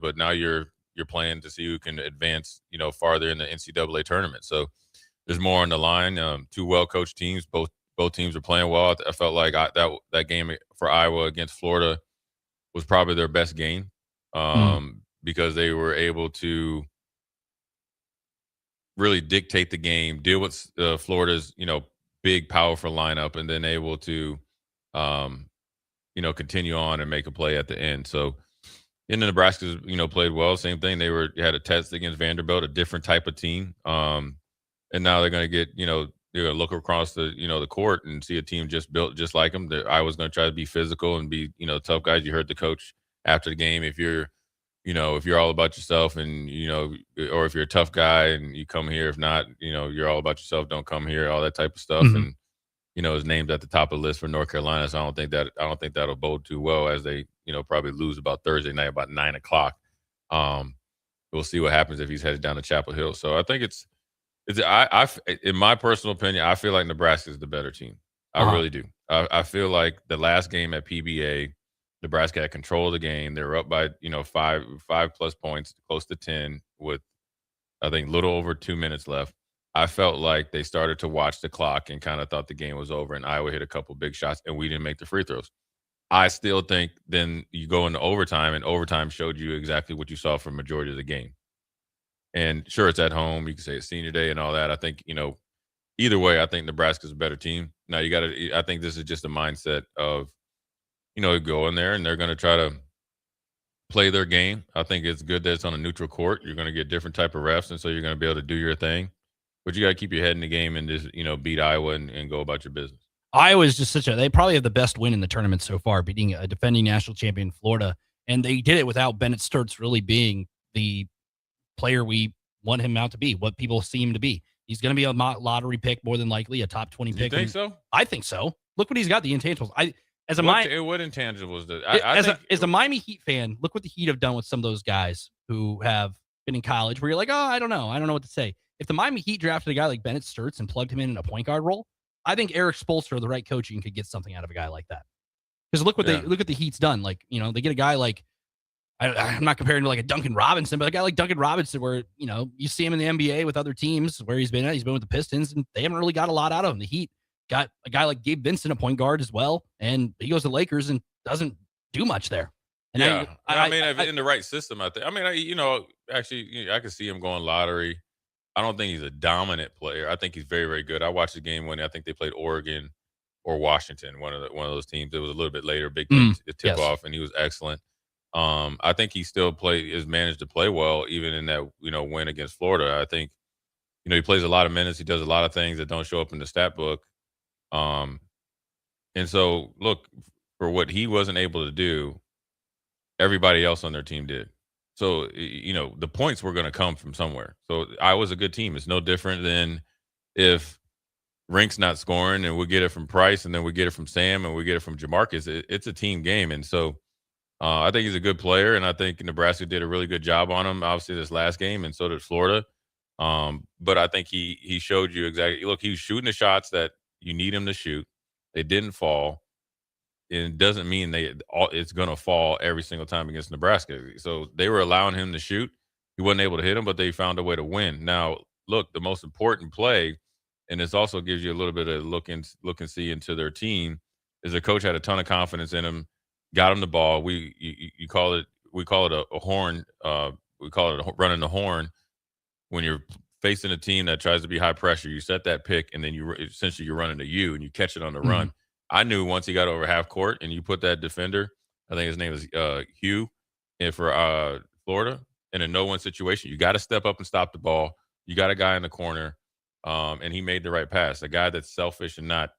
but now you're playing to see who can advance, farther in the NCAA tournament. So there's more on the line. Two well coached teams. Both teams are playing well. I felt like that game for Iowa against Florida was probably their best game, Mm. because they were able to really dictate the game, deal with Florida's big powerful lineup, and then able to um, continue on and make a play at the end. So in the Nebraska's, played well. Same thing. Had a test against Vanderbilt, a different type of team. And now they're going to get, they're going to look across the court and see a team just built just like them. Iowa's going to try to be physical and be, tough guys. You heard the coach after the game. If you're all about yourself and, or if you're a tough guy and you come here, if not, you're all about yourself, don't come here, all that type of stuff. Mhm. And, his name's at the top of the list for North Carolina. So I don't think that'll bode too well as they, probably lose about Thursday night, about 9 o'clock. Um, we'll see what happens if he's headed down to Chapel Hill. So I think in my personal opinion, I feel like Nebraska is the better team. I Uh-huh. really do. I feel like the last game at PBA, Nebraska had control of the game. They were up by, five plus points, close to 10 with, I think, little over 2 minutes left. I felt like they started to watch the clock and kind of thought the game was over, and Iowa hit a couple big shots, and we didn't make the free throws. I still think then you go into overtime, and overtime showed you exactly what you saw for majority of the game. And sure, it's at home. You can say it's senior day and all that. I think, either way, I think Nebraska's a better team. Now I think this is just a mindset of, go in there and they're going to try to play their game. I think it's good that it's on a neutral court. You're going to get different type of refs. And so you're going to be able to do your thing, but you got to keep your head in the game and just, beat Iowa and go about your business. Iowa is just they probably have the best win in the tournament so far, beating a defending national champion Florida. And they did it without Bennett Sturts really being the player we want him out to be, what people see him to be. He's going to be a lottery pick, more than likely, a top 20 You pick. think so? I think so. Look what he's got, the intangibles. What intangibles? As a Miami Heat fan, look what the Heat have done with some of those guys who have been in college where you're like, oh, I don't know what to say. If the Miami Heat drafted a guy like Bennett Sturts and plugged him in a point guard role, I think Eric Spoelstra, the right coaching, could get something out of a guy like that. Because look what the Heat's done. Like, they get a guy like, I'm not comparing to like a Duncan Robinson, but a guy like Duncan Robinson where, you see him in the NBA with other teams where he's been with the Pistons, and they haven't really got a lot out of him. The Heat got a guy like Gabe Vincent, a point guard as well, and he goes to Lakers and doesn't do much there. And in the right system, I think. Actually, I could see him going lottery. I don't think he's a dominant player. I think he's very, very good. I watched the game when I think they played Oregon or Washington, one of those teams. It was a little bit later, big game tip off, and he was excellent. I think he still is managed to play well, even in that win against Florida. I think he plays a lot of minutes. He does a lot of things that don't show up in the stat book. And so look, for what he wasn't able to do, everybody else on their team did. So, the points were going to come from somewhere. So Iowa's a good team. It's no different than if Rink's not scoring and we get it from Price and then we get it from Sam and we get it from Jamarcus. It's a team game. And so I think he's a good player, and I think Nebraska did a really good job on him, obviously, this last game, and so did Florida. But I think he showed you exactly. Look, he was shooting the shots that you need him to shoot. They didn't fall. It doesn't mean it's going to fall every single time against Nebraska. So they were allowing him to shoot. He wasn't able to hit him, but they found a way to win. Now, look, the most important play, and this also gives you a little bit of look and see into their team, is the coach had a ton of confidence in him, got him the ball. We call it a horn. We call it running the horn when you're facing a team that tries to be high pressure. You set that pick, and then you're running to you, and you catch it on the run. I knew once he got over half court and you put that defender, I think his name is Hugh, in for Florida, in a no-win situation, you got to step up and stop the ball. You got a guy in the corner, and he made the right pass. A guy that's selfish and not,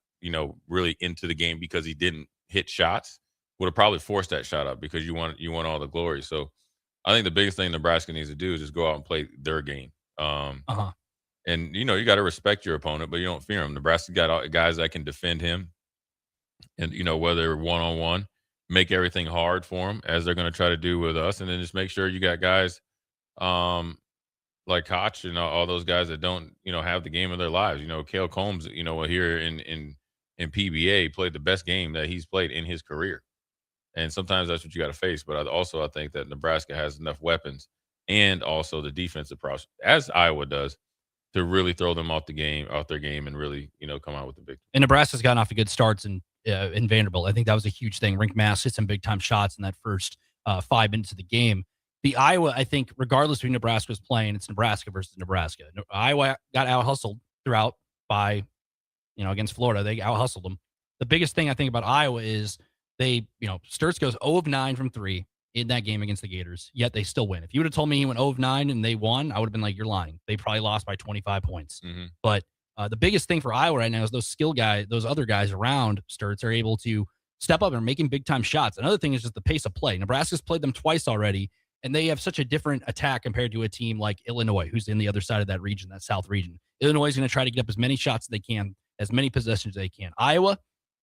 really into the game because he didn't hit shots would have probably forced that shot up because you want all the glory. So I think the biggest thing Nebraska needs to do is just go out and play their game. And, you got to respect your opponent, but you don't fear him. Nebraska got guys that can defend him. And, whether one-on-one, make everything hard for them as they're going to try to do with us. And then just make sure you got guys like Koch and all those guys that don't, have the game of their lives. Cale Combs, here in PBA played the best game that he's played in his career. And sometimes that's what you got to face. But I think that Nebraska has enough weapons and also the defensive process, as Iowa does, to really throw them off their game, and really, come out with the victory. And Nebraska's gotten off to good starts in Vanderbilt. I think that was a huge thing. Rink Mass hit some big time shots in that first 5 minutes of the game. The Iowa, I think, regardless of who Nebraska was playing, it's Nebraska versus Nebraska. Iowa got out hustled throughout by, against Florida. They out hustled them. The biggest thing I think about Iowa is Sturtz goes 0 of 9 from 3 in that game against the Gators, yet they still win. If you would have told me he went 0 of 9 and they won, I would have been like, you're lying. They probably lost by 25 points. Mm-hmm. But the biggest thing for Iowa right now is those skill guys, those other guys around Sturtz are able to step up and are making big time shots. Another thing is just the pace of play. Nebraska's played them twice already, and they have such a different attack compared to a team like Illinois, who's in the other side of that region, that South region. Illinois is going to try to get up as many shots as they can, as many possessions as they can. Iowa,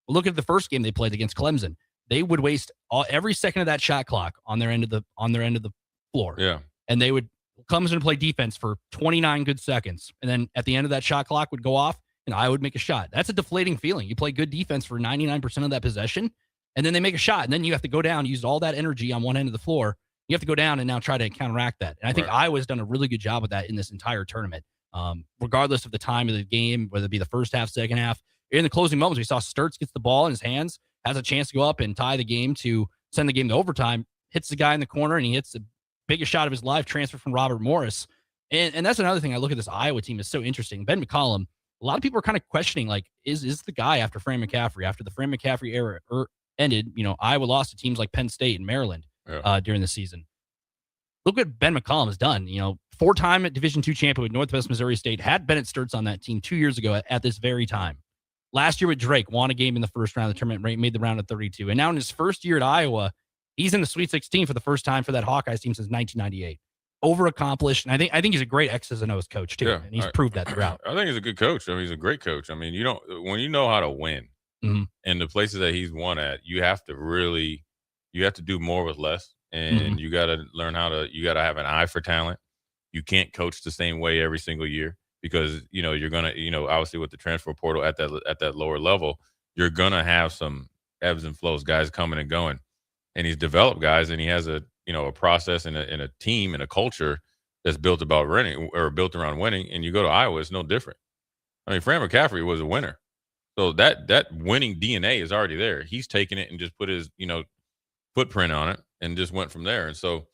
look at the first game they played against Clemson. They would waste every second of that shot clock on their end of the floor. Yeah. And they would Clemson would play defense for 29 good seconds. And then at the end of that shot clock would go off and Iowa would make a shot. That's a deflating feeling. You play good defense for 99% of that possession, and then they make a shot. And then you have to go down, use all that energy on one end of the floor. You have to go down and now try to counteract that. And I think Iowa's done a really good job of that in this entire tournament. Regardless of the time of the game, whether it be the first half, second half, in the closing moments, we saw Sturtz gets the ball in his hands, has a chance to go up and tie the game to send the game to overtime, hits the guy in the corner, and he hits the biggest shot of his life, transfer from Robert Morris. And that's another thing I look at this Iowa team is so interesting. Ben McCollum, a lot of people are kind of questioning, like, is the guy after Fran McCaffrey? After the Fran McCaffrey era ended, Iowa lost to teams like Penn State and Maryland during the season. Look what Ben McCollum has done. 4-time Division II champion with Northwest Missouri State, had Bennett Sturtz on that team 2 years ago at this very time. Last year with Drake, won a game in the first round of the tournament, made the round of 32. And now in his first year at Iowa, he's in the Sweet 16 for the first time for that Hawkeyes team since 1998. Overaccomplished. And I think he's a great X's and O's coach, too. Yeah, and he's proved that throughout. I think he's a good coach. I mean, he's a great coach. I mean, when you know how to win, and the places that he's won at, you have to do more with less. And you got to learn you got to have an eye for talent. You can't coach the same way every single year, because, you're going to, obviously with the transfer portal at that lower level, you're going to have some ebbs and flows, guys coming and going. And he's developed guys, and he has a process and a team and a culture that's built about winning, or built around winning. And you go to Iowa, it's no different. I mean, Fran McCaffrey was a winner. So that winning DNA is already there. He's taken it and just put his, footprint on it and just went from there. And so,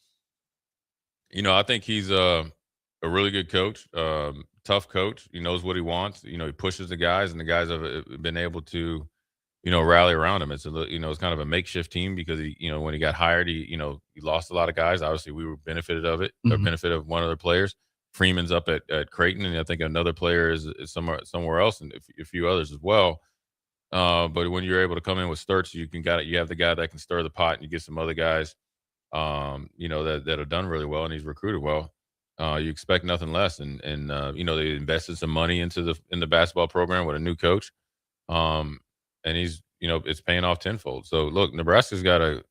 I think he's a really good coach, tough coach. He knows what he wants. He pushes the guys, and the guys have been able to, rally around him. It's it's kind of a makeshift team, because he, when he got hired, he lost a lot of guys. Obviously, we were benefited of it, or benefit of one of the players. Freeman's up at Creighton, and I think another player is somewhere else, and a few others as well. But when you're able to come in with Sturtz, you have the guy that can stir the pot, and you get some other guys, that have done really well, and he's recruited well. You expect nothing less, and they invested some money in the basketball program with a new coach, and he's it's paying off tenfold. So look, Nebraska's got a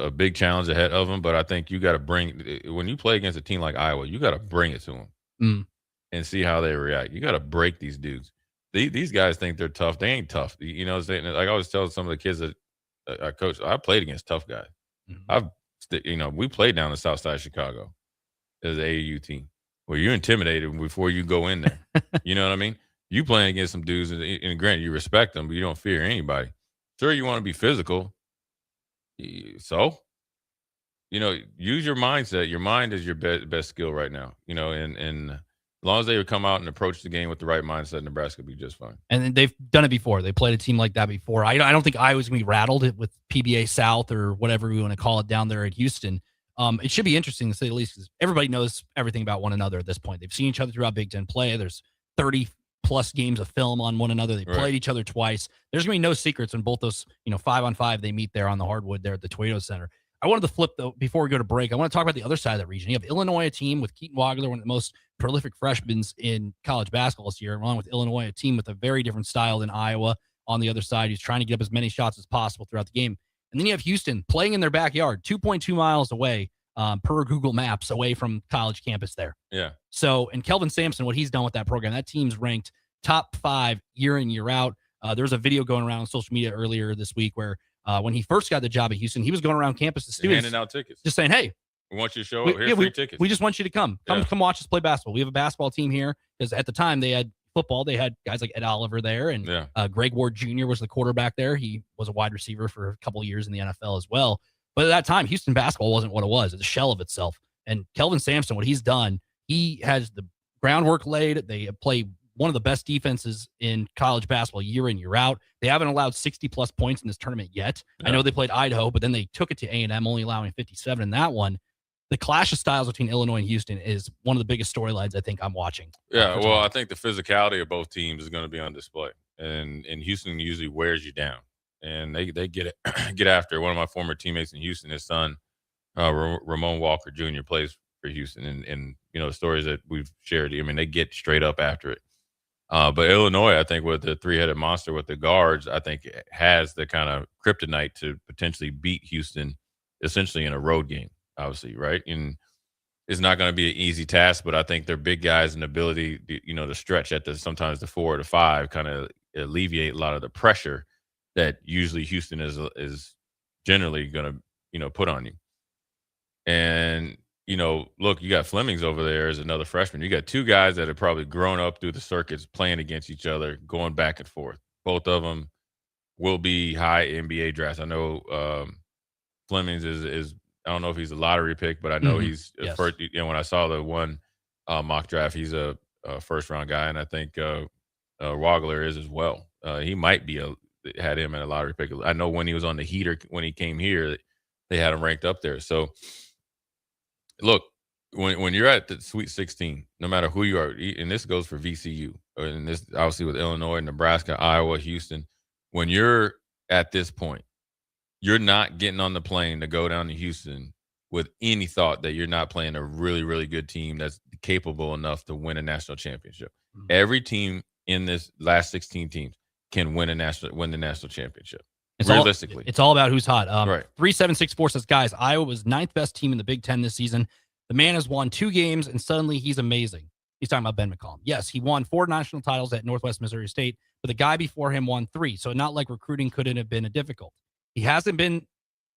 big challenge ahead of them, but I think you got to when you play against a team like Iowa, you got to bring it to them and see how they react. You got to break these dudes. These guys think they're tough. They ain't tough. Like I always tell some of the kids that I coach, I played against tough guys. We played down the south side of Chicago as an AAU team, where you're intimidated before you go in there. You know what I mean? You playing against some dudes, and granted, you respect them, but you don't fear anybody. Sure, you want to be physical. So, use your mindset. Your mind is your best skill right now. And as long as they would come out and approach the game with the right mindset, Nebraska would be just fine. And they've done it before. They played a team like that before. I don't think Iowa's going to be rattled with PBA South or whatever we want to call it down there at Houston. It should be interesting to say the least, because everybody knows everything about one another at this point. They've seen each other throughout Big Ten play. There's 30-plus games of film on one another. They played each other twice. There's going to be no secrets when both those, 5-on-5, they meet there on the hardwood there at the Toyota Center. I wanted to flip, though, before we go to break. I want to talk about the other side of that region. You have Illinois, a team with Keaton Wagler, one of the most prolific freshmen in college basketball this year, along with Illinois, a team with a very different style than Iowa on the other side, who's trying to get up as many shots as possible throughout the game. And then you have Houston playing in their backyard, 2.2 miles away, per Google Maps, away from college campus there. Yeah. So, and Kelvin Sampson, what he's done with that program, that team's ranked top 5 year in, year out. There's a video going around on social media earlier this week where when he first got the job at Houston, he was going around campus to students, handing out tickets, just saying, "Hey, we want you to show up. Here's free tickets. We just want you to come watch us play basketball. We have a basketball team here." Because at the time they had football, they had guys like Ed Oliver there, and Greg Ward Jr. was the quarterback there. He was a wide receiver for a couple of years in the NFL as well. But at that time, Houston basketball wasn't what it was. It's a shell of itself. And Kelvin Sampson, what he's done, he has the groundwork laid. They play one of the best defenses in college basketball year in, year out. They haven't allowed 60-plus points in this tournament yet. Yeah. I know they played Idaho, but then they took it to A&M, only allowing 57 in that one. The clash of styles between Illinois and Houston is one of the biggest storylines I think I'm watching. Yeah, well, I think the physicality of both teams is going to be on display. And Houston usually wears you down. And they get it, get after it. One of my former teammates in Houston, his son, Ramon Walker Jr., plays for Houston. And the stories that we've shared, I mean, they get straight up after it. But Illinois, I think, with the three-headed monster with the guards, I think has the kind of kryptonite to potentially beat Houston essentially in a road game, obviously, right? And it's not going to be an easy task, but I think their big guys and ability, to stretch at sometimes the 4 or the 5 kind of alleviate a lot of the pressure that usually Houston is generally going to, put on you. And, look, you got Flemings over there as another freshman. You got two guys that have probably grown up through the circuits playing against each other, going back and forth. Both of them will be high NBA drafts. I know Flemings is I don't know if he's a lottery pick, but I know he's first. When I saw the one mock draft, he's a first-round guy, and I think Wagler is as well. He might be had him at a lottery pick. I know when he was on the heater, when he came here, they had him ranked up there. So, look, when you're at the Sweet 16, no matter who you are, and this goes for VCU, and this obviously with Illinois, Nebraska, Iowa, Houston, when you're at this point, you're not getting on the plane to go down to Houston with any thought that you're not playing a really, really good team that's capable enough to win a national championship. Mm-hmm. Every team in this last 16 teams can win the national championship. Realistically, it's all about who's hot. Right. 3764 says, guys, Iowa was 9th best team in the Big Ten this season. The man has won 2 games, and suddenly he's amazing. He's talking about Ben McCollum. Yes, he won 4 national titles at Northwest Missouri State, but the guy before him won 3. So not like recruiting couldn't have been a difficult. He hasn't been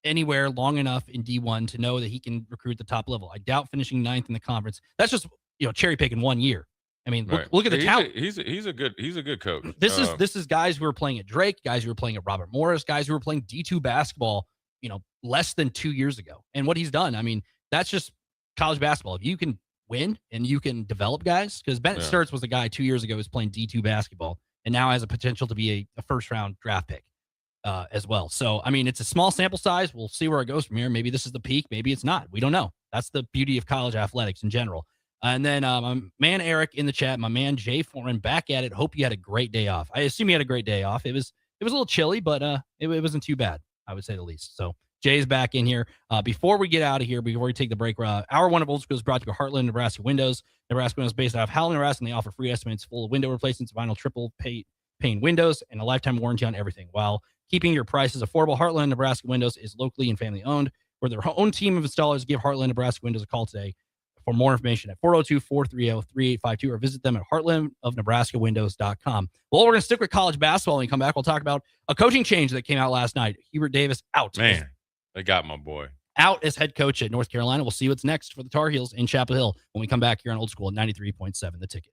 anywhere long enough in D1 to know that he can recruit the top level. I doubt finishing 9th in the conference. That's just cherry picking 1 year. I mean, look at the talent. He's a good coach. This is guys who are playing at Drake, guys who are playing at Robert Morris, guys who are playing D2 basketball, less than 2 years ago. And what he's done, I mean, that's just college basketball. If you can win and you can develop guys, because Bennett Sturtz was a guy 2 years ago who was playing D2 basketball and now has a potential to be a first-round draft pick as well. So, I mean, it's a small sample size. We'll see where it goes from here. Maybe this is the peak. Maybe it's not. We don't know. That's the beauty of college athletics in general. And then my man Eric in the chat, my man Jay Foreman back at it. Hope you had a great day off. I assume you had a great day off. It was a little chilly, but it wasn't too bad, I would say the least. So Jay's back in here. Before we get out of here, before we take the break, hour 1 of Old School is brought to you by Heartland Nebraska Windows. Nebraska Windows based out of Howell, Nebraska, and they offer free estimates full of window replacements, vinyl triple pane windows, and a lifetime warranty on everything. While keeping your prices affordable, Heartland Nebraska Windows is locally and family owned. For their own team of installers, give Heartland Nebraska Windows a call today. For more information at 402-430-3852 or visit them at heartlandofnebraskawindows.com. Well, we're going to stick with college basketball. When we come back, we'll talk about a coaching change that came out last night. Hubert Davis out. Man, they got my boy. Out as head coach at North Carolina. We'll see what's next for the Tar Heels in Chapel Hill when we come back here on Old School at 93.7 The Ticket.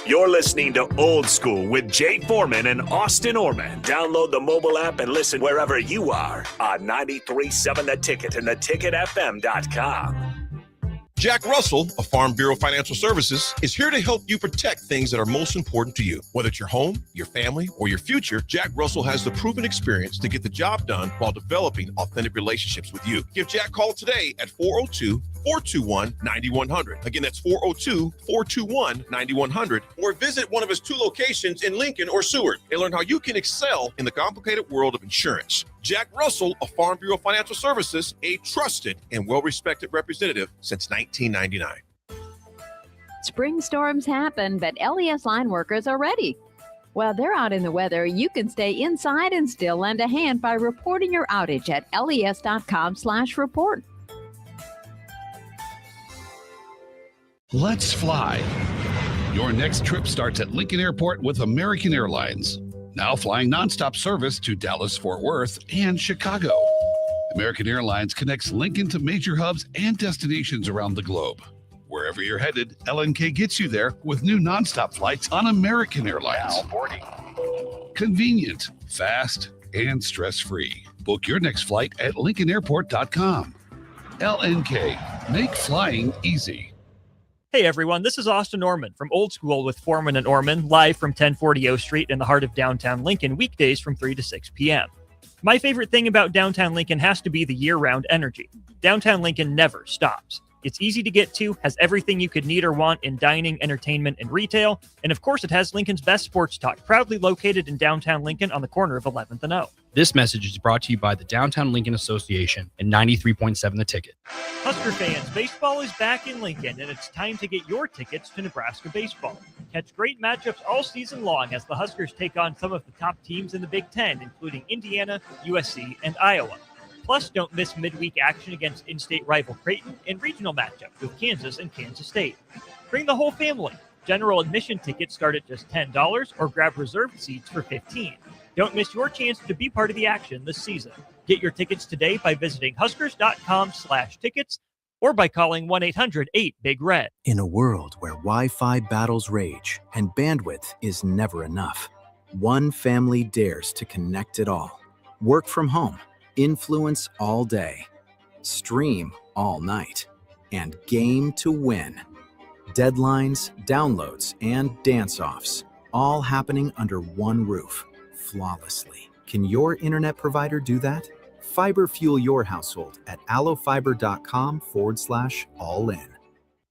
You're listening to Old School with Jay Foreman and Austin Orman. Download the mobile app and listen wherever you are on 93.7 The Ticket and theticketfm.com. Jack Russell of Farm Bureau Financial Services is here to help you protect things that are most important to you. Whether it's your home, your family, or your future, Jack Russell has the proven experience to get the job done while developing authentic relationships with you. Give Jack a call today at 402-421-9100. Again, that's 402-421-9100. Or visit one of his 2 locations in Lincoln or Seward and learn how you can excel in the complicated world of insurance. Jack Russell of Farm Bureau Financial Services, a trusted and well-respected representative since 1999. Spring storms happen, but LES line workers are ready. While they're out in the weather, you can stay inside and still lend a hand by reporting your outage at les.com/report. Let's fly. Your next trip starts at Lincoln Airport with American Airlines. Now flying nonstop service to Dallas, Fort Worth, and Chicago. American Airlines connects Lincoln to major hubs and destinations around the globe. Wherever you're headed, LNK gets you there with new nonstop flights on American Airlines. Now boarding. Convenient, fast, and stress-free. Book your next flight at LincolnAirport.com. LNK, make flying easy. Hey everyone, this is Austin Orman from Old School with Foreman and Orman, live from 1040 O Street in the heart of downtown Lincoln, weekdays from 3 to 6 p.m. My favorite thing about downtown Lincoln has to be the year-round energy. Downtown Lincoln never stops. It's easy to get to, has everything you could need or want in dining, entertainment, and retail, and of course it has Lincoln's best sports talk, proudly located in downtown Lincoln on the corner of 11th and O. This message is brought to you by the Downtown Lincoln Association and 93.7 The Ticket. Husker fans, baseball is back in Lincoln, and it's time to get your tickets to Nebraska baseball. Catch great matchups all season long as the Huskers take on some of the top teams in the Big Ten, including Indiana, USC, and Iowa. Plus, don't miss midweek action against in-state rival Creighton and regional matchups with Kansas and Kansas State. Bring the whole family. General admission tickets start at just $10 or grab reserved seats for $15. Don't miss your chance to be part of the action this season. Get your tickets today by visiting huskers.com/tickets or by calling 1-800-8-BIG-RED. In a world where Wi-Fi battles rage and bandwidth is never enough, one family dares to connect it all. Work from home, influence all day, stream all night, and game to win. Deadlines, downloads, and dance-offs, all happening under one roof, flawlessly. Can your internet provider do that? Fiber fuel your household at allofiber.com/all-in.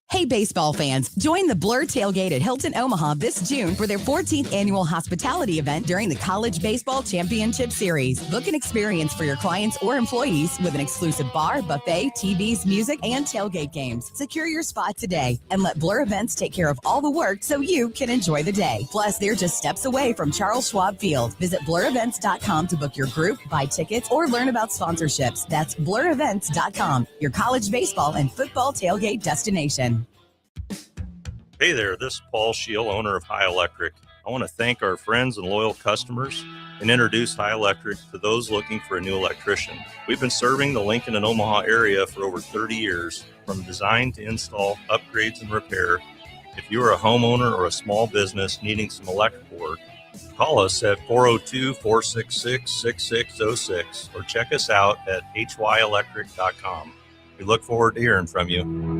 Hey, baseball fans, join the Blur Tailgate at Hilton Omaha this June for their 14th annual hospitality event during the College Baseball Championship Series. Book an experience for your clients or employees with an exclusive bar, buffet, TVs, music, and tailgate games. Secure your spot today and let Blur Events take care of all the work so you can enjoy the day. Plus, they're just steps away from Charles Schwab Field. Visit blurevents.com to book your group, buy tickets, or learn about sponsorships. That's blurevents.com, your college baseball and football tailgate destination. Hey there, this is Paul Scheel, owner of High Electric. I want to thank our friends and loyal customers and introduce High Electric to those looking for a new electrician. We've been serving the Lincoln and Omaha area for over 30 years, from design to install, upgrades, and repair. If you are a homeowner or a small business needing some electrical work, call us at 402-466-6606 or check us out at hyelectric.com. We look forward to hearing from you.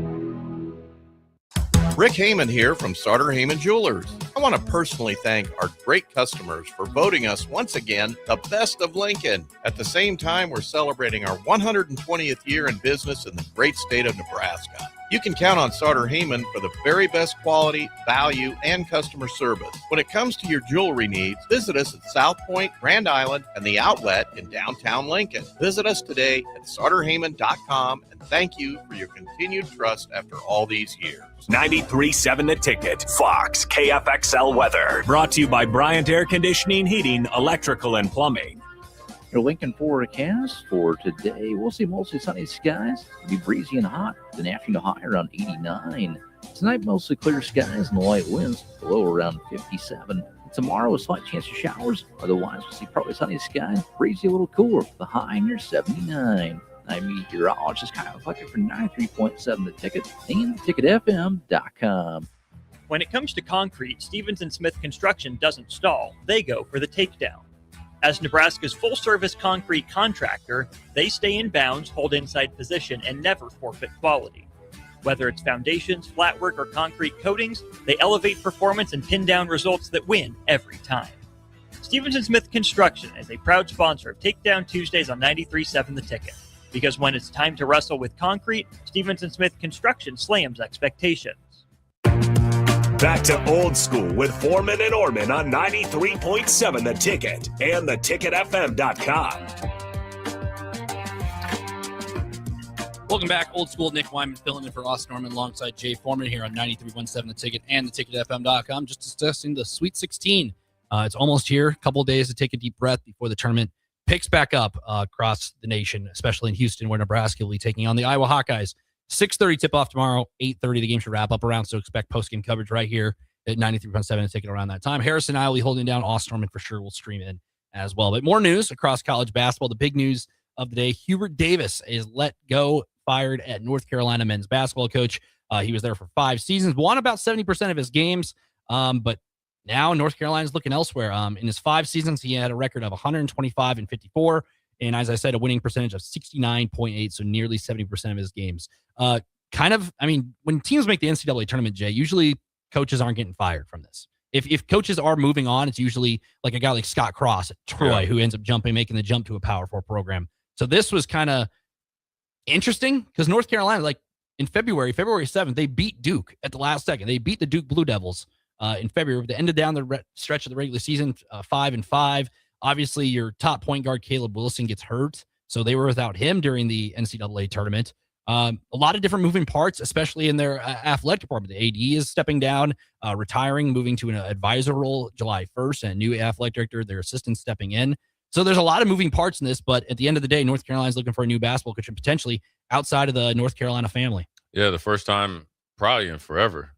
Rick Heyman here from Sauter Heyman Jewelers. I want to personally thank our great customers for voting us once again the best of Lincoln. At the same time, we're celebrating our 120th year in business in the great state of Nebraska. You can count on Sauter Heyman for the very best quality, value, and customer service. When it comes to your jewelry needs, visit us at South Point, Grand Island, and the Outlet in downtown Lincoln. Visit us today at sauterheyman.com, and thank you for your continued trust after all these years. 93.7 The Ticket, Fox, KFXL weather. Brought to you by Bryant Air Conditioning, Heating, Electrical, and Plumbing. Your Lincoln forecast for today, we'll see mostly sunny skies. It'll be breezy and hot. An afternoon high around 89. Tonight, mostly clear skies and light winds, low around 57. Tomorrow, a slight chance of showers. Otherwise, we'll see partly sunny skies, breezy, a little cooler. The high near 79. I'm meteorologist Kyle Fletcher for 93.7 The Ticket and theticketfm.com. When it comes to concrete, Stevens & Smith Construction doesn't stall. They go for the takedown. As Nebraska's full-service concrete contractor, they stay in bounds, hold inside position, and never forfeit quality. Whether it's foundations, flatwork, or concrete coatings, they elevate performance and pin down results that win every time. Stevens & Smith Construction is a proud sponsor of Takedown Tuesdays on 93.7 The Ticket. Because when it's time to wrestle with concrete, Stevens & Smith Construction slams expectations. Back to Old School with Foreman and Orman on 93.7 The Ticket and theticketfm.com. Welcome back, Old School. Nick Wyman filling in for Austin Norman alongside Jay Foreman here on 93.7 The Ticket and theticketfm.com. Just discussing the Sweet 16. It's almost here. A couple of days to take a deep breath before the tournament picks back up across the nation, especially in Houston, where Nebraska will be taking on the Iowa Hawkeyes. 6:30 tip-off tomorrow, 8:30 the game should wrap up around, so expect post-game coverage right here at 93.7 a ticket around that time. Harrison and I will be holding down. Austin Norman for sure will stream in as well. But more news across college basketball. The big news of the day, Hubert Davis is let go, fired at North Carolina men's basketball coach. He was there for 5 seasons, won about 70% of his games, but now North Carolina's looking elsewhere. In his 5 seasons, he had a record of 125-54, and as I said, a winning percentage of 69.8, so nearly 70% of his games. When teams make the NCAA tournament, Jay, usually coaches aren't getting fired from this. If coaches are moving on, it's usually like a guy like Scott Cross at Troy who ends up making the jump to a Power 4 program. So this was kind of interesting because North Carolina, like in February 7th, they beat Duke at the last second. They beat the Duke Blue Devils in February. They ended down the stretch of the regular season 5-5. Obviously, your top point guard, Caleb Wilson, gets hurt. So they were without him during the NCAA tournament. A lot of different moving parts, especially in their athletic department. The AD is stepping down, retiring, moving to an advisor role July 1st, and a new athletic director, their assistant stepping in. So there's a lot of moving parts in this, but at the end of the day, North Carolina's looking for a new basketball coach and potentially outside of the North Carolina family. Yeah, the first time probably in forever.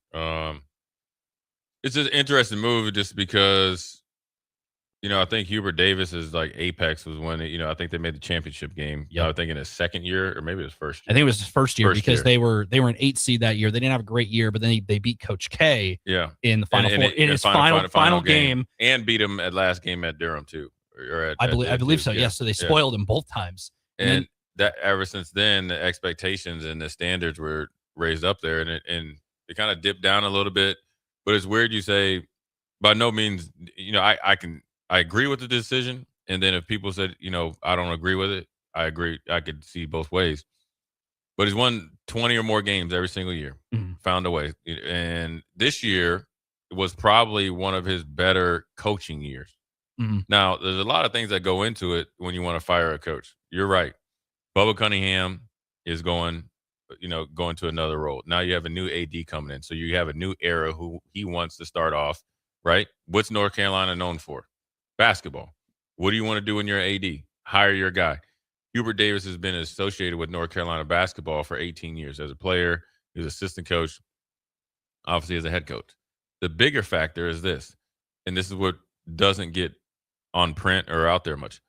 It's an interesting move just because, I think Hubert Davis is like apex was when, I think they made the championship game. I think in his second year or maybe his first year. I think it was his first year because they were an 8 seed that year. They didn't have a great year, but then they beat Coach K in the final four, in his final game. And beat him at last game at Durham too. I believe so. Yes. So they spoiled him both times. And that ever since then, the expectations and the standards were raised up there, and it kind of dipped down a little bit. But it's weird you say, by no means, I agree with the decision. And then if people said, I don't agree with it, I agree. I could see both ways. But he's won 20 or more games every single year, found a way. And this year was probably one of his better coaching years. Now, there's a lot of things that go into it when you want to fire a coach. You're right. Bubba Cunningham is going to another role. Now you have a new AD coming in. So you have a new era who he wants to start off, right? What's North Carolina known for? Basketball. What do you want to do in your AD? Hire your guy. Hubert Davis has been associated with North Carolina basketball for 18 years as a player. He was assistant coach, obviously as a head coach. The bigger factor is this, and this is what doesn't get on print or out there much.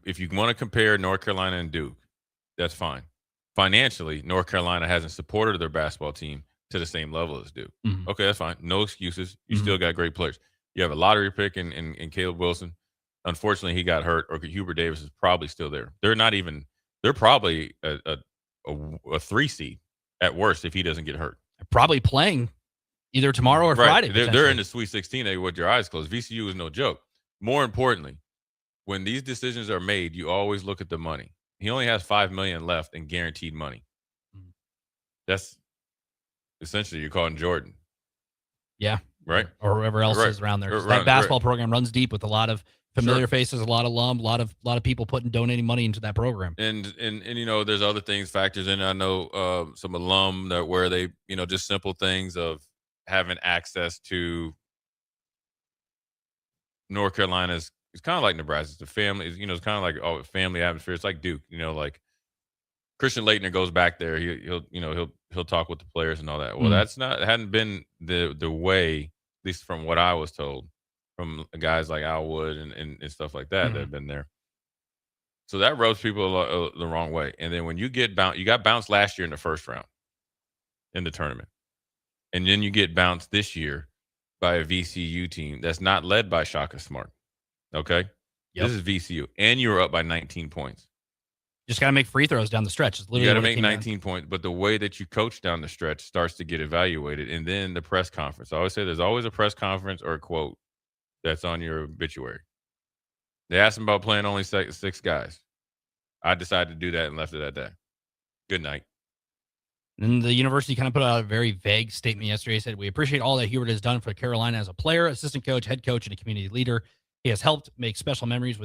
If you want to compare North Carolina and Duke, that's fine. Financially, North Carolina hasn't supported their basketball team to the same level as Duke. Okay, that's fine. No excuses. You still got great players. You have a lottery pick in Caleb Wilson. Unfortunately, he got hurt, or Hubert Davis is probably still there. They're probably a 3 seed at worst if he doesn't get hurt. They're probably playing either tomorrow or Friday. They're in the Sweet 16 with your eyes closed. VCU is no joke. More importantly, when these decisions are made, you always look at the money. He only has $5 million left in guaranteed money. That's essentially you're calling Jordan. Yeah. Right. Or whoever else is around there. That basketball program runs deep with a lot of familiar faces, a lot of alum, a lot of people donating money into that program. And there's other things, factors in. I know some alum that where they, just simple things of having access to North Carolina's. It's kind of like Nebraska. It's a family. It's kind of like family atmosphere. It's like Duke. Like Christian Laettner goes back there. He'll talk with the players and all that. Well, it hadn't been the way, at least from what I was told, from guys like Al Wood and stuff like that that have been there. So that rubs people the wrong way. And then when you get bounced, you got bounced last year in the first round in the tournament, and then you get bounced this year by a VCU team that's not led by Shaka Smart. Okay. This is VCU, and you were up by 19 points. Just got to make free throws down the stretch. You got to make 19 points, but the way that you coach down the stretch starts to get evaluated. And then the press conference. I always say there's always a press conference or a quote that's on your obituary. They asked him about playing only 6 guys. I decided to do that and left it at that. Good night. And the university kind of put out a very vague statement yesterday. It said, "We appreciate all that Hubert has done for Carolina as a player, assistant coach, head coach, and a community leader. He has helped make special memories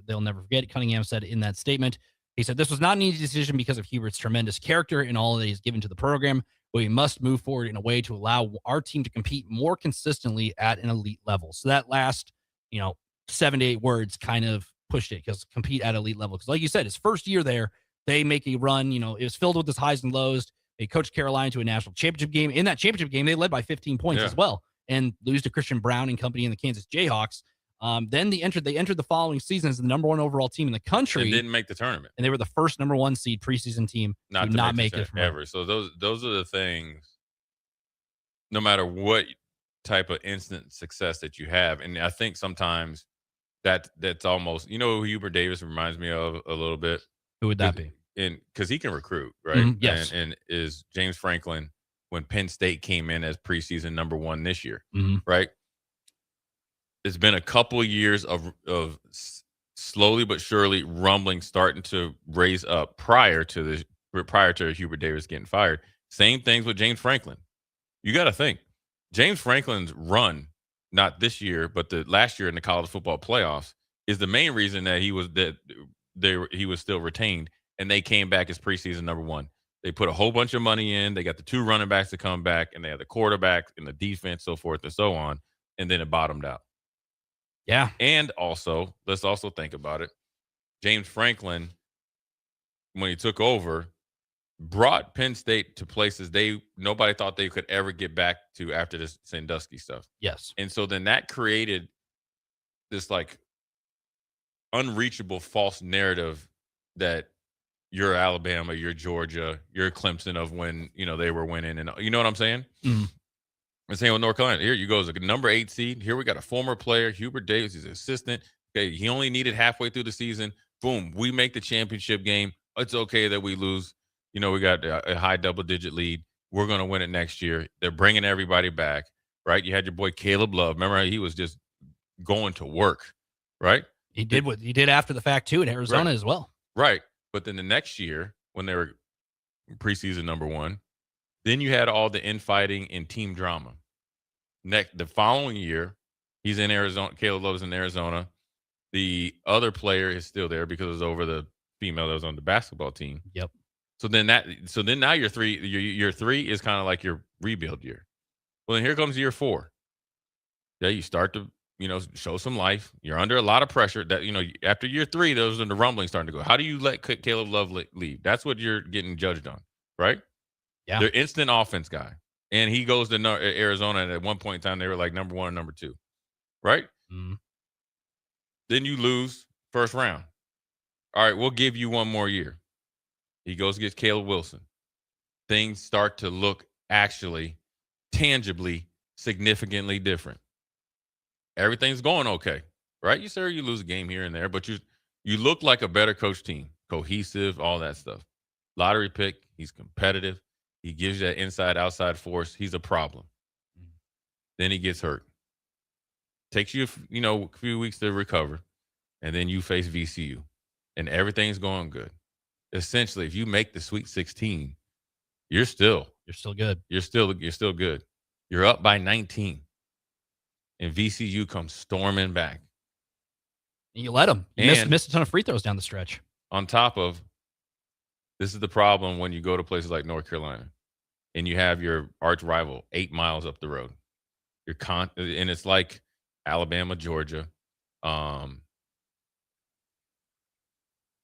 they'll never forget," Cunningham said in that statement. He said, "This was not an easy decision because of Hubert's tremendous character and all that he's given to the program, but we must move forward in a way to allow our team to compete more consistently at an elite level." So that last, 7 to 8 words kind of pushed it, because compete at elite level. Because like you said, his first year there, they make a run, it was filled with his highs and lows. They coached Carolina to a national championship game. In that championship game, they led by 15 points as well. and lose to Christian Brown and company in the Kansas Jayhawks. Then they entered the following season as the number 1 overall team in the country. And didn't make the tournament. And they were the first number 1 seed preseason team to not make it ever. So those are the things, no matter what type of instant success that you have. And I think sometimes that's almost, who Hubert Davis reminds me of a little bit. Who would that be? Because he can recruit, right? Yes. And is James Franklin when Penn State came in as preseason number 1 this year, Mhm. right? It's been a couple of years of slowly but surely rumbling starting to raise up prior to Hubert Davis getting fired. Same things with James Franklin. You got to think James Franklin's run, not this year, but the last year in the college football playoffs, is the main reason that he was still retained, and they came back as preseason number 1. They put a whole bunch of money in. They got the 2 running backs to come back, and they had the quarterback and the defense, so forth and so on, and then it bottomed out. Yeah. And also, let's also think about it. James Franklin, when he took over, brought Penn State to places nobody thought they could ever get back to after this Sandusky stuff. Yes. And so then that created this like unreachable false narrative that you're Alabama, you're Georgia, you're Clemson of when, they were winning. And you know what I'm saying? Mm-hmm. I'm saying with North Carolina, here you go as a number 8 seed. Here we got a former player, Hubert Davis, he's an assistant. Okay, he only needed halfway through the season. Boom, we make the championship game. It's okay that we lose. We got a high double-digit lead. We're going to win it next year. They're bringing everybody back, right? You had your boy Caleb Love. Remember how he was just going to work, right? He did what he did after the fact, too, in Arizona as well. Right. But then the next year, when they were preseason number 1, then you had all the infighting and team drama. The following year, he's in Arizona. Caleb Love's in Arizona. The other player is still there because it was over the female that was on the basketball team. Yep. So then now your 3 is kind of like your rebuild year. Well, then here comes year 4. Yeah, you start to show some life. You're under a lot of pressure. That after year 3, those are the rumblings starting to go. How do you let Caleb Love leave? That's what you're getting judged on, right? Yeah. They're instant offense guy. And he goes to Arizona, and at one point in time, they were like number 1 and number 2, right? Mm. Then you lose first round. All right, we'll give you 1 more year. He goes against Caleb Wilson. Things start to look actually, tangibly, significantly different. Everything's going okay, right? You lose a game here and there, but you look like a better coach team, cohesive, all that stuff. Lottery pick, he's competitive. He gives you that inside-outside force. He's a problem. Then he gets hurt. Takes you, a few weeks to recover, and then you face VCU, and everything's going good. Essentially, if you make the Sweet 16, you're still good. You're still good. You're up by 19, and VCU comes storming back. And you let them. You missed a ton of free throws down the stretch. On top of, this is the problem when you go to places like North Carolina and you have your arch rival 8 miles up the road. And it's like Alabama, Georgia.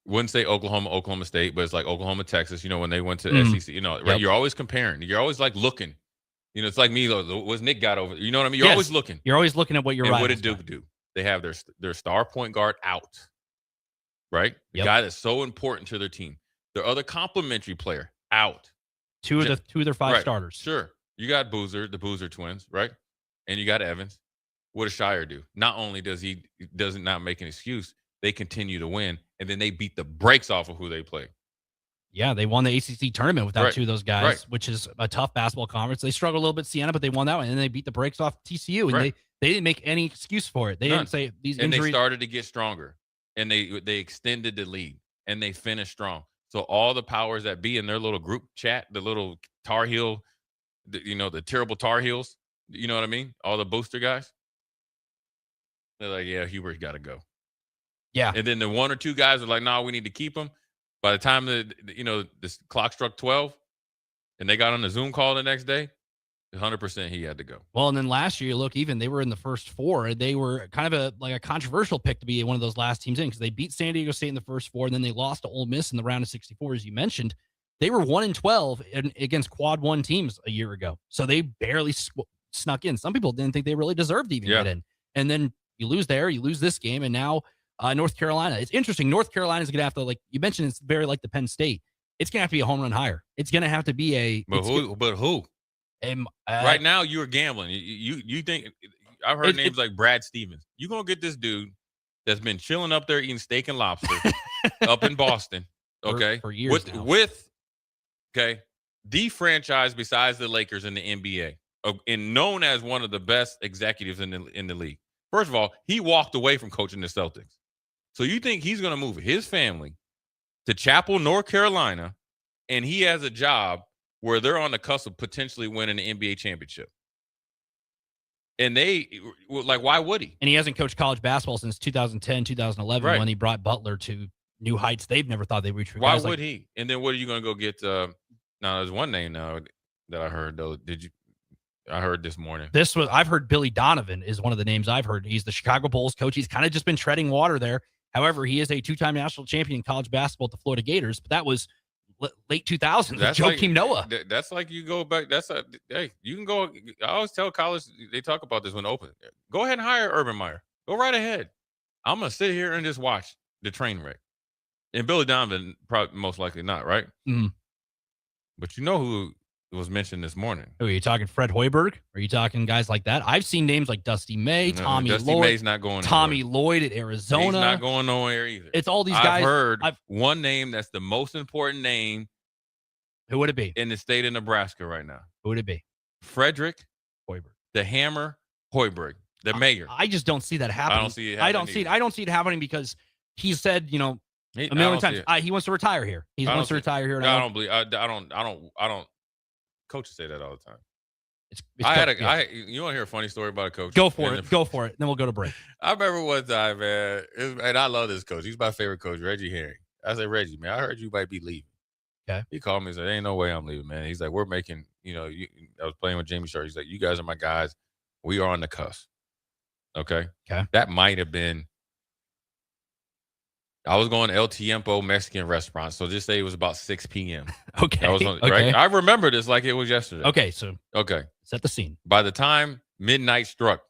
Wouldn't say Oklahoma State, but it's like Oklahoma, Texas, when they went to SEC, right? Yep. You're always comparing. You're always like looking. It's like me, was Nick got over. You know what I mean? You're always looking. You're always looking at what you're right. And what did Duke do? They have their star point guard out, right? The guy that's so important to their team. Their other complimentary player out. Two of their 5 starters. Sure. You got the Boozer twins, right? And you got Evans. What does Shire do? Not only does he not make an excuse, they continue to win, and then they beat the brakes off of who they play. Yeah, they won the ACC tournament without 2 of those guys, right. which is a tough basketball conference. They struggled a little bit Siena, but they won that one, and then they beat the brakes off TCU, and they didn't make any excuse for it. They didn't say these injuries. And they started to get stronger, and they extended the lead, and they finished strong. So all the powers that be in their little group chat, the little Tar Heel, the terrible Tar Heels, you know what I mean? All the booster guys. They're like, yeah, Hubert's got to go. Yeah. And then the 1 or 2 guys are like, no, we need to keep him. By the time the clock struck 12 and they got on the Zoom call the next day, 100% he had to go. Well, and then last year, look, even they were in the first 4. They were kind of a controversial pick to be one of those last teams in because they beat San Diego State in the first 4, and then they lost to Ole Miss in the round of 64, as you mentioned. They were 1-12 against quad 1 teams a year ago. So they barely snuck in. Some people didn't think they really deserved to even get in. And then you lose there, you lose this game, and now North Carolina. It's interesting. North Carolina is going to have to, like you mentioned, it's very like the Penn State. It's going to have to be a home run higher. It's going to have to be a. But who? Right now, you're gambling. You think I've heard names like Brad Stevens. You're gonna get this dude that's been chilling up there eating steak and lobster up in Boston. Okay, for years with the franchise besides the Lakers in the NBA, and known as one of the best executives in the league. First of all, he walked away from coaching the Celtics. So you think he's gonna move his family to Chapel, North Carolina, and he has a job where they're on the cusp of potentially winning the NBA championship. And why would he? And he hasn't coached college basketball since 2010, 2011, when he brought Butler to new heights they've never thought they'd reach. Why would he? And then what are you going to go get? Now, there's one name now that I heard, though. I heard this morning. I've heard Billy Donovan is one of the names I've heard. He's the Chicago Bulls coach. He's kind of just been treading water there. However, he is a 2-time national champion in college basketball at the Florida Gators, but that was late 2000s with Joakim Noah. That's like you go back. Hey, you can go. I always tell college, they talk about this when open. Go ahead and hire Urban Meyer. Go right ahead. I'm going to sit here and just watch the train wreck. And Billy Donovan, probably most likely not, right? Mm-hmm. But you know who was mentioned this morning? Who are you talking? Fred Hoiberg? Are you talking guys like that? I've seen names like Dusty May, Tommy Lloyd. Dusty May's not going Tommy Lloyd at Arizona. He's not going nowhere either. It's all these guys. I've heard one name that's the most important name. Who would it be? In the state of Nebraska right now. Who would it be? Frederick Hoiberg. The Hammer Hoiberg, the mayor. I just don't see that happening. I don't see it happening. I don't see it happening because he said, a million times, he wants to retire here. He wants to retire here. I don't believe. I don't. Coaches say that all the time. You want to hear a funny story about a coach? Go for it. Then we'll go to break. I remember one time, man, and I love this coach. He's my favorite coach, Reggie Herring. I said, Reggie, man, I heard you might be leaving. Okay. He called me and said, ain't no way I'm leaving, man. He's like, we're making, I was playing with Jamie Sharp. He's like, you guys are my guys. We are on the cusp. Okay. That might have been, I was going to El Tiempo Mexican restaurant. So just say it was about 6 p.m. Okay. Right? I remember this like it was yesterday. Okay. Set the scene. By the time midnight struck,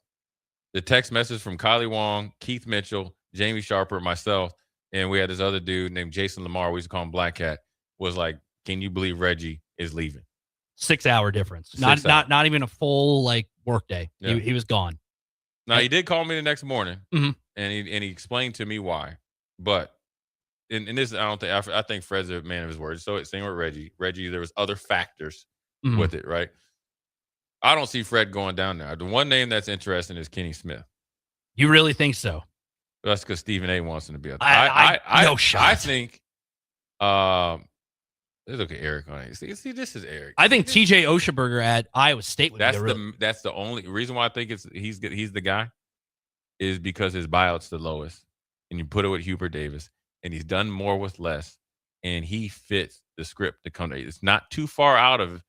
the text message from Kylie Wong, Keith Mitchell, Jamie Sharper, myself, and we had this other dude named Jason Lamar. We used to call him Black Cat. Was like, can you believe Reggie is leaving? 6-hour difference. Not even a full work day. Yeah. He was gone. Now he did call me the next morning, mm-hmm. and he explained to me why. But in this, I think Fred's a man of his word. So same with Reggie. Reggie, there was other factors mm-hmm. with it, right? I don't see Fred going down there. The one name that's interesting is Kenny Smith. You really think so? That's because Stephen A. wants him to be up there. No shot. I think. Let's look at Eric on it. See, this is Eric. I think T.J. Oshaberger at Iowa State would be that's the only reason why I think he's the guy is because his buyout's the lowest, and you put it with Hubert Davis, and he's done more with less, and he fits the script to come. It's not too far out of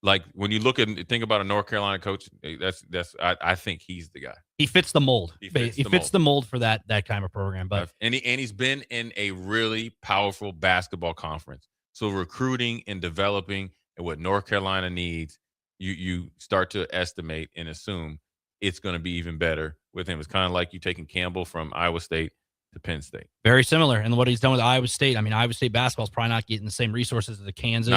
like when you think about a North Carolina coach. I think he's the guy. He fits the mold. He fits the mold for that kind of program. But he's been in a really powerful basketball conference. So recruiting and developing and what North Carolina needs, you start to estimate and assume it's going to be even better with him. It's kind of like you taking Campbell from Iowa State to Penn State. Very similar. And what he's done with Iowa State, I mean, Iowa State basketball is probably not getting the same resources as a Kansas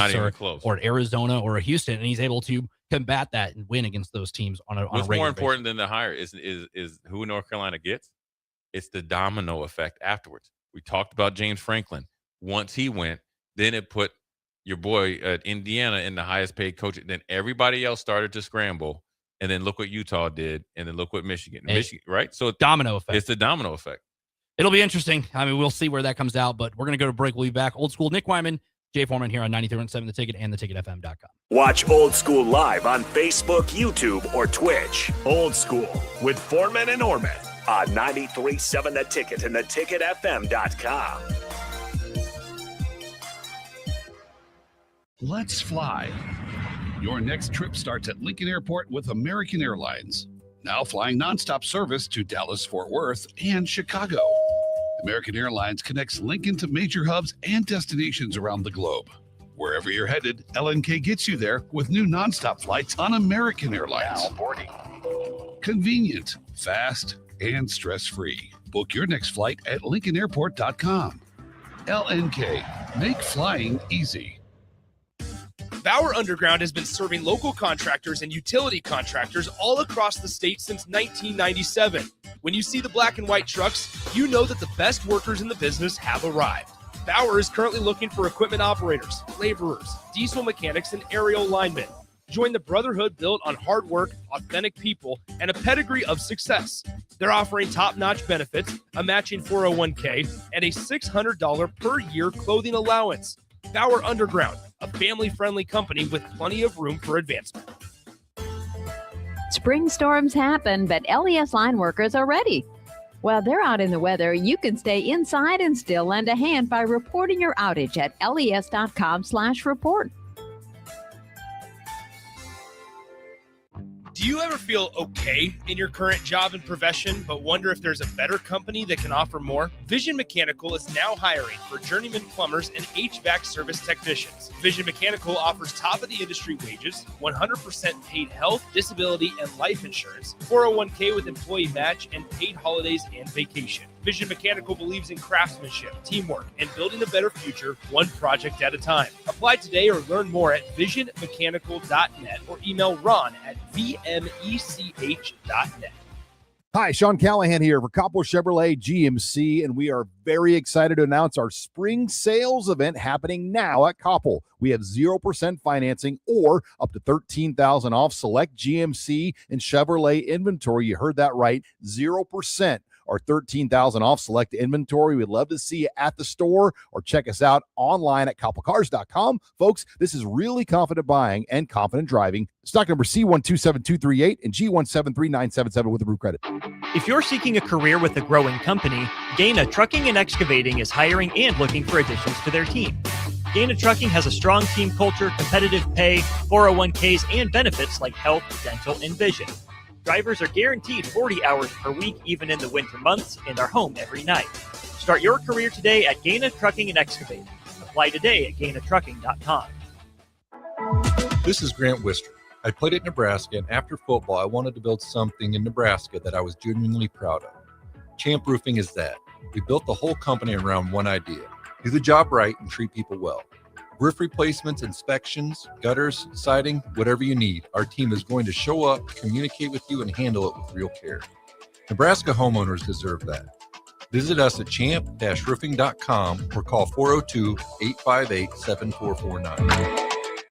or Arizona or a Houston, and he's able to combat that and win against those teams on a What's regular more important basis. than the hire is who North Carolina gets. It's the domino effect afterwards. We talked about James Franklin. Once he went, then it put your boy at Indiana in the highest paid coach. Then everybody else started to scramble. And then look what Utah did. And then look what Michigan, right? So domino effect. It's the domino effect. It'll be interesting. I mean, we'll see where that comes out, but we're going to go to break. We'll be back. Old School, Nick Wyman, Jay Foreman here on 93.7 The Ticket and theticketfm.com. Watch Old School live on Facebook, YouTube, or Twitch. Old School with Foreman and Orman on 93.7 The Ticket and theticketfm.com. Let's fly. Your next trip starts at Lincoln Airport with American Airlines. Now flying nonstop service to Dallas, Fort Worth, and Chicago. American Airlines connects Lincoln to major hubs and destinations around the globe. Wherever you're headed, LNK gets you there with new nonstop flights on American Airlines. Convenient, fast, and stress-free. Book your next flight at LincolnAirport.com. LNK, make flying easy. Bauer Underground has been serving local contractors and utility contractors all across the state since 1997. When you see the black and white trucks, you know that the best workers in the business have arrived. Bauer is currently looking for equipment operators, laborers, diesel mechanics, and aerial linemen. Join the brotherhood built on hard work, authentic people, and a pedigree of success. They're offering top-notch benefits, a matching 401k, and a $600 per year clothing allowance. Bauer Underground, a family-friendly company with plenty of room for advancement. Spring storms happen, but LES line workers are ready. While they're out in the weather, you can stay inside and still lend a hand by reporting your outage at les.com/report. Do you ever feel okay in your current job and profession, but wonder if there's a better company that can offer more? Vision Mechanical is now hiring for journeyman plumbers and HVAC service technicians. Vision Mechanical offers top-of-the-industry wages, 100% paid health, disability, and life insurance, 401k with employee match, and paid holidays and vacation. Vision Mechanical believes in craftsmanship, teamwork, and building a better future one project at a time. Apply today or learn more at visionmechanical.net or email Ron at vmech.net. Hi, Sean Callahan here for Copple Chevrolet GMC, and we are very excited to announce our spring sales event happening now at Copple. We have 0% financing or up to $13,000 off select GMC and Chevrolet inventory. You heard that right, 0%. Or $13,000 off select inventory. We'd love to see you at the store or check us out online at copplecars.com. Folks, this is really confident buying and confident driving. Stock number C127238 and G173977 with approved credit. If you're seeking a career with a growing company, Gaina Trucking and Excavating is hiring and looking for additions to their team. Gaina Trucking has a strong team culture, competitive pay, 401ks, and benefits like health, dental, and vision. Drivers are guaranteed 40 hours per week, even in the winter months, and are home every night. Start your career today at Gaina Trucking and Excavating. Apply today at GainaTrucking.com. This is Grant Wister. I played at Nebraska, and after football, I wanted to build something in Nebraska that I was genuinely proud of. Champ Roofing is that. We built the whole company around one idea: do the job right and treat people well. Roof replacements, inspections, gutters, siding, whatever you need, our team is going to show up, communicate with you, and handle it with real care. Nebraska homeowners deserve that. Visit us at champ-roofing.com or call 402-858-7449.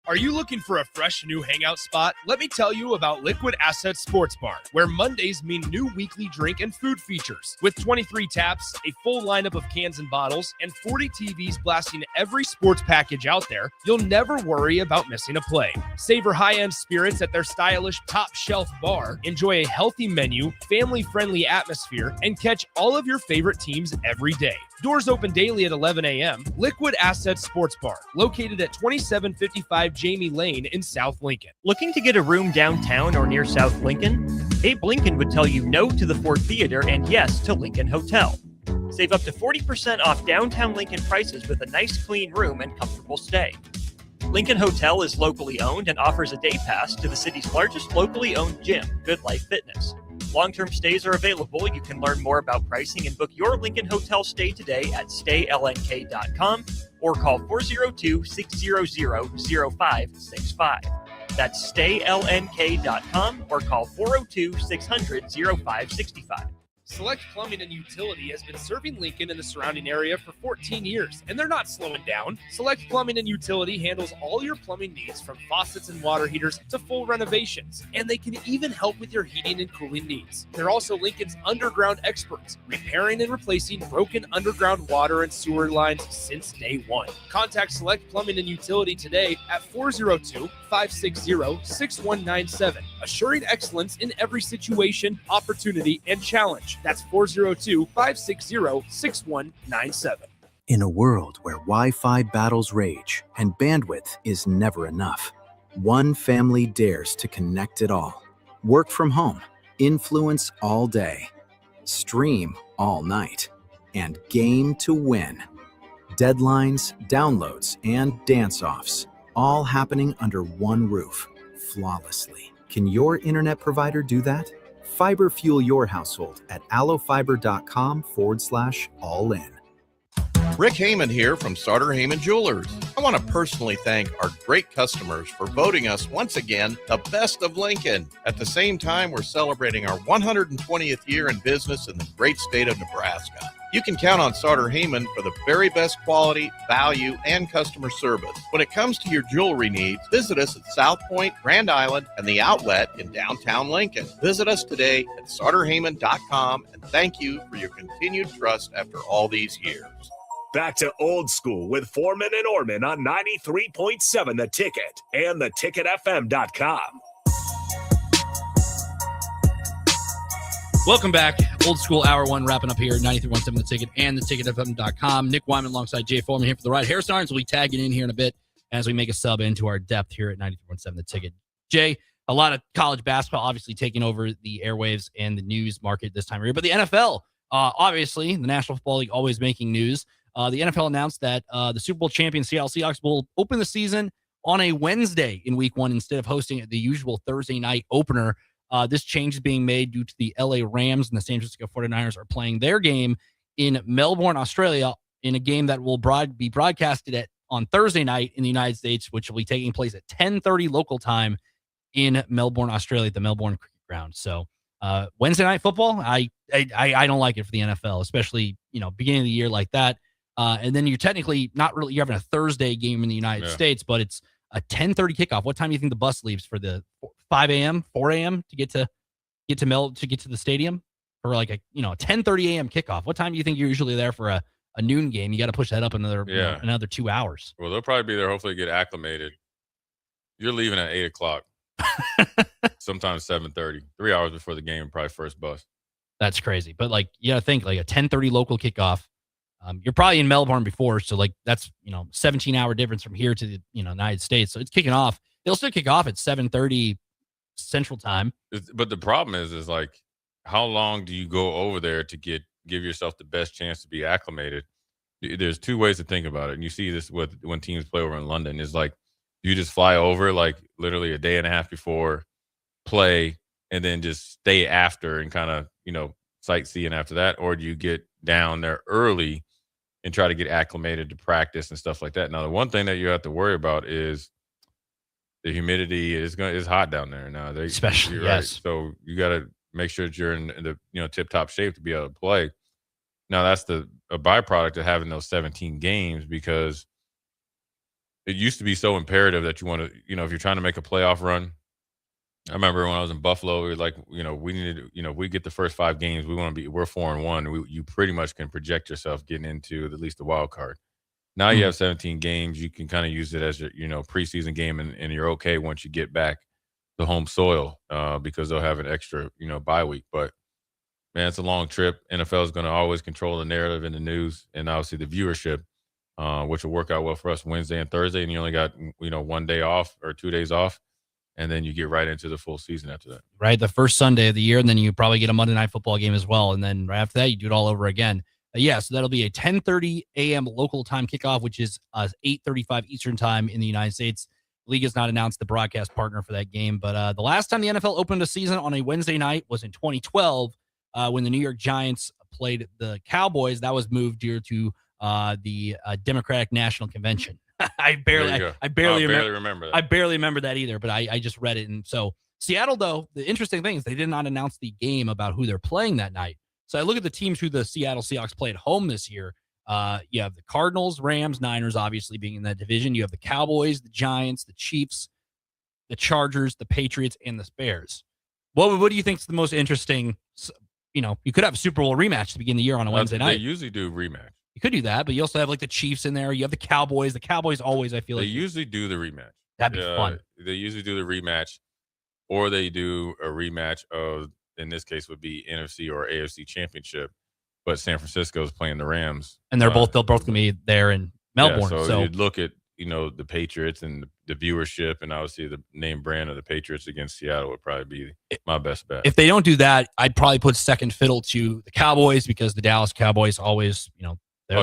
Are you looking for a fresh new hangout spot? Let me tell you about Liquid Asset Sports Bar, where Mondays mean new weekly drink and food features. With 23 taps, a full lineup of cans and bottles, and 40 TVs blasting every sports package out there, you'll never worry about missing a play. Savor high-end spirits at their stylish top-shelf bar, enjoy a healthy menu, family-friendly atmosphere, and catch all of your favorite teams every day. Doors open daily at 11 a.m. Liquid Asset Sports Bar, located at 2755 Jamie Lane in South Lincoln. Looking to get a room downtown or near South Lincoln? Abe Lincoln would tell you no to the Ford Theater and yes to Lincoln Hotel. Save up to 40% off downtown Lincoln prices with a nice clean room and comfortable stay. Lincoln Hotel is locally owned and offers a day pass to the city's largest locally owned gym, Good Life Fitness. Long-term stays are available. You can learn more about pricing and book your Lincoln Hotel stay today at staylnk.com or call 402-600-0565. That's staylnk.com or call 402-600-0565. Select Plumbing and Utility has been serving Lincoln and the surrounding area for 14 years, and they're not slowing down. Select Plumbing and Utility handles all your plumbing needs, from faucets and water heaters to full renovations, and they can even help with your heating and cooling needs. They're also Lincoln's underground experts, repairing and replacing broken underground water and sewer lines since day one. Contact Select Plumbing and Utility today at 402-560-6197, assuring excellence in every situation, opportunity, and challenge. That's 402-560-6197. In a world where Wi-Fi battles rage and bandwidth is never enough, one family dares to connect it all. Work from home, influence all day, stream all night, and game to win. Deadlines, downloads, and dance-offs, all happening under one roof, flawlessly. Can your internet provider do that? Fiber fuel your household at allofiber.com/all-in. Rick Heyman here from Sartor Heyman Jewelers. I want to personally thank our great customers for voting us once again the best of Lincoln. At the same time, we're celebrating our 120th year in business in the great state of Nebraska. You can count on Sartor Heyman for the very best quality, value, and customer service. When it comes to your jewelry needs, visit us at South Point, Grand Island, and the Outlet in downtown Lincoln. Visit us today at sartorheyman.com, and thank you for your continued trust after all these years. Back to Old School with Foreman and Orman on 93.7 The Ticket and theticketfm.com. Welcome back. Old School Hour 1 wrapping up here. 93.7 The Ticket and theticketfm.com. Nick Wyman alongside Jay Foreman here for the ride. Harrison Arns will be tagging in here in a bit as we make a sub into our depth here at 93.7 The Ticket. Jay, a lot of college basketball obviously taking over the airwaves and the news market this time of year. But the NFL, obviously, the National Football League always making news. The NFL announced that the Super Bowl champion Seattle Seahawks will open the season on a Wednesday in week 1 instead of hosting the usual Thursday night opener. This change is being made due to the LA Rams and the San Francisco 49ers are playing their game in Melbourne, Australia, in a game that will be broadcasted on Thursday night in the United States, which will be taking place at 10:30 local time in Melbourne, Australia, at the Melbourne Cricket Ground. So Wednesday night football, I don't like it for the NFL, especially beginning of the year like that. And then you're technically not really, you're having a Thursday game in the United States, but it's a 10:30 kickoff. What time do you think the bus leaves for the 5 a.m., 4 a.m. to get to the stadium for like a 10:30 a.m. kickoff? What time do you think you're usually there for a noon game? You got to push that up another 2 hours. Well, they'll probably be there. Hopefully get acclimated. You're leaving at 8 o'clock, sometimes 7:30, 3 hours before the game, probably first bus. That's crazy. But you got to think a 10:30 local kickoff. You're probably in Melbourne before, so that's 17-hour difference from here to the United States. So it's kicking off. They'll still kick off at 7:30 Central Time. But the problem is how long do you go over there to give yourself the best chance to be acclimated? There's two ways to think about it, and you see this when teams play over in London. Is you just fly over literally a day and a half before play, and then just stay after and kind of sightseeing after that, or do you get down there early and try to get acclimated to practice and stuff like that? Now, the one thing that you have to worry about is the humidity is hot down there now. Especially, right. Yes. So you got to make sure that you're in the tip-top shape to be able to play. Now, that's a byproduct of having those 17 games, because it used to be so imperative that you want to, if you're trying to make a playoff run. I remember when I was in Buffalo, we were we needed, we get the first 5 games, we're 4-1. You pretty much can project yourself getting into at least the wild card. Now you have 17 games, you can kind of use it as your, preseason game, and you're okay once you get back to home soil, because they'll have an extra, bye week. But man, it's a long trip. NFL is going to always control the narrative in the news, and obviously the viewership, which will work out well for us Wednesday and Thursday. And you only got, 1 day off or 2 days off. And then you get right into the full season after that. Right, the first Sunday of the year, and then you probably get a Monday night football game as well. And then right after that, you do it all over again. So that'll be a 10:30 a.m. local time kickoff, which is 8:35 Eastern time in the United States. The league has not announced the broadcast partner for that game. But the last time the NFL opened a season on a Wednesday night was in 2012 when the New York Giants played the Cowboys. That was moved due to the Democratic National Convention. I barely remember that. I barely remember that either, but I just read it. And so Seattle, though, the interesting thing is they did not announce the game about who they're playing that night. So I look at the teams who the Seattle Seahawks play at home this year. You have the Cardinals, Rams, Niners, obviously being in that division. You have the Cowboys, the Giants, the Chiefs, the Chargers, the Patriots, and the Bears. What do you think is the most interesting? You could have a Super Bowl rematch to begin the year on a Wednesday night. They usually do rematch. You could do that, but you also have the Chiefs in there. You have the Cowboys. The Cowboys always, I feel they usually do the rematch. That'd be fun. They usually do the rematch, or they do a rematch of, in this case, would be NFC or AFC championship. But San Francisco is playing the Rams, and they'll both gonna be there in Melbourne. Yeah, so you'd look at the Patriots and the viewership, and obviously the name brand of the Patriots against Seattle would probably be my best bet. If they don't do that, I'd probably put second fiddle to the Cowboys, because the Dallas Cowboys always,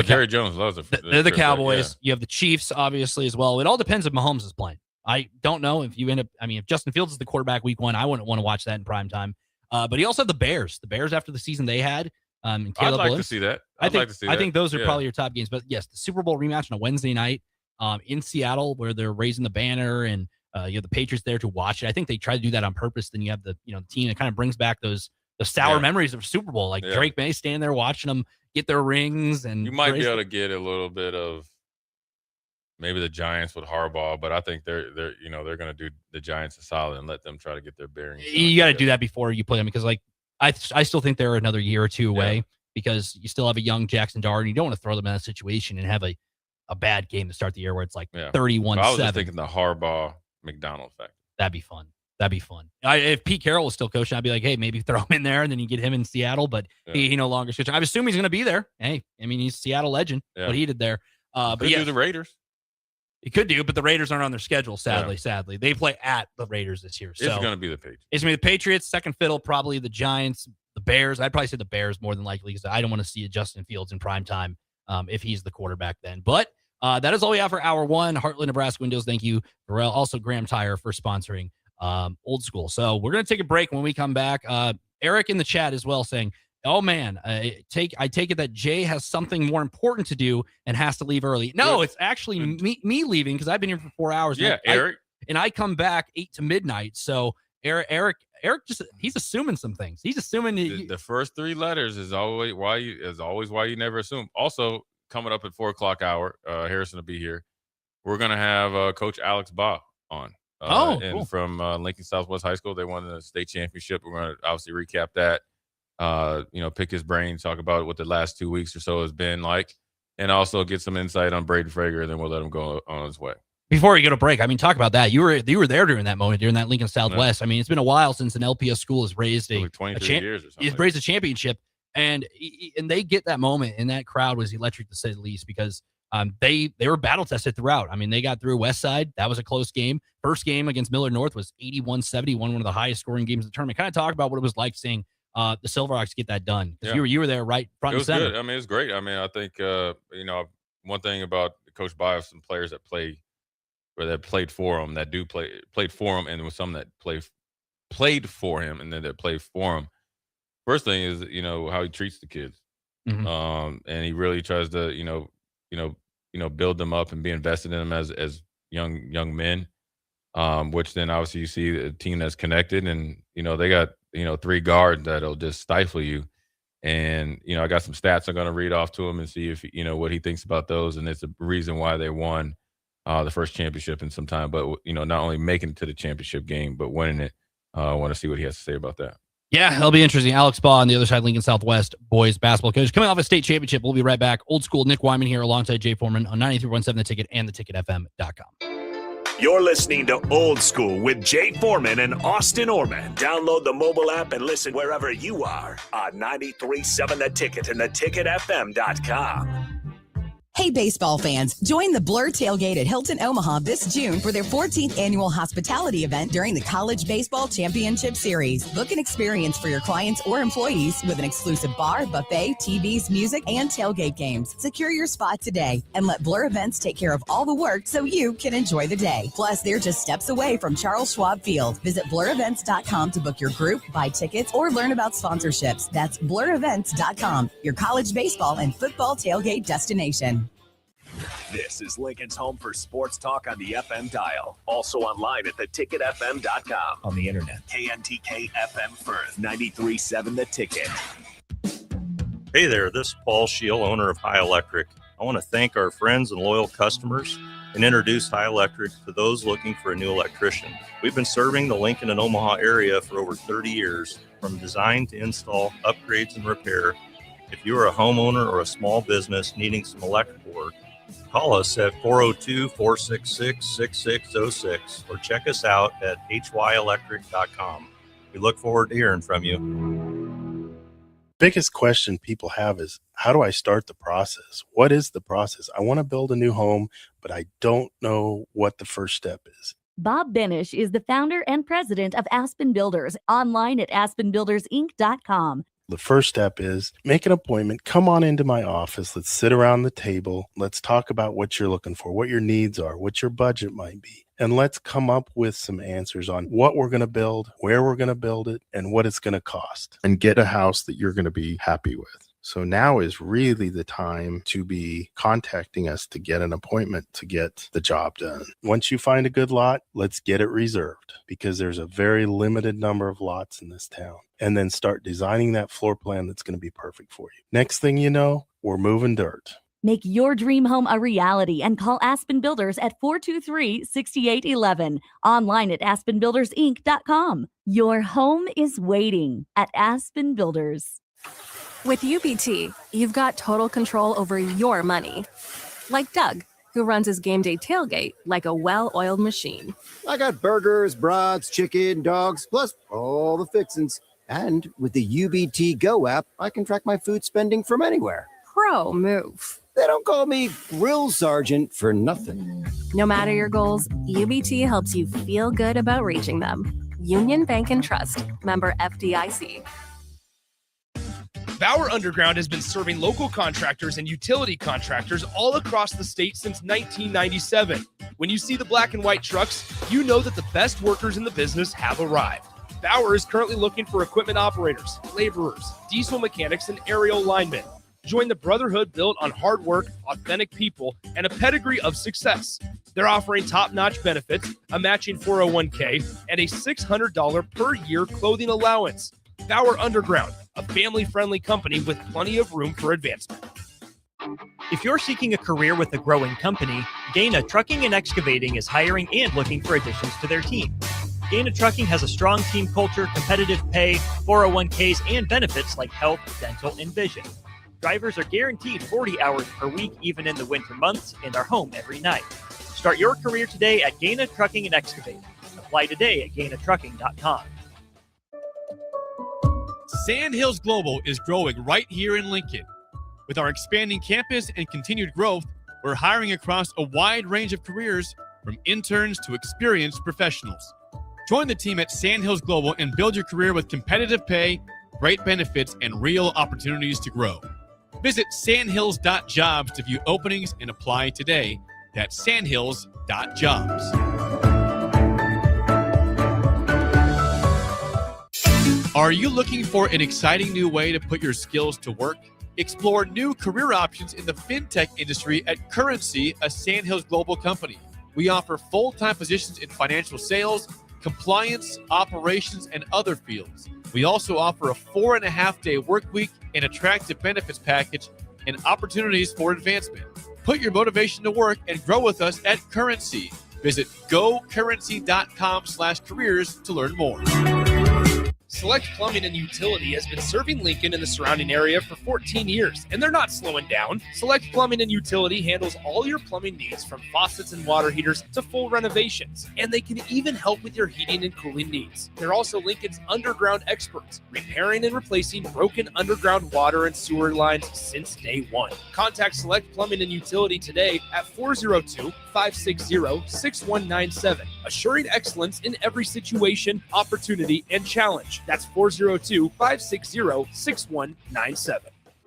Jerry Jones loves it. They're the Cowboys. You have the Chiefs, obviously, as well. It all depends if Mahomes is playing. I don't know if you end up. I mean, if Justin Fields is the quarterback week 1, I wouldn't want to watch that in prime time. But you also have the Bears. The Bears after the season they had. And I'd like Williams. to see that. I think those are probably your top games. But yes, the Super Bowl rematch on a Wednesday night in Seattle, where they're raising the banner, and you have the Patriots there to watch it. I think they try to do that on purpose. Then you have the team that kind of brings back the sour memories of Super Bowl, like Drake May standing there watching them get their rings, and you might be able to get a little bit of maybe the Giants with Harbaugh, but I think they're going to do the Giants a solid and let them try to get their bearings. You got to do that before you play them, because I still think they're another year or two away, because you still have a young Jackson Dart, and you don't want to throw them in that situation and have a bad game to start the year where it's like 31-7. I was just thinking the Harbaugh McDonald effect. That'd be fun. If Pete Carroll was still coaching, I'd be like, hey, maybe throw him in there, and then you get him in Seattle. But he no longer is coaching. I assume he's going to be there. Hey, I mean, he's a Seattle legend. What he did there. But do the Raiders. He could do, but the Raiders aren't on their schedule. Sadly, they play at the Raiders this year. So it's going to be the Patriots. It's going to be the Patriots. Second fiddle, probably the Giants, the Bears. I'd probably say the Bears more than likely, because I don't want to see a Justin Fields in prime time if he's the quarterback then. But that is all we have for hour 1. Heartland Nebraska Windows. Thank you, Burrell. Also, Graham Tire for sponsoring Old School. So we're going to take a break. When we come back, Eric in the chat as well saying, oh man, I take it that Jay has something more important to do and has to leave early. No, it's actually me leaving, because I've been here for 4 hours. Yeah, Eric. I come back 8 to midnight. So Eric just, he's assuming some things. He's assuming the first 3 letters is always why you never assume. Also, coming up at 4 o'clock hour, Harrison will be here. We're gonna have Coach Alex Baugh on. Cool. From Lincoln Southwest High School, they won the state championship. We're going to obviously recap that. Pick his brain, talk about what the last 2 weeks or so has been like, and also get some insight on Braden Frager, and then we'll let him go on his way. Before we go to break, I mean, talk about that. You were there during that moment, during that Lincoln Southwest. I mean, it's been a while since an LPS school has raised like 23 years or something. It's raised a championship, and they get that moment, and that crowd was electric to say the least, because they were battle tested throughout. I mean, they got through West Side. That was a close game. First game against Millard North was 81-71, one of the highest scoring games in the tournament. Kind of talk about what it was like seeing the Silverhawks get that done. You were there right front and center. It was good. I mean, it was great. I mean, I think one thing about Coach Baugh, some players that played for him, played for him, and there was some that played for him, and then that played for him. First thing is how he treats the kids, and he really tries to build them up and be invested in them as young men. Which then obviously you see a team that's connected, and they got 3 guards that'll just stifle you. And I got some stats I'm going to read off to him and see if what he thinks about those. And it's a reason why they won the first championship in some time. But not only making it to the championship game, but winning it. I want to see what he has to say about that. Yeah, it'll be interesting. Alex Baugh on the other side, Lincoln Southwest boys basketball coach, coming off a state championship. We'll be right back. Old School, Nick Wyman here alongside Jay Foreman on 93.7 The Ticket and theticketfm.com. You're listening to Old School with Jay Foreman and Austin Orman. Download the mobile app and listen wherever you are on 93.7 The Ticket and theticketfm.com. Hey, baseball fans, join the Blur Tailgate at Hilton Omaha this June for their 14th annual hospitality event during the College Baseball Championship Series. Book an experience for your clients or employees with an exclusive bar, buffet, TVs, music, and tailgate games. Secure your spot today and let Blur Events take care of all the work so you can enjoy the day. Plus, they're just steps away from Charles Schwab Field. Visit blurevents.com to book your group, buy tickets, or learn about sponsorships. That's blurevents.com, your college baseball and football tailgate destination. This is Lincoln's home for sports talk on the FM dial. Also online at theticketfm.com. On the internet, KNTK FM Firth, 93.7 The Ticket. Hey there, this is Paul Scheel, owner of High Electric. I want to thank our friends and loyal customers and introduce High Electric to those looking for a new electrician. We've been serving the Lincoln and Omaha area for over 30 years, from design to install, upgrades, and repair. If you are a homeowner or a small business needing some electrical work, call us at 402-466-6606 or check us out at hyelectric.com. We look forward to hearing from you. Biggest question people have is, how do I start the process? What is the process? I want to build a new home, but I don't know what the first step is. Bob Benish is the founder and president of Aspen Builders, online at aspenbuildersinc.com. The first step is make an appointment. Come on into my office. Let's sit around the table. Let's talk about what you're looking for, what your needs are, what your budget might be. And let's come up with some answers on what we're going to build, where we're going to build it, and what it's going to cost. And get a house that you're going to be happy with. So now is really the time to be contacting us to get an appointment to get the job done. Once you find a good lot, let's get it reserved because there's a very limited number of lots in this town. And then start designing that floor plan that's going to be perfect for you. Next thing you know, we're moving dirt. Make your dream home a reality and call Aspen Builders at 423-6811. Online at aspenbuildersinc.com. Your home is waiting at Aspen Builders. With UBT, you've got total control over your money. Like Doug, who runs his game day tailgate like a well-oiled machine. I got burgers, brats, chicken, dogs, plus all the fixins. And with the UBT Go app, I can track my food spending from anywhere. Pro move. They don't call me Grill Sergeant for nothing. No matter your goals, UBT helps you feel good about reaching them. Union Bank and Trust. Member FDIC. Bauer Underground has been serving local contractors and utility contractors all across the state since 1997. When you see the black and white trucks, you know that the best workers in the business have arrived. Bauer is currently looking for equipment operators, laborers, diesel mechanics, and aerial linemen. Join the brotherhood built on hard work, authentic people, and a pedigree of success. They're offering top-notch benefits, a matching 401k, and a $600 per year clothing allowance. Bauer Underground, a family-friendly company with plenty of room for advancement. If you're seeking a career with a growing company, Gaina Trucking and Excavating is hiring and looking for additions to their team. Gaina Trucking has a strong team culture, competitive pay, 401ks, and benefits like health, dental, and vision. Drivers are guaranteed 40 hours per week, even in the winter months, and are home every night. Start your career today at Gaina Trucking and Excavating. Apply today at GainaTrucking.com. Sandhills Global is growing right here in Lincoln. With our expanding campus and continued growth, we're hiring across a wide range of careers, from interns to experienced professionals. Join the team at Sandhills Global and build your career with competitive pay, great benefits, and real opportunities to grow. Visit sandhills.jobs to view openings and apply today. That's sandhills.jobs. Are you looking for an exciting new way to put your skills to work? Explore new career options in the fintech industry at Currency, a Sandhills Global company. We offer full-time positions in financial sales, compliance, operations, and other fields. We also offer a 4.5-day work week, an attractive benefits package, and opportunities for advancement. Put your motivation to work and grow with us at Currency. Visit gocurrency.com/careers to learn more. Select Plumbing and Utility has been serving Lincoln and the surrounding area for 14 years, and they're not slowing down. Select Plumbing and Utility handles all your plumbing needs, from faucets and water heaters to full renovations, and they can even help with your heating and cooling needs. They're also Lincoln's underground experts, repairing and replacing broken underground water and sewer lines since day one. Contact Select Plumbing and Utility today at 402-560-6197, assuring excellence in every situation, opportunity, and challenge. That's 402-560-6197.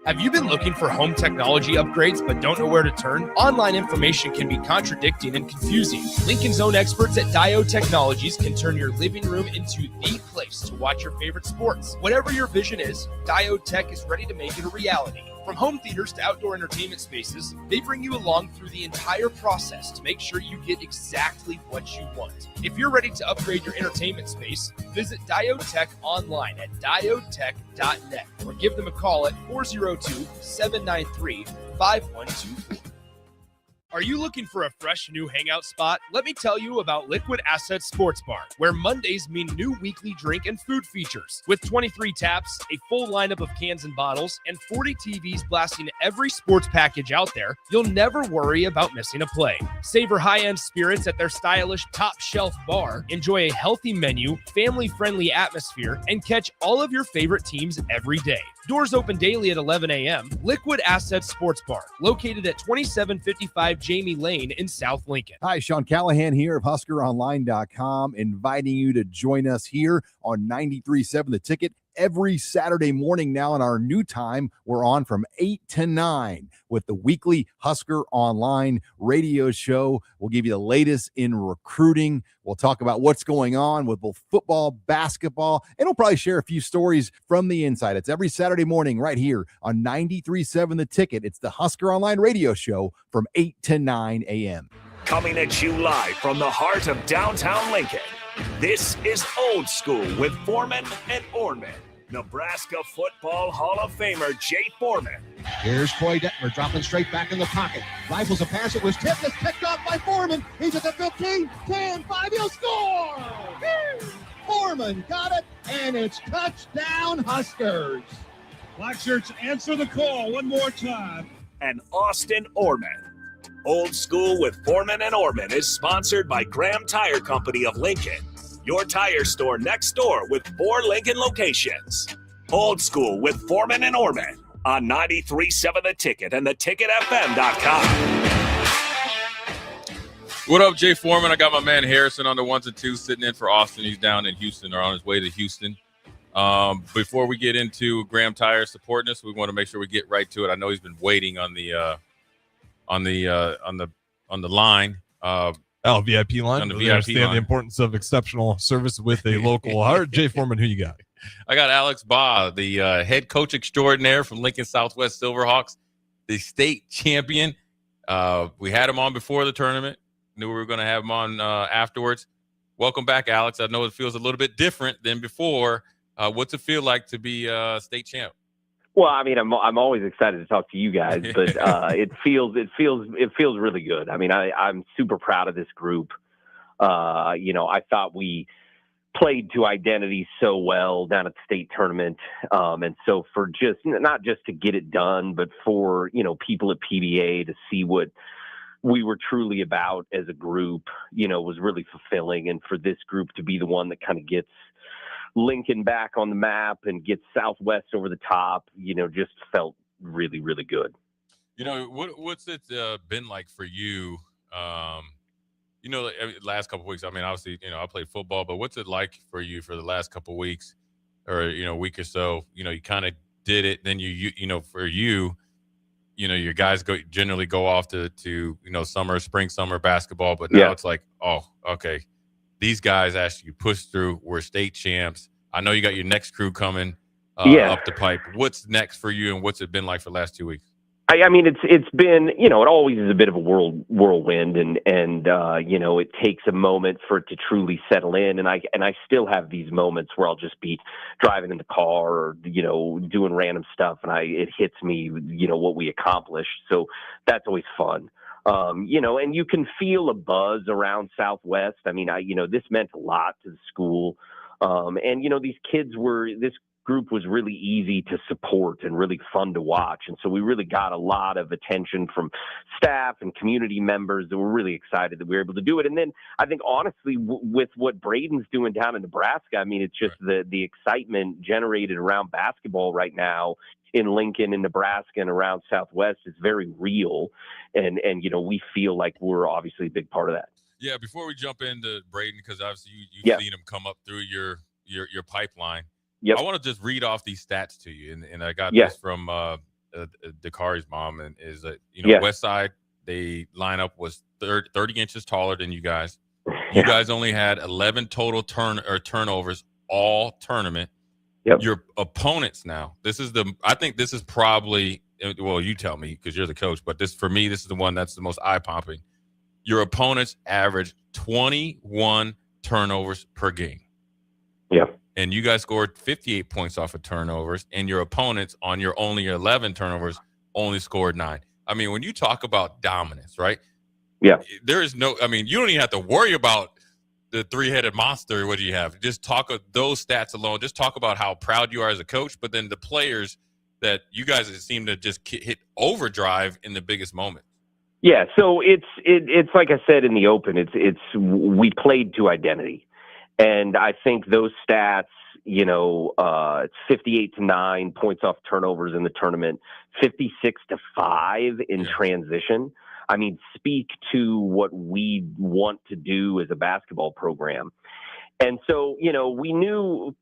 Have you been looking for home technology upgrades but don't know where to turn? Online information can be contradicting and confusing. Lincoln's own experts at Diode Technologies can turn your living room into the place to watch your favorite sports. Whatever your vision is, Diode Tech is ready to make it a reality. From home theaters to outdoor entertainment spaces, they bring you along through the entire process to make sure you get exactly what you want. If you're ready to upgrade your entertainment space, visit Diode Tech online at diodetech.net or give them a call at 402-793-5124. Are you looking for a fresh new hangout spot? Let me tell you about Liquid Assets Sports Bar, where Mondays mean new weekly drink and food features. With 23 taps, a full lineup of cans and bottles, and 40 TVs blasting every sports package out there, you'll never worry about missing a play. Savor high-end spirits at their stylish top-shelf bar, enjoy a healthy menu, family-friendly atmosphere, and catch all of your favorite teams every day. Doors open daily at 11 a.m. Liquid Assets Sports Bar, located at 2755 Jamie Lane in South Lincoln. Hi, Sean Callahan here of HuskerOnline.com, inviting you to join us here on 93.7 The Ticket every Saturday morning now in our new time. We're on from 8 to 9 with the weekly Husker Online radio show. We'll give you the latest in recruiting. We'll talk about what's going on with both football, basketball, and we'll probably share a few stories from the inside. It's every Saturday morning right here on 93.7 The Ticket. It's the Husker Online radio show from 8 to 9 a.m. Coming at you live from the heart of downtown Lincoln. This is Old School with Foreman and Orman. Nebraska Football Hall of Famer Jay Foreman. Here's Troy Detmer dropping straight back in the pocket. Rifles a pass. It was tipped. It's picked off by Foreman. He's at the 15, 10, 5. He'll score! Foreman got it, and it's touchdown Huskers. Black shirts answer the call one more time. And Austin Orman. Old School with Foreman and Orman is sponsored by Graham Tire Company of Lincoln. Your tire store next door with 4 Lincoln locations. Old School with Foreman and Orman on 93.7 The Ticket and theticketfm.com. What up, Jay Foreman? I got my man Harrison on the 1s and 2s sitting in for Austin. He's down in Houston or on his way to Houston. Before we get into Graham Tire supporting us, we want to make sure we get right to it. I know he's been waiting on the line. VIP line. On the They VIP understand line. the importance of exceptional service with a local heart. Jay Foreman, who you got? I got Alex Baugh, the head coach extraordinaire from Lincoln Southwest Silverhawks, the state champion. We had him on before the tournament. Knew we were going to have him on afterwards. Welcome back, Alex. I know it feels a little bit different than before. What's it feel like to be state champ? Well, I mean, I'm always excited to talk to you guys, but it feels really good. I mean, I'm super proud of this group. I thought we played to identity so well down at the state tournament, and so for just not just to get it done, but for people at PBA to see what we were truly about as a group, was really fulfilling, and for this group to be the one that kind of gets Lincoln back on the map and get Southwest over the top, just felt really, really good. What's it been like for you? Last couple of weeks, I mean, obviously, I played football, but what's it like for you for the last couple of weeks or, week or so? You kind of did it. Then for you, your guys generally go off to spring, summer basketball, but now it's like, oh, okay. These guys actually pushed through. We're state champs. I know you got your next crew coming up the pipe. What's next for you, and what's it been like for the last 2 weeks? I mean, it's been, it always is a bit of a whirlwind, and it takes a moment for it to truly settle in. And I still have these moments where I'll just be driving in the car or, doing random stuff, and it hits me, what we accomplished. So that's always fun. And you can feel a buzz around Southwest. I mean, this meant a lot to the school. These kids this group was really easy to support and really fun to watch. And so we really got a lot of attention from staff and community members that were really excited that we were able to do it. And then I think, honestly, with what Braden's doing down in Nebraska, I mean, it's just the excitement generated around basketball right now in Lincoln and Nebraska and around Southwest is very real. And we feel like we're obviously a big part of that. Yeah, before we jump into Braden, because obviously you've seen him come up through your pipeline. Yep. I want to just read off these stats to you, and I got this from Dakari's mom, and is that West Side, they lineup was 30 inches taller than you guys. You guys only had 11 total turnovers all tournament. Yep. Your opponents now. I think this is probably, well, you tell me because you're the coach, but this is the one that's the most eye-popping. Your opponents average 21 turnovers per game. Yeah. And you guys scored 58 points off of turnovers, and your opponents on your only 11 turnovers only scored 9. I mean, when you talk about dominance, right? Yeah. There is no, I mean, you don't even have to worry about the three-headed monster. What do you have? Just talk of those stats alone. Just talk about how proud you are as a coach, but then the players that you guys seem to just hit overdrive in the biggest moment. Yeah. So it's like I said in the open, we played to identity. And I think those stats, it's 58-9 points off turnovers in the tournament, 56-5 in transition. I mean, speak to what we want to do as a basketball program. And so, we knew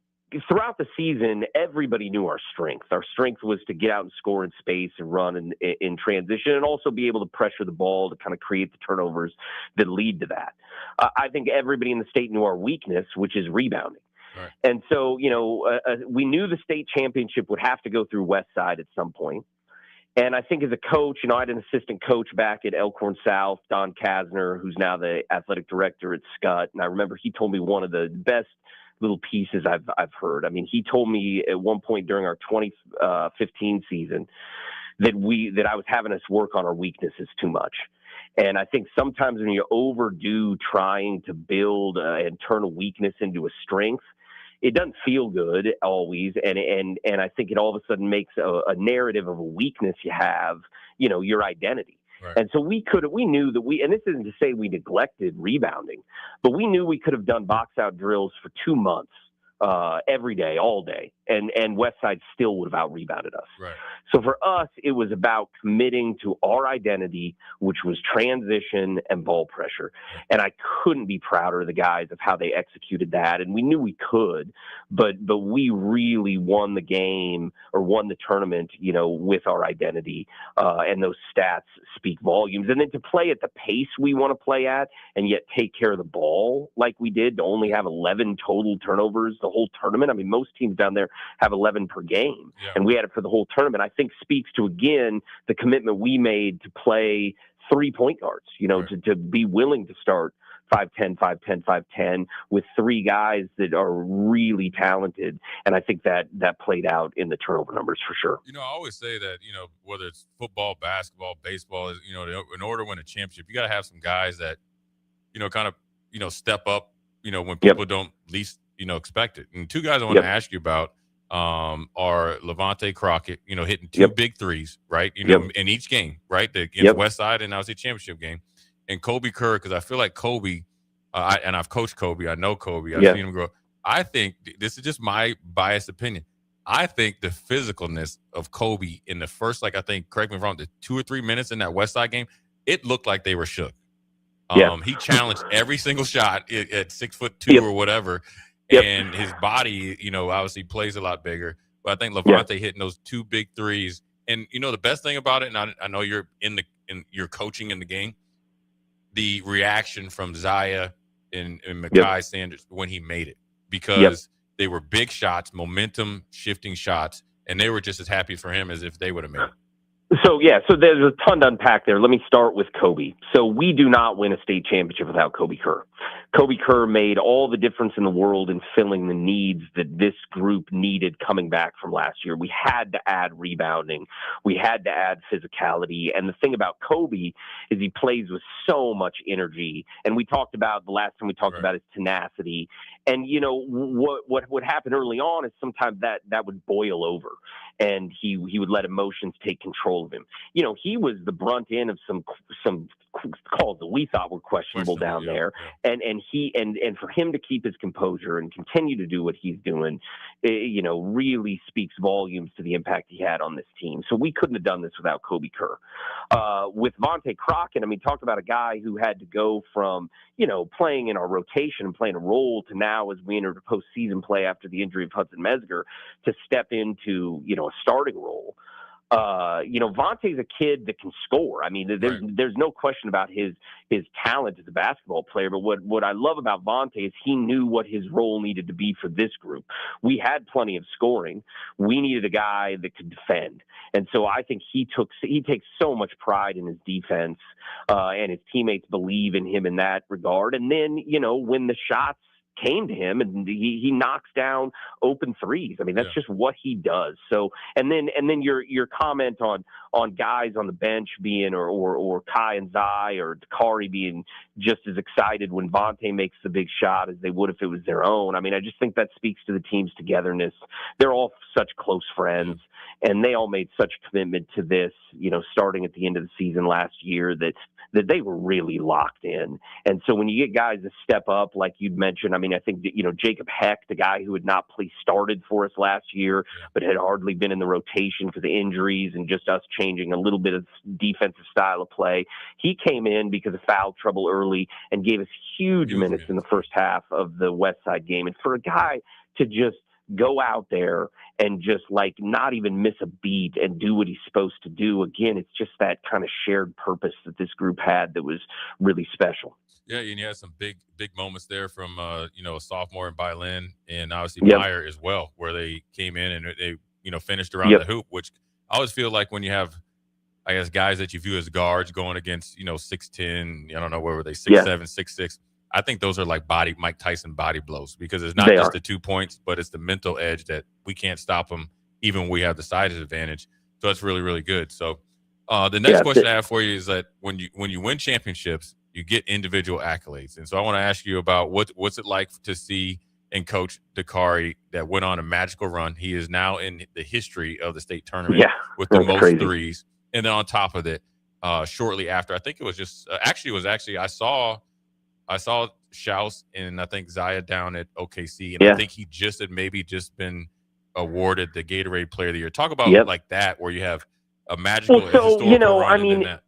throughout the season, everybody knew our strength. Our strength was to get out and score in space and run in transition, and also be able to pressure the ball to kind of create the turnovers that lead to that. I think everybody in the state knew our weakness, which is rebounding. Right. And so, we knew the state championship would have to go through West Side at some point. And I think as a coach, I had an assistant coach back at Elkhorn South, Don Kasner, who's now the athletic director at Scott. And I remember he told me one of the best little pieces I've heard. I mean, he told me at one point during our 2015 season that I was having us work on our weaknesses too much. And I think sometimes when you overdo trying to build and turn a weakness into a strength, it doesn't feel good always. And I think it all of a sudden makes a narrative of a weakness you have, your identity. Right. And so we knew that and this isn't to say we neglected rebounding, but we knew we could have done box out drills for 2 months, every day, all day. And Westside still would have out rebounded us. Right. So for us, it was about committing to our identity, which was transition and ball pressure. And I couldn't be prouder of the guys of how they executed that. And we knew we could, but we really won the game or won the tournament, with our identity. And those stats speak volumes. And then to play at the pace we want to play at and yet take care of the ball like we did, to only have 11 total turnovers the whole tournament. I mean, most teams down there have 11 per game, and we had it for the whole tournament. I think speaks to, again, the commitment we made to play 3 point guards, to be willing to start 5'10", 5'10", 5'10", with 3 guys that are really talented. And I think that played out in the turnover numbers for sure. I always say that, whether it's football, basketball, baseball, in order to win a championship, you got to have some guys that, kind of, step up, when people don't least, expect it. And 2 guys I want to ask you about are Levante Crockett, hitting 2 big threes, right? In each game, right? Against West Side and obviously championship game. And Kobe Kerr, because I feel like Kobe, and I've coached Kobe, I know Kobe, I've seen him grow. I think this is just my biased opinion. I think the physicalness of Kobe in the first, I think, correct me if I'm wrong, the 2 or 3 minutes in that West Side game, it looked like they were shook. He challenged every single shot at 6'2" or whatever. And his body, obviously plays a lot bigger. But I think Levante hitting those 2 big threes. And, the best thing about it, and I know you're you're coaching in the game, the reaction from Zaya and Makai Sanders when he made it. Because they were big shots, momentum shifting shots, and they were just as happy for him as if they would have made it. So there's a ton to unpack there. Let me start with Kobe. So we do not win a state championship without Kobe Kerr. Kobe Kerr made all the difference in the world in filling the needs that this group needed coming back from last year. We had to add rebounding. We had to add physicality. And the thing about Kobe is he plays with so much energy. And we talked about the last time we talked about his tenacity. And, what would happen early on is sometimes that would boil over and he would let emotions take control of him. He was the brunt end of some calls that we thought were questionable down there. And for him to keep his composure and continue to do what he's doing, really speaks volumes to the impact he had on this team. So we couldn't have done this without Kobe Kerr. With Vontae Crockett, talk about a guy who had to go from, playing in our rotation and playing a role to now, as we entered postseason play after the injury of Hudson Mesger, to step into, a starting role. Vontae's a kid that can score. There's no question about his talent as a basketball player. But what I love about Vontae is he knew what his role needed to be for this group. We had plenty of scoring. We needed a guy that could defend. And so I think he takes so much pride in his defense, and his teammates believe in him in that regard. And then, when the shots came to him and he knocks down open threes. That's just what he does. So, and then your comment on guys on the bench being, or Kai and Zai or Dakari being just as excited when Vontae makes the big shot as they would if it was their own. I just think that speaks to the team's togetherness. They're all such close friends, and they all made such commitment to this, starting at the end of the season last year, that they were really locked in. And so when you get guys to step up, like you'd mentioned, I think that, Jacob Heck, the guy who had not started for us last year, but had hardly been in the rotation for the injuries and just us changing a little bit of defensive style of play. He came in because of foul trouble early and gave us huge minutes in the first half of the West Side game. And for a guy to just go out there and just like not even miss a beat and do what he's supposed to do. Again, it's just that kind of shared purpose that this group had that was really special. Yeah, and you had some big moments there from a sophomore in Bylin and obviously Yep. Meyer as well, where they came in and they finished around the hoop, which I always feel like when you have, I guess, guys that you view as guards going against 6'10", I don't know, where were they, 6'7", 6'6". I think those are like Mike Tyson body blows, because it's not just the 2 points, but it's the mental edge that we can't stop them even when we have the size advantage. So that's really, really good. So the next question I have for you is that when you win championships, you get individual accolades. And so I want to ask you about what's it like to see and coach Dakari that went on a magical run. He is now in the history of the state tournament with the most threes. And then on top of it, shortly after, I think it was just I saw Schaus and I think Zaya down at OKC. And I think he just had maybe just been awarded the Gatorade Player of the Year. Talk about like that, where you have a magical historical run. And then that.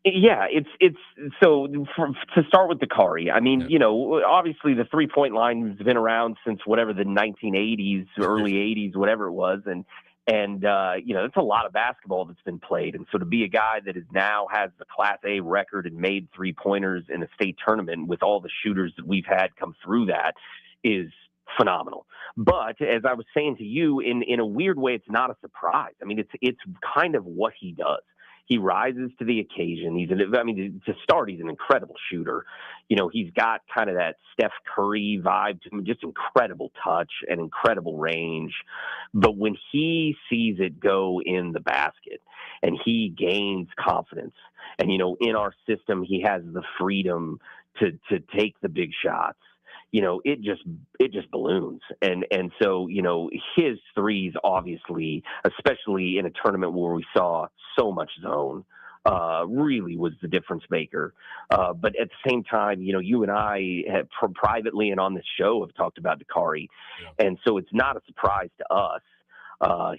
Yeah, it's so to start with Dakari. I mean, obviously the 3-point line has been around since whatever the 1980s, early 80s, whatever it was, and it's a lot of basketball that's been played. And so to be a guy that now has the Class A record and made 3-pointers in a state tournament with all the shooters that we've had come through that is phenomenal. But as I was saying to you, in a weird way, it's not a surprise. I mean, it's kind of what he does. He rises to the occasion. To start, he's an incredible shooter. He's got kind of that Steph Curry vibe to him, just incredible touch and incredible range. But when he sees it go in the basket and he gains confidence, and, in our system, he has the freedom to take the big shots, it just balloons. And so, his threes, obviously, especially in a tournament where we saw so much zone, really was the difference maker. But at the same time, you and I have privately and on this show have talked about Dakari. And so it's not a surprise to us.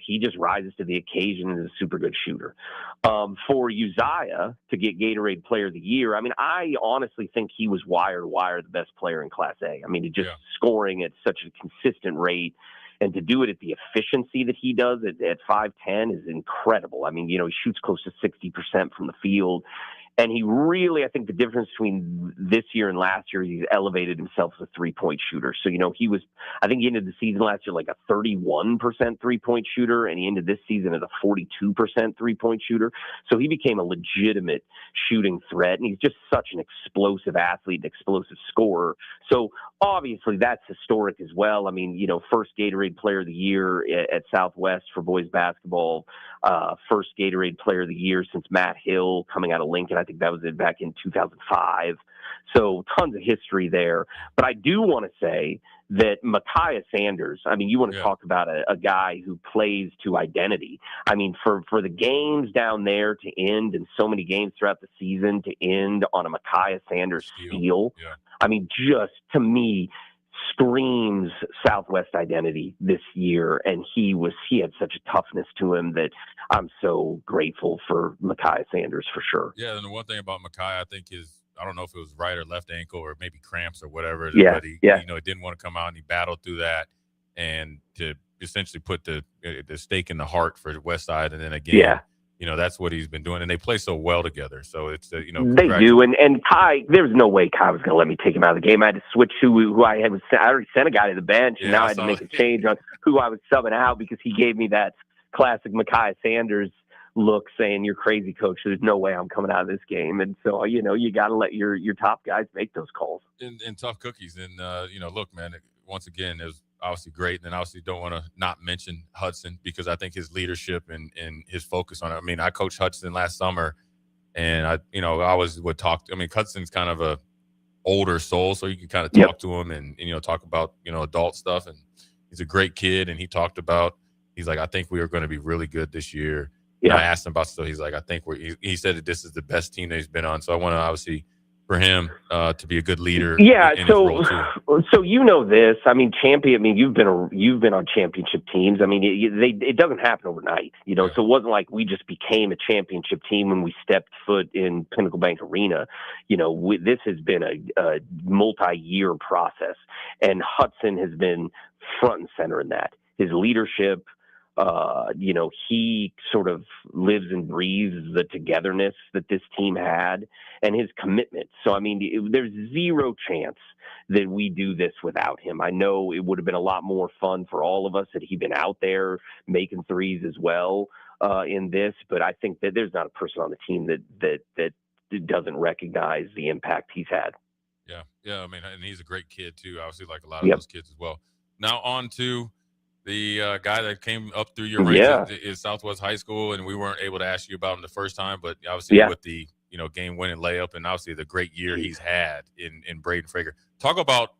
He just rises to the occasion and is a super good shooter. For Uzziah to get Gatorade Player of the Year, I mean, I honestly think he was wire to wire the best player in Class A. I mean, just scoring at such a consistent rate, and to do it at the efficiency that he does at 5'10" is incredible. I mean, he shoots close to 60% from the field. And he really, I think the difference between this year and last year is he's elevated himself as a 3-point shooter. So, he ended the season last year like a 31% 3-point shooter, and he ended this season as a 42% 3-point shooter. So he became a legitimate shooting threat, and he's just such an explosive athlete, an explosive scorer. So obviously that's historic as well. I mean, first Gatorade Player of the Year at Southwest for boys basketball, first Gatorade Player of the Year since Matt Hill coming out of Lincoln. I think that was it back in 2005. So tons of history there. But I do want to say that Micaiah Sanders, I mean, you want to talk about a guy who plays to identity. I mean, for the games down there to end, and so many games throughout the season to end on a Micaiah Sanders steal. Yeah. I mean, just to me, screams Southwest identity this year, and he had such a toughness to him that I'm so grateful for Micaiah Sanders for sure. Yeah, and the one thing about Micaiah, I think, is I don't know if it was right or left ankle or maybe cramps or whatever. But he didn't want to come out, and he battled through that, and to essentially put the stake in the heart for the West Side, and then again. That's what he's been doing, and they play so well together. So it's they do, and Kai. There's no way Kai was going to let me take him out of the game. I had to switch who I had. I already sent a guy to the bench, and now I had to make a change on who I was subbing out because he gave me that classic Micaiah Sanders look, saying, "You're crazy, coach. There's no way I'm coming out of this game." And so you got to let your top guys make those calls. And tough cookies. And look, man. Once again, it was obviously great. And then obviously don't want to not mention Hudson, because I think his leadership and his focus on it. I mean, I coached Hudson last summer, and I always would talk. Hudson's kind of a older soul, so you can kind of talk to him and talk about, adult stuff. And he's a great kid. And he talked about, he's like, I think we are going to be really good this year. Yeah. And I asked him about stuff. He's like, I think he said that this is the best team that he's been on. So I want to obviously for him to be a good leader. Yeah, in his role too. so you know this. I mean, you've been on championship teams. I mean, it doesn't happen overnight. So it wasn't like we just became a championship team when we stepped foot in Pinnacle Bank Arena. This has been a multi-year process, and Hudson has been front and center in that. His leadership. He sort of lives and breathes the togetherness that this team had and his commitment. So, I mean, there's zero chance that we do this without him. I know it would have been a lot more fun for all of us had he been out there making threes as well in this, but I think that there's not a person on the team that doesn't recognize the impact he's had. Yeah. I mean, and he's a great kid too, obviously, like a lot of those kids as well. Now on to the guy that came up through your ranks is Southwest High School, and we weren't able to ask you about him the first time, but obviously with the game-winning layup and obviously the great year he's had in Braden Frager. Talk about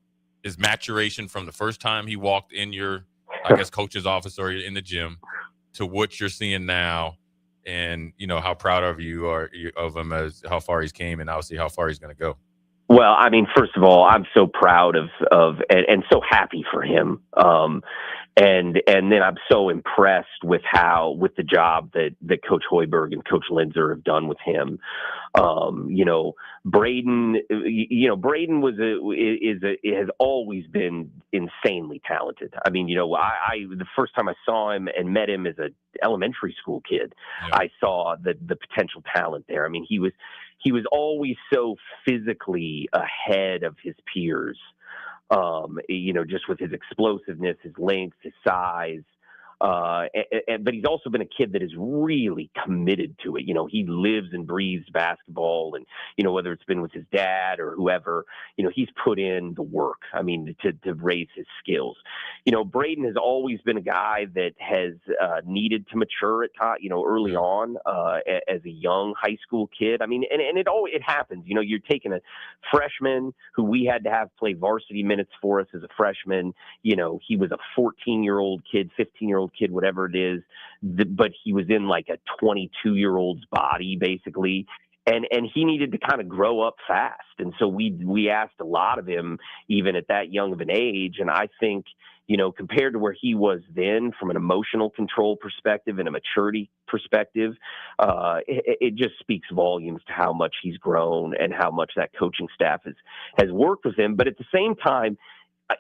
his maturation from the first time he walked in your, I guess, coach's office or in the gym to what you're seeing now, and how proud of you are of him as how far he's came and obviously how far he's going to go. Well, I mean, first of all, I'm so proud of and so happy for him. And then I'm so impressed with the job that Coach Hubert and Coach Linzer have done with him. Braden, Braden has always been insanely talented. I mean, I the first time I saw him and met him as an elementary school kid, I saw the potential talent there. I mean, he was always so physically ahead of his peers. Just with his explosiveness, his length, his size. But he's also been a kid that is really committed to it. He lives and breathes basketball, and, whether it's been with his dad or whoever, he's put in the work, I mean, to raise his skills. Braden has always been a guy that has needed to mature at early on as a young high school kid. I mean, and it happens. You're taking a freshman who we had to have play varsity minutes for us as a freshman. He was a 14-year-old kid, 15-year-old kid, whatever it is, but he was in like a 22-year-old's body basically, and he needed to kind of grow up fast, and so we asked a lot of him even at that young of an age. And I think compared to where he was then from an emotional control perspective and a maturity perspective, it just speaks volumes to how much he's grown and how much that coaching staff has worked with him. But at the same time,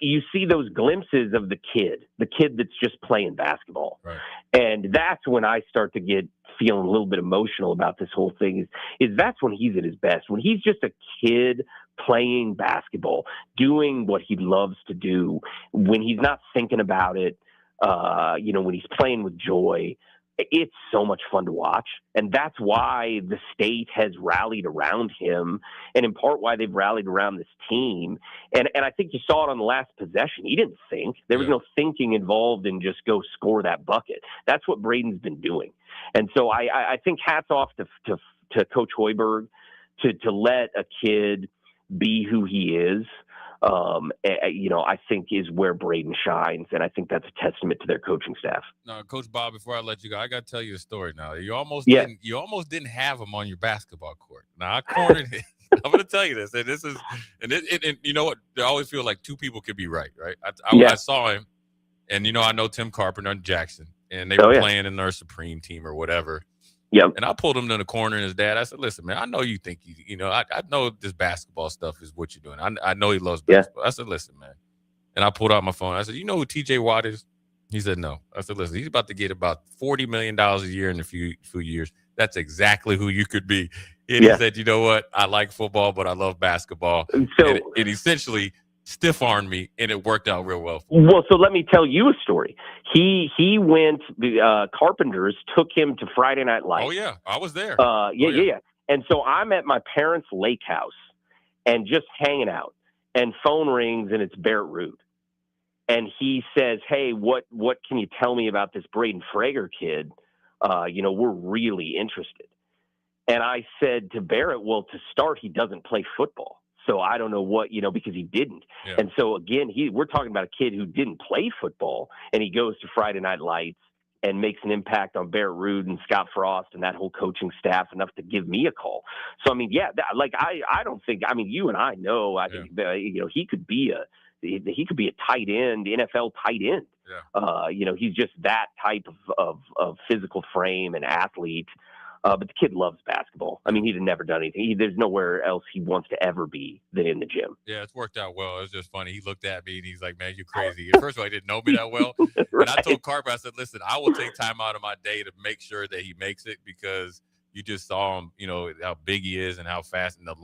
you see those glimpses of the kid that's just playing basketball. Right. And that's when I start to get feeling a little bit emotional about this whole thing is that's when he's at his best, when he's just a kid playing basketball, doing what he loves to do, when he's not thinking about it, when he's playing with joy. It's so much fun to watch. And that's why the state has rallied around him, and in part why they've rallied around this team. And I think you saw it on the last possession. He didn't think. There was no thinking involved in just go score that bucket. That's what Braden's been doing. And so I think hats off to Coach Hubert to let a kid be who he is. I think is where Braden shines, and I think that's a testament to their coaching staff. Now, Coach Bob, before I let you go, I got to tell you a story. Now, you almost didn't have him on your basketball court. Now, I cornered him. I'm going to tell you this, and this is, and you know what? I always feel like two people could be right? I saw him, and I know Tim Carpenter and Jackson, and they were playing in their Supreme team or whatever. Yep. And I pulled him to the corner, and his dad, I said, listen, man, I know you think I know this basketball stuff is what you're doing. I know he loves basketball. I said, listen, man. And I pulled out my phone. I said, you know who TJ Watt is? He said, no. I said, listen, he's about to get about $40 million a year in a few years. That's exactly who you could be. And he said, you know what? I like football, but I love basketball. And it essentially stiff-armed me, and it worked out real well. Well, so let me tell you a story. He went, Carpenters took him to Friday Night Lights. Oh, yeah. I was there. Yeah. And so I'm at my parents' lake house and just hanging out, and phone rings, and it's Barrett Root. And he says, hey, what can you tell me about this Braden Frager kid? We're really interested. And I said to Barrett, well, to start, he doesn't play football. So I don't know what, because he didn't. Yeah. And so, again, we're talking about a kid who didn't play football, and he goes to Friday Night Lights and makes an impact on Barrett Ruud and Scott Frost and that whole coaching staff enough to give me a call. So, I mean, yeah, I don't think, I mean, you and I know, I think, he could be a tight end, NFL tight end. Yeah. He's just that type of physical frame and athlete. But the kid loves basketball. I mean, he'd have never done anything. There's nowhere else he wants to ever be than in the gym. Yeah, it's worked out well. It was just funny. He looked at me and he's like, "Man, you crazy." And first of all, he didn't know me that well. Right. And I told Carper, I said, "Listen, I will take time out of my day to make sure that he makes it because you just saw him, how big he is and how fast and the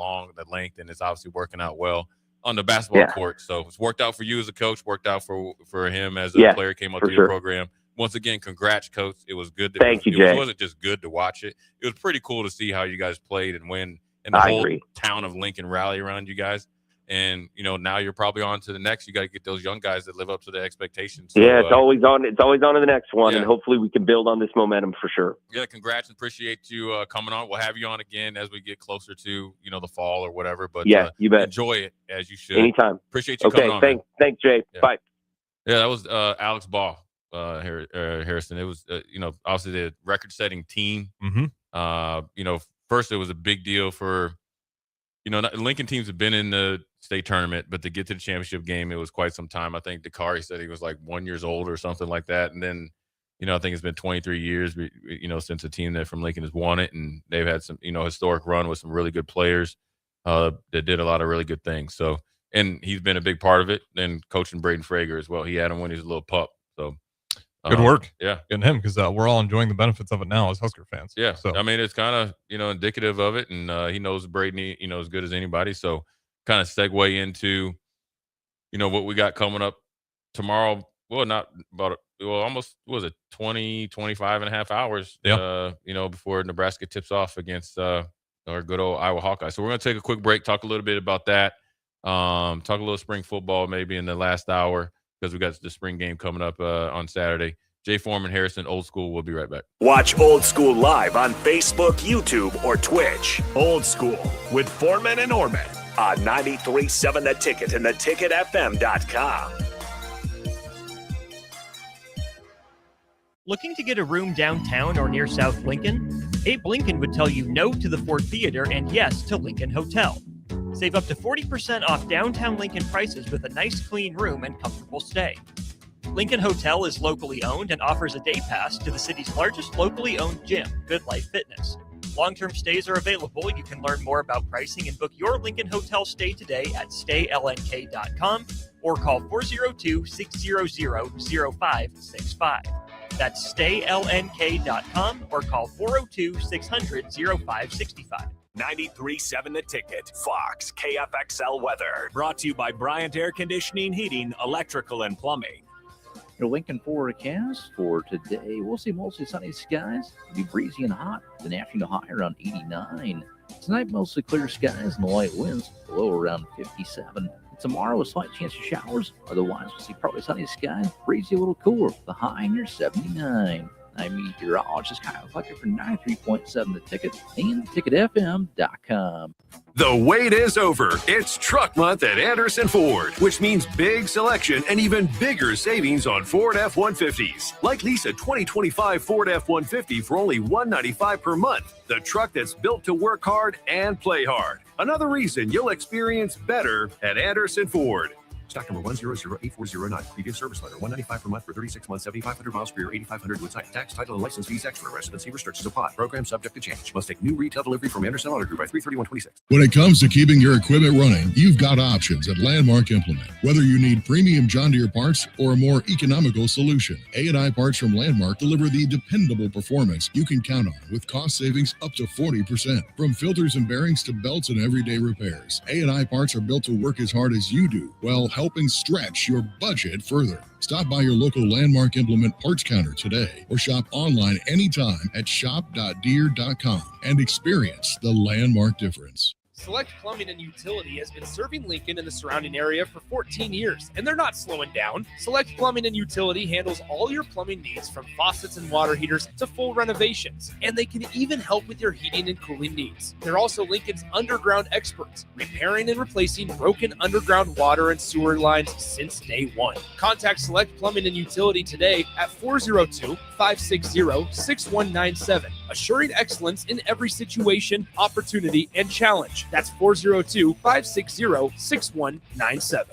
length, and it's obviously working out well on the basketball court. So it's worked out for you as a coach, worked out for him as a player, came up to your program. Once again, congrats, Coach. It was good. Thank you, Jay. It wasn't just good to watch it. It was pretty cool to see how you guys played and win, and the whole town of Lincoln rally around you guys. And now you're probably on to the next. You got to get those young guys that live up to the expectations. So, it's always on. It's always on to the next one, and hopefully we can build on this momentum for sure. Yeah, congrats and appreciate you coming on. We'll have you on again as we get closer to the fall or whatever. But you bet. Enjoy it as you should. Anytime. Appreciate you coming on. Thanks, Jay. Yeah. Bye. Yeah, that was Alex Ball. Harrison. It was, obviously the record-setting team. Mm-hmm. First it was a big deal for, Lincoln teams have been in the state tournament, but to get to the championship game, it was quite some time. I think Dakari said he was like 1 year old or something like that. And then, I think it's been 23 years, since a team that from Lincoln has won it, and they've had some, historic run with some really good players that did a lot of really good things. So, and he's been a big part of it. And coaching Braden Frager as well. He had him when he was a little pup. So. Good work. Yeah. Getting him because we're all enjoying the benefits of it now as Husker fans. Yeah. So I mean, it's kind of, indicative of it. And he knows Braden, as good as anybody. So kind of segue into, what we got coming up tomorrow. Well, almost, 25 and a half hours, before Nebraska tips off against our good old Iowa Hawkeyes. So we're going to take a quick break, talk a little bit about that, talk a little spring football maybe in the last hour, because we got the spring game coming up on Saturday. Jay Foreman, Harrison, Old School. We'll be right back. Watch Old School live on Facebook, YouTube, or Twitch. Old School with Foreman and Orman on 93.7 The Ticket and theticketfm.com. Looking to get a room downtown or near South Lincoln? Abe Lincoln would tell you no to the Ford Theater and yes to Lincoln Hotel. Save up to 40% off downtown Lincoln prices with a nice clean room and comfortable stay. Lincoln Hotel is locally owned and offers a day pass to the city's largest locally owned gym, Good Life Fitness. Long-term stays are available. You can learn more about pricing and book your Lincoln Hotel stay today at staylnk.com or call 402-600-0565. That's staylnk.com or call 402-600-0565. 93.7 The Ticket, Fox, KFXL weather. Brought to you by Bryant Air Conditioning, Heating, Electrical, and Plumbing. Your Lincoln forecast for today, we'll see mostly sunny skies. It'll be breezy and hot. Then afternoon high around 89. Tonight, mostly clear skies and light winds, low around 57. Tomorrow, a slight chance of showers. Otherwise, we'll see partly sunny skies, breezy, a little cooler. The high near 79. I'm meteorologist Kyle Fletcher for 93.7 The Ticket and theticketfm.com. The wait is over. It's Truck Month at Anderson Ford, which means big selection and even bigger savings on Ford F-150s. Like lease a 2025 Ford F-150 for only $195 per month. The truck that's built to work hard and play hard. Another reason you'll experience better at Anderson Ford. Stock number 1008409. Previous service letter. $195 per month for 36 months, 7,500 miles per year, 8,500 with site. Tax, title, and license fees extra. Residency restrictions apply. Program subject to change. Must take new retail delivery from Anderson Auto Group by 3/31/26. When it comes to keeping your equipment running, you've got options at Landmark Implement. Whether you need premium John Deere parts or a more economical solution, A&I parts from Landmark deliver the dependable performance you can count on with cost savings up to 40%. From filters and bearings to belts and everyday repairs, A&I parts are built to work as hard as you do, while helping stretch your budget further. Stop by your local Landmark Implement parts counter today or shop online anytime at shop.deere.com and experience the Landmark difference. Select Plumbing and Utility has been serving Lincoln and the surrounding area for 14 years, and they're not slowing down. Select Plumbing and Utility handles all your plumbing needs from faucets and water heaters to full renovations, and they can even help with your heating and cooling needs. They're also Lincoln's underground experts, repairing and replacing broken underground water and sewer lines since day one. Contact Select Plumbing and Utility today at 402-560-6197, assuring excellence in every situation, opportunity, and challenge. That's 402-560-6197.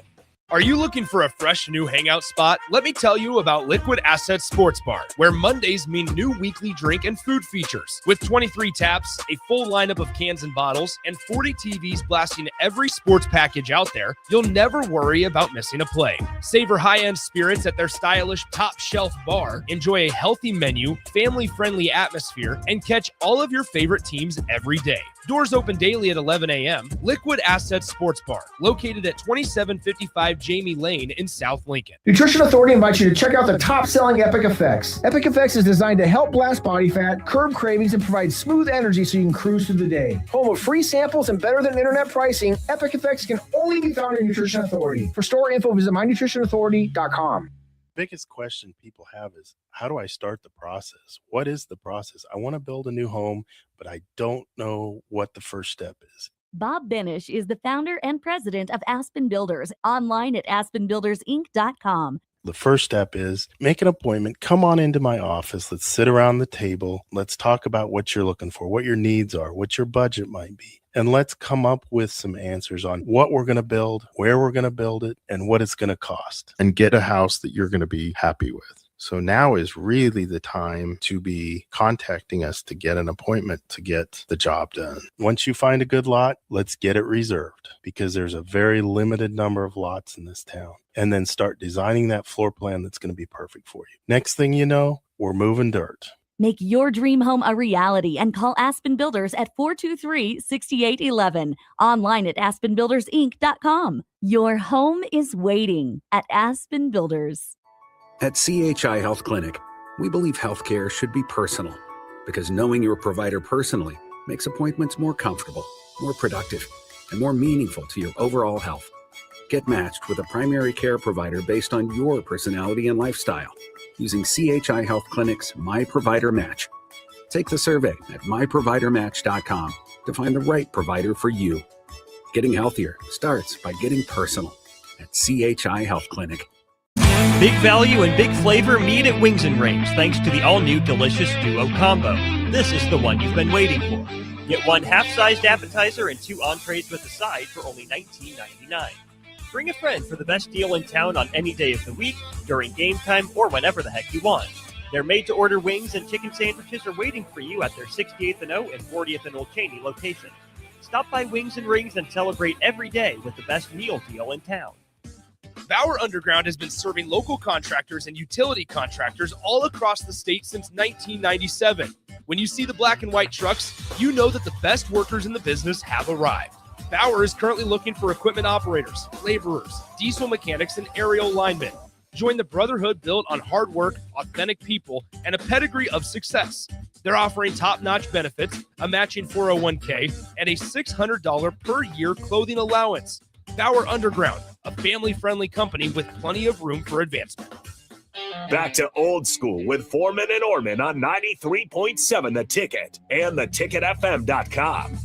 Are you looking for a fresh new hangout spot? Let me tell you about Liquid Assets Sports Bar, where Mondays mean new weekly drink and food features. With 23 taps, a full lineup of cans and bottles, and 40 TVs blasting every sports package out there, you'll never worry about missing a play. Savor high-end spirits at their stylish top-shelf bar, enjoy a healthy menu, family-friendly atmosphere, and catch all of your favorite teams every day. Doors open daily at 11 a.m. Liquid Assets Sports Bar, located at 2755 Jamie Lane in South Lincoln. Nutrition Authority invites you to check out the top-selling Epic Effects. Epic Effects is designed to help blast body fat, curb cravings, and provide smooth energy so you can cruise through the day. Home of free samples and better than internet pricing, Epic Effects can only be found in Nutrition Authority. For store info, visit mynutritionauthority.com. Biggest question people have is, how do I start the process? What is the process? I want to build a new home, but I don't know what the first step is. Bob Benish is the founder and president of Aspen Builders, online at aspenbuildersinc.com. The first step is make an appointment. Come on into my office. Let's sit around the table. Let's talk about what you're looking for, what your needs are, what your budget might be. And let's come up with some answers on what we're going to build, where we're going to build it, and what it's going to cost. And get a house that you're going to be happy with. So now is really the time to be contacting us to get an appointment to get the job done. Once you find a good lot, let's get it reserved, because there's a very limited number of lots in this town. And then start designing that floor plan that's going to be perfect for you. Next thing you know, we're moving dirt. Make your dream home a reality and call Aspen Builders at 423-6811. Online at aspenbuildersinc.com. Your home is waiting at Aspen Builders. At CHI Health Clinic, we believe healthcare should be personal, because knowing your provider personally makes appointments more comfortable, more productive, and more meaningful to your overall health. Get matched with a primary care provider based on your personality and lifestyle using CHI Health Clinic's My Provider Match. Take the survey at myprovidermatch.com to find the right provider for you. Getting healthier starts by getting personal at CHI Health Clinic. Big value and big flavor meet at Wings and Rings thanks to the all-new delicious Duo Combo. This is the one you've been waiting for. Get one half-sized appetizer and 2 entrees with a side for only $19.99. Bring a friend for the best deal in town on any day of the week, during game time, or whenever the heck you want. Their made-to-order wings and chicken sandwiches are waiting for you at their 68th and O and 40th and Old Cheney locations. Stop by Wings and Rings and celebrate every day with the best meal deal in town. Bauer Underground has been serving local contractors and utility contractors all across the state since 1997. When you see the black and white trucks, you know that the best workers in the business have arrived. Bauer is currently looking for equipment operators, laborers, diesel mechanics, and aerial linemen. Join the brotherhood built on hard work, authentic people, and a pedigree of success. They're offering top-notch benefits, a matching 401k, and a $600 per year clothing allowance. Bauer Underground, a family-friendly company with plenty of room for advancement. Back to Old School with Foreman and Orman on 93.7 The Ticket and theticketfm.com.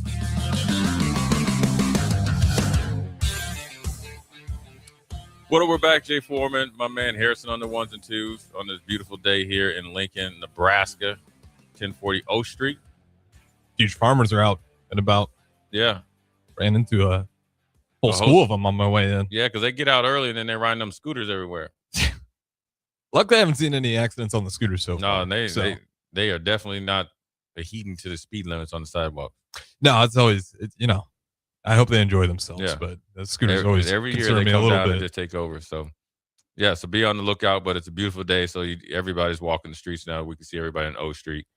Well, we're back. Jay Foreman, my man Harrison on the ones and twos on this beautiful day here in Lincoln, Nebraska, 1040 O Street. Huge farmers are out and about. Yeah. Ran into a whole school of them on my way in. Yeah, because they get out early and then they're riding them scooters everywhere. Luckily, I haven't seen any accidents on the scooters so far. No, they are definitely not heeding to the speed limits on the sidewalk. No, it's always, I hope they enjoy themselves, but the scooters always every year concern they me a come little down bit. and just take over. So, yeah, so be on the lookout. But it's a beautiful day, so everybody's walking the streets now. We can see everybody on O Street.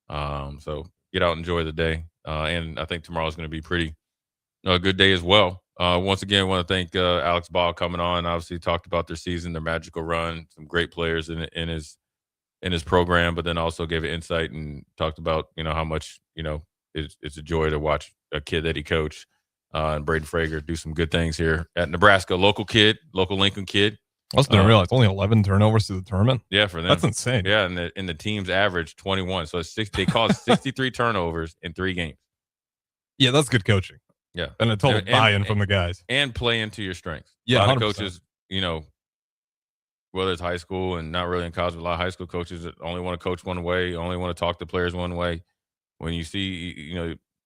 So get out and enjoy the day. And I think tomorrow's going to be pretty a good day as well. Once again, I want to thank Alex Ball coming on. Obviously, talked about their season, their magical run, some great players in his program, but then also gave an insight and talked about how much it's a joy to watch a kid that he coached and Braden Frager do some good things here at Nebraska. Local Lincoln kid. I also didn't realize only 11 turnovers to the tournament. Yeah, for them. That's insane. Yeah, and the team's average 21. So they caused 63 turnovers in 3 games. Yeah, that's good coaching. Yeah. And a total buy-in from the guys. And play into your strengths. Yeah, a lot 100%. of coaches, whether it's high school and not really in college, but a lot of high school coaches that only want to coach one way, only want to talk to players one way. When you see,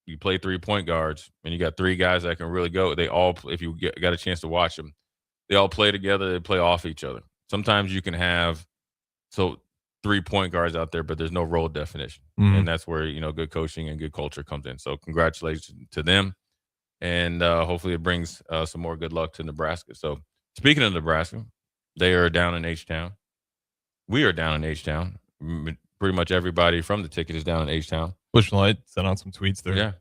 you play 3 point guards and you got 3 guys that can really go, they all, if you got a chance to watch them, they all play together. They play off each other. Sometimes you can have 3 point guards out there, but there's no role definition. Mhm. And that's where, good coaching and good culture comes in. So congratulations to them. And hopefully it brings some more good luck to Nebraska. So speaking of Nebraska, they are down in H-Town. We are down in H-Town. Pretty much everybody from the ticket is down in H-Town. Busch Light sent out some tweets there. Yeah.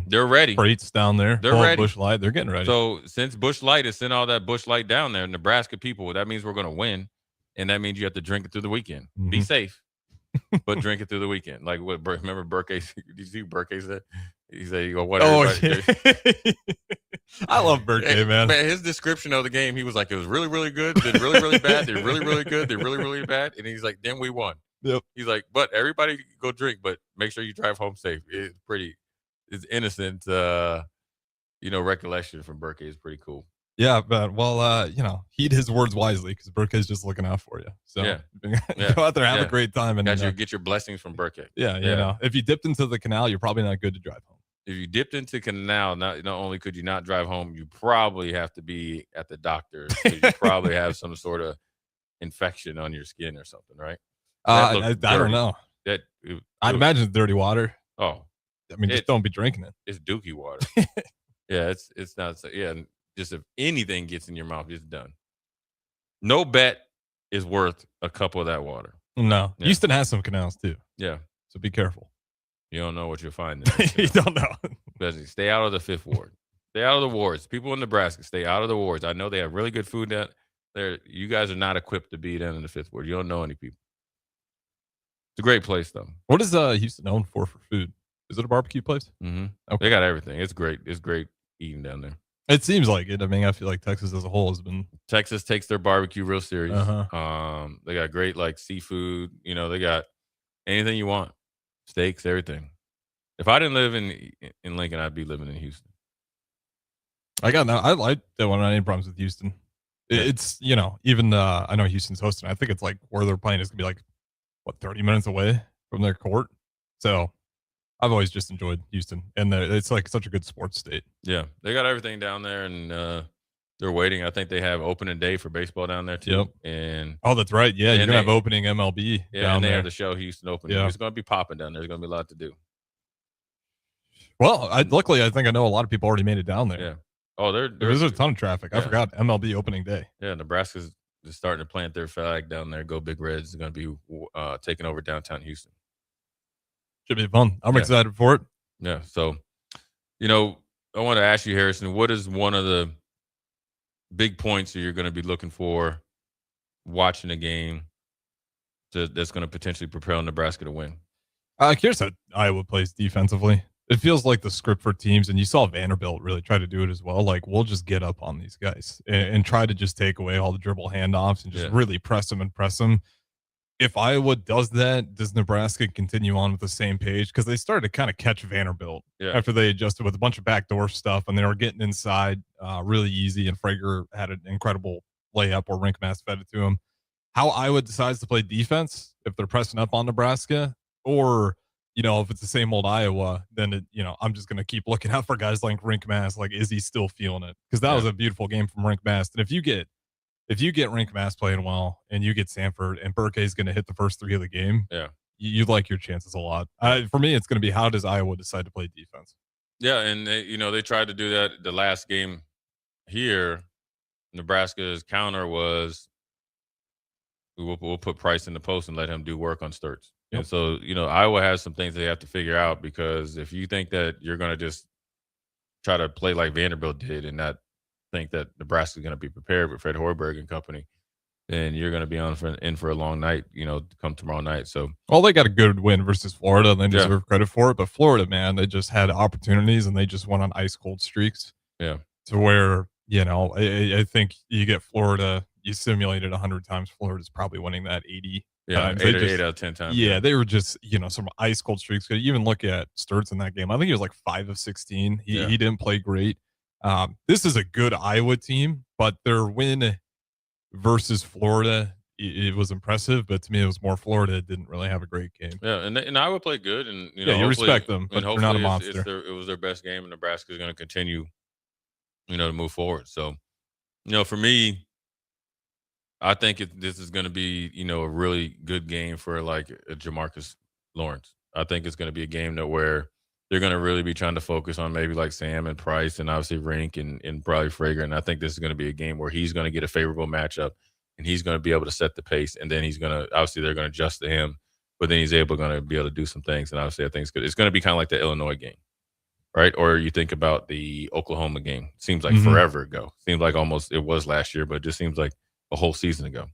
They're ready. Freights down there. They're ready. Busch Light. They're getting ready. So since Busch Light has sent all that Busch Light down there, Nebraska people, that means we're going to win. And that means you have to drink it through the weekend. Mm-hmm. Be safe, but drink it through the weekend. Like what? Remember Burke? Did you see what Burke said? He said, "You go whatever." Oh, yeah. I love Burke, man. His description of the game, he was like, "It was really, really good. Then really, really bad. Then really, really good. Then really, really bad." And he's like, "Then we won." Yep. He's like, "But everybody go drink, but make sure you drive home safe." It's innocent. Recollection from Burke is pretty cool. Yeah, but heed his words wisely because Burke is just looking out for you. So go out there, have a great time, and get your blessings from Burke. Yeah, if you dipped into the canal, you're probably not good to drive home. If you dipped into canal, not only could you not drive home, you probably have to be at the doctor. You probably have some sort of infection on your skin or something, right? I don't know. I'd imagine it's dirty water. Oh, I mean, just don't be drinking it. It's dookie water. Yeah, it's not. Yeah, just if anything gets in your mouth, it's done. No bet is worth a cup of that water. No, Houston has some canals too. Yeah, so be careful. You don't know what you'll find there. You don't know. Especially stay out of the 5th ward. Stay out of the wards. People in Nebraska, stay out of the wards. I know they have really good food down there. You guys are not equipped to be down in the 5th ward. You don't know any people. It's a great place, though. What is Houston known for food? Is it a barbecue place? Mm-hmm. Okay. They got everything. It's great. It's great eating down there. It seems like it. I mean, I feel like Texas as a whole has been. Texas takes their barbecue real serious. Uh-huh. They got great seafood. They got anything you want, steaks, everything. If I didn't live in Lincoln, I'd be living in Houston. I like that one. I had any problems with Houston. It's even I know Houston's hosting. I think it's like where they're playing is gonna be like 30 minutes away from their court. So I've always just enjoyed Houston, and it's like such a good sports state. Yeah, they got everything down there, and they're waiting. I think they have opening day for baseball down there too. Yep. And that's right. Yeah, you're gonna have opening MLB. Yeah, down and they there. have the show Houston Open. Yeah. It's gonna be popping down there. There's gonna be a lot to do. Well, luckily, I think I know a lot of people already made it down there. Yeah. Oh, there's a ton of traffic. I Yeah. forgot MLB opening day. Yeah, Nebraska's just starting to plant their flag down there. Go Big Reds is going to be taking over downtown Houston. Should be fun. I'm excited for it. Yeah. So, I want to ask you, Harrison, what is one of the big points that you're going to be looking for watching a game that's going to potentially propel Nebraska to win? Here's how Iowa plays defensively. It feels like the script for teams, and you saw Vanderbilt really try to do it as well. Like, we'll just get up on these guys and try to just take away all the dribble handoffs and just really press them and press them. If Iowa does that, does Nebraska continue on with the same page? Because they started to kind of catch Vanderbilt after they adjusted with a bunch of backdoor stuff, and they were getting inside really easy, and Frager had an incredible layup where Rinkmass fed it to him. How Iowa decides to play defense, if they're pressing up on Nebraska, or if it's the same old Iowa, then I'm just going to keep looking out for guys like Rinkmass. Like, is he still feeling it? Because that was a beautiful game from Rinkmass. And if you get Rinkmass playing well, and you get Sanford, and Burke is going to hit the first 3 of the game, you like your chances a lot. For me, it's going to be, how does Iowa decide to play defense? Yeah, and they tried to do that the last game here. Nebraska's counter was, we'll put Price in the post and let him do work on Sturts. Yep. And so, Iowa has some things they have to figure out, because if you think that you're going to just try to play like Vanderbilt did and not think that Nebraska is going to be prepared with Fred Hoiberg and company, then you're going to be in for a long night, come tomorrow night. So, well, they got a good win versus Florida, and they deserve credit for it. But Florida, man, they just had opportunities, and they just went on ice cold streaks. Yeah. To where, I think you get Florida, you simulated 100 times. Florida's probably winning that 80 times. 8 out of 10 times. Yeah, they were just, some ice cold streaks. You even look at Sturts in that game. I think he was like 5 of 16. He didn't play great. This is a good Iowa team, but their win versus Florida, it was impressive. But to me, it was more Florida didn't really have a great game. Yeah, and Iowa played good, and you respect them, but they're not a monster. It was their best game, and Nebraska is going to continue, to move forward. So, for me, I think this is going to be, a really good game for like a Jamarcus Lawrence. I think it's going to be a game where they're going to really be trying to focus on maybe like Sam and Price and obviously Rink and probably Frager. And I think this is going to be a game where he's going to get a favorable matchup and he's going to be able to set the pace. And then obviously they're going to adjust to him, but then he's going to be able to do some things. And obviously I think it's good. It's going to be kind of like the Illinois game, right? Or you think about the Oklahoma game. Seems like forever ago. Seems like almost it was last year, but it just seems like a whole season ago.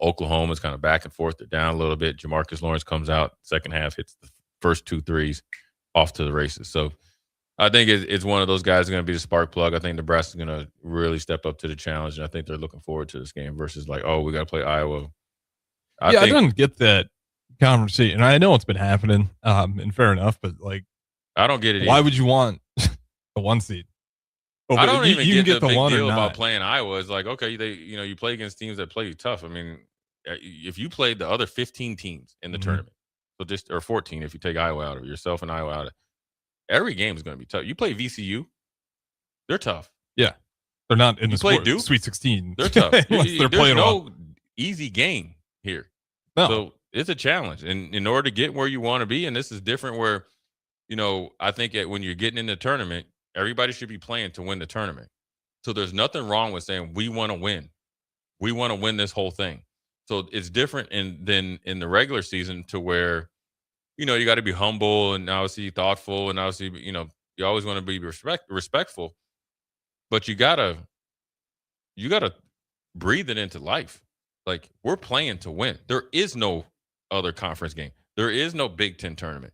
Oklahoma's kind of back and forth. They're down a little bit. Jamarcus Lawrence comes out, second half, hits the first 2 threes, off to the races. So I think it's one of those guys going to be the spark plug. I think Nebraska's going to really step up to the challenge, and I think they're looking forward to this game versus like, we got to play Iowa. I don't get that conversation. I know it's been happening, and fair enough, but like, I don't get it. Why would you want the 1 seed? I don't even get the big one deal or about not. playing Iowa. It's like, okay, you play against teams that play you tough. I mean, if you played the other 15 teams in the tournament, or 14 if you take Iowa out of it, yourself and Iowa out of it, every game is going to be tough. You play VCU, they're tough. Yeah, they're not in You the play Duke? Sweet 16. They're tough. Unless they're There's playing no well. easy game here. No. So it's a challenge. And in order to get where you want to be, and this is different where, I think when you're getting in the tournament, everybody should be playing to win the tournament. So there's nothing wrong with saying we want to win. We want to win this whole thing. So it's different than in the regular season to where, you got to be humble and obviously thoughtful and obviously, you always want to be respectful, but you gotta breathe it into life. Like, we're playing to win. There is no other conference game. There is no Big Ten tournament.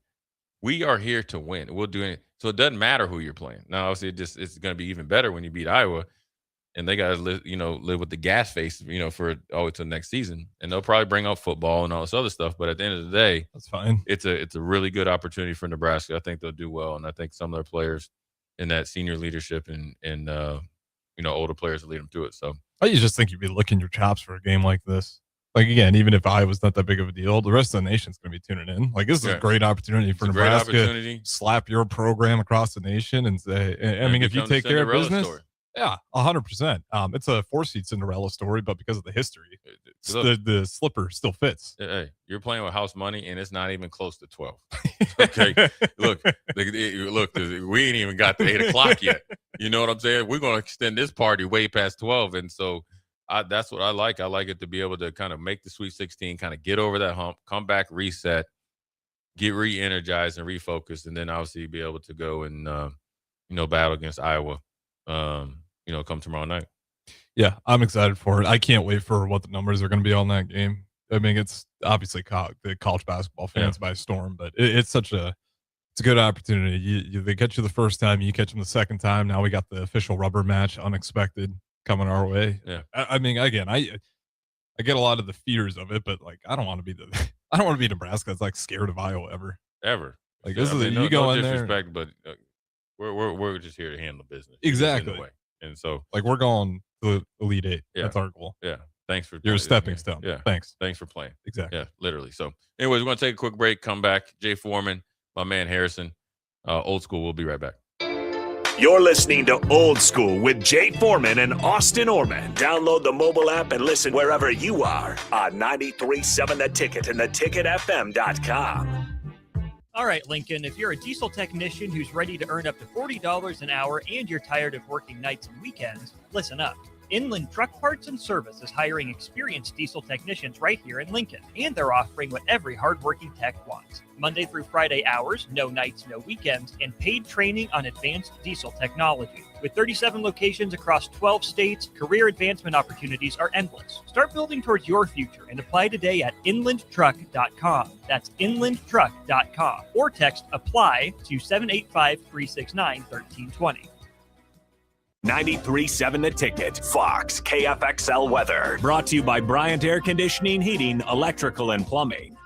We are here to win. We'll do it. So it doesn't matter who you're playing. Now, obviously, it's going to be even better when you beat Iowa, and they got to live with the gas face, for till next season. And they'll probably bring up football and all this other stuff. But at the end of the day, that's fine. It's a really good opportunity for Nebraska. I think they'll do well, and I think some of their players in that senior leadership and older players will lead them to it. So I just think you'd be licking your chops for a game like this. Like, again, even if Iowa's not that big of a deal, the rest of the nation's going to be tuning in. Like, this is a great opportunity for Nebraska. To slap your program across the nation and say, if you take care of business, yeah, 100%. It's a 4-seed Cinderella story, but because of the history, the slipper still fits. Hey, you're playing with house money, and it's not even close to 12. Okay, look, we ain't even got to 8 o'clock yet. You know what I'm saying? We're going to extend this party way past 12, and so that's what I like. I like it to be able to kind of make the Sweet 16, kind of get over that hump, come back, reset, get re-energized and refocused, and then obviously be able to go and battle against Iowa. Come tomorrow night. Yeah, I'm excited for it. I can't wait for what the numbers are going to be on that game. I mean, it's obviously the college basketball fans by storm, but it's a good opportunity. They catch you the first time, you catch them the second time. Now we got the official rubber match, unexpected, coming our way. Yeah, I mean, again, I get a lot of the fears of it, but like, I don't want to be Nebraska that's like scared of Iowa ever. Like, this is you go in there. Disrespect, but we're just here to handle business. Exactly. And so, like, we're going to the Elite Eight. Yeah. That's our goal. Yeah. Thanks for you're a stepping stone. Yeah. Thanks for playing. Exactly. Yeah. Literally. So, anyways, we're going to take a quick break. Come back. Jay Foreman, my man Harrison, Old School. We'll be right back. You're listening to Old School with Jay Foreman and Austin Orman. Download the mobile app and listen wherever you are on 93.7 The Ticket and theticketfm.com. All right, Lincoln, if you're a diesel technician who's ready to earn up to $40 an hour and you're tired of working nights and weekends, listen up. Inland Truck Parts and Service is hiring experienced diesel technicians right here in Lincoln, and they're offering what every hardworking tech wants. Monday through Friday hours, no nights, no weekends, and paid training on advanced diesel technology. With 37 locations across 12 states, career advancement opportunities are endless. Start building towards your future and apply today at inlandtruck.com. That's inlandtruck.com. Or text APPLY to 785-369-1320. 93.7 The Ticket, Fox, KFXL weather. Brought to you by Bryant Air Conditioning, Heating, Electrical, and Plumbing.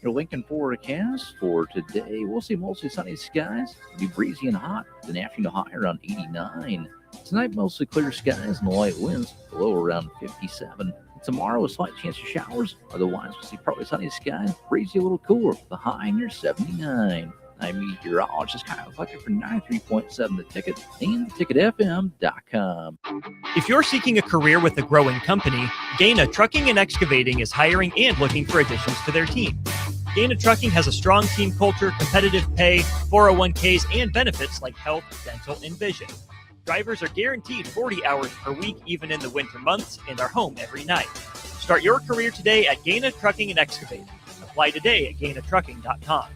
Your Lincoln forecast for today, we'll see mostly sunny skies. It'll be breezy and hot. An afternoon high around 89. Tonight, mostly clear skies and light winds, low around 57. Tomorrow, a slight chance of showers. Otherwise, we'll see partly sunny skies, breezy, a little cooler. The high near 79. I'm meteorologist Kyle Fletcher for 93.7 The Ticket and theticketfm.com. If you're seeking a career with a growing company, Gaina Trucking and Excavating is hiring and looking for additions to their team. Gaina Trucking has a strong team culture, competitive pay, 401ks, and benefits like health, dental, and vision. Drivers are guaranteed 40 hours per week, even in the winter months, and are home every night. Start your career today at Gaina Trucking and Excavating. Apply today at GainaTrucking.com.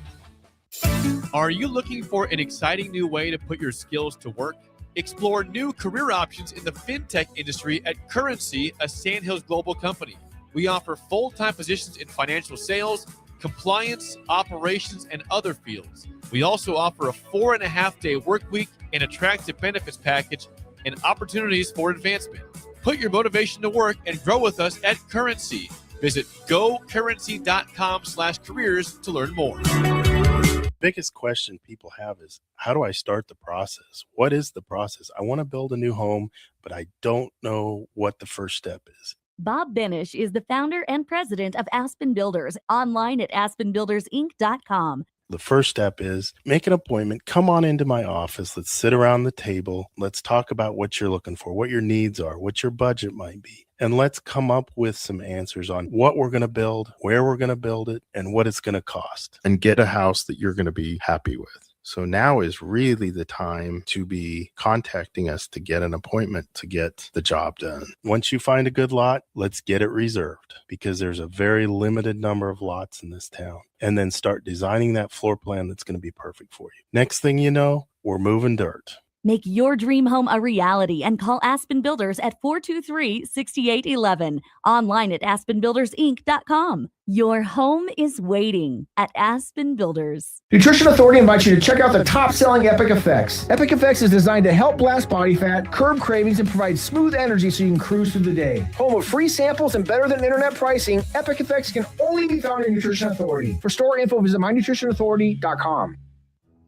Are you looking for an exciting new way to put your skills to work? Explore new career options in the fintech industry at Currency, a Sandhills global company. We offer full-time positions in financial sales, compliance, operations, and other fields. We also offer a 4.5-day work week, an attractive benefits package, and opportunities for advancement. Put your motivation to work and grow with us at Currency. Visit gocurrency.com/careers to learn more. Biggest question people have is, how do I start the process? What is the process? I want to build a new home, but I don't know what the first step is. Bob Benish is the founder and president of Aspen Builders, online at aspenbuildersinc.com. The first step is make an appointment. Come on into my office. Let's sit around the table. Let's talk about what you're looking for, what your needs are, what your budget might be. And let's come up with some answers on what we're going to build, where we're going to build it, and what it's going to cost. And get a house that you're going to be happy with. So now is really the time to be contacting us to get an appointment to get the job done. Once you find a good lot, let's get it reserved because there's a very limited number of lots in this town. And then start designing that floor plan that's going to be perfect for you. Next thing you know, we're moving dirt. Make your dream home a reality and call Aspen Builders at 423-6811. Online at aspenbuildersinc.com. Your home is waiting at Aspen Builders. Nutrition Authority invites you to check out the top-selling Epic Effects. Epic Effects is designed to help blast body fat, curb cravings, and provide smooth energy so you can cruise through the day. Home of free samples and better than internet pricing, Epic Effects can only be found in Nutrition Authority. For store info, visit mynutritionauthority.com.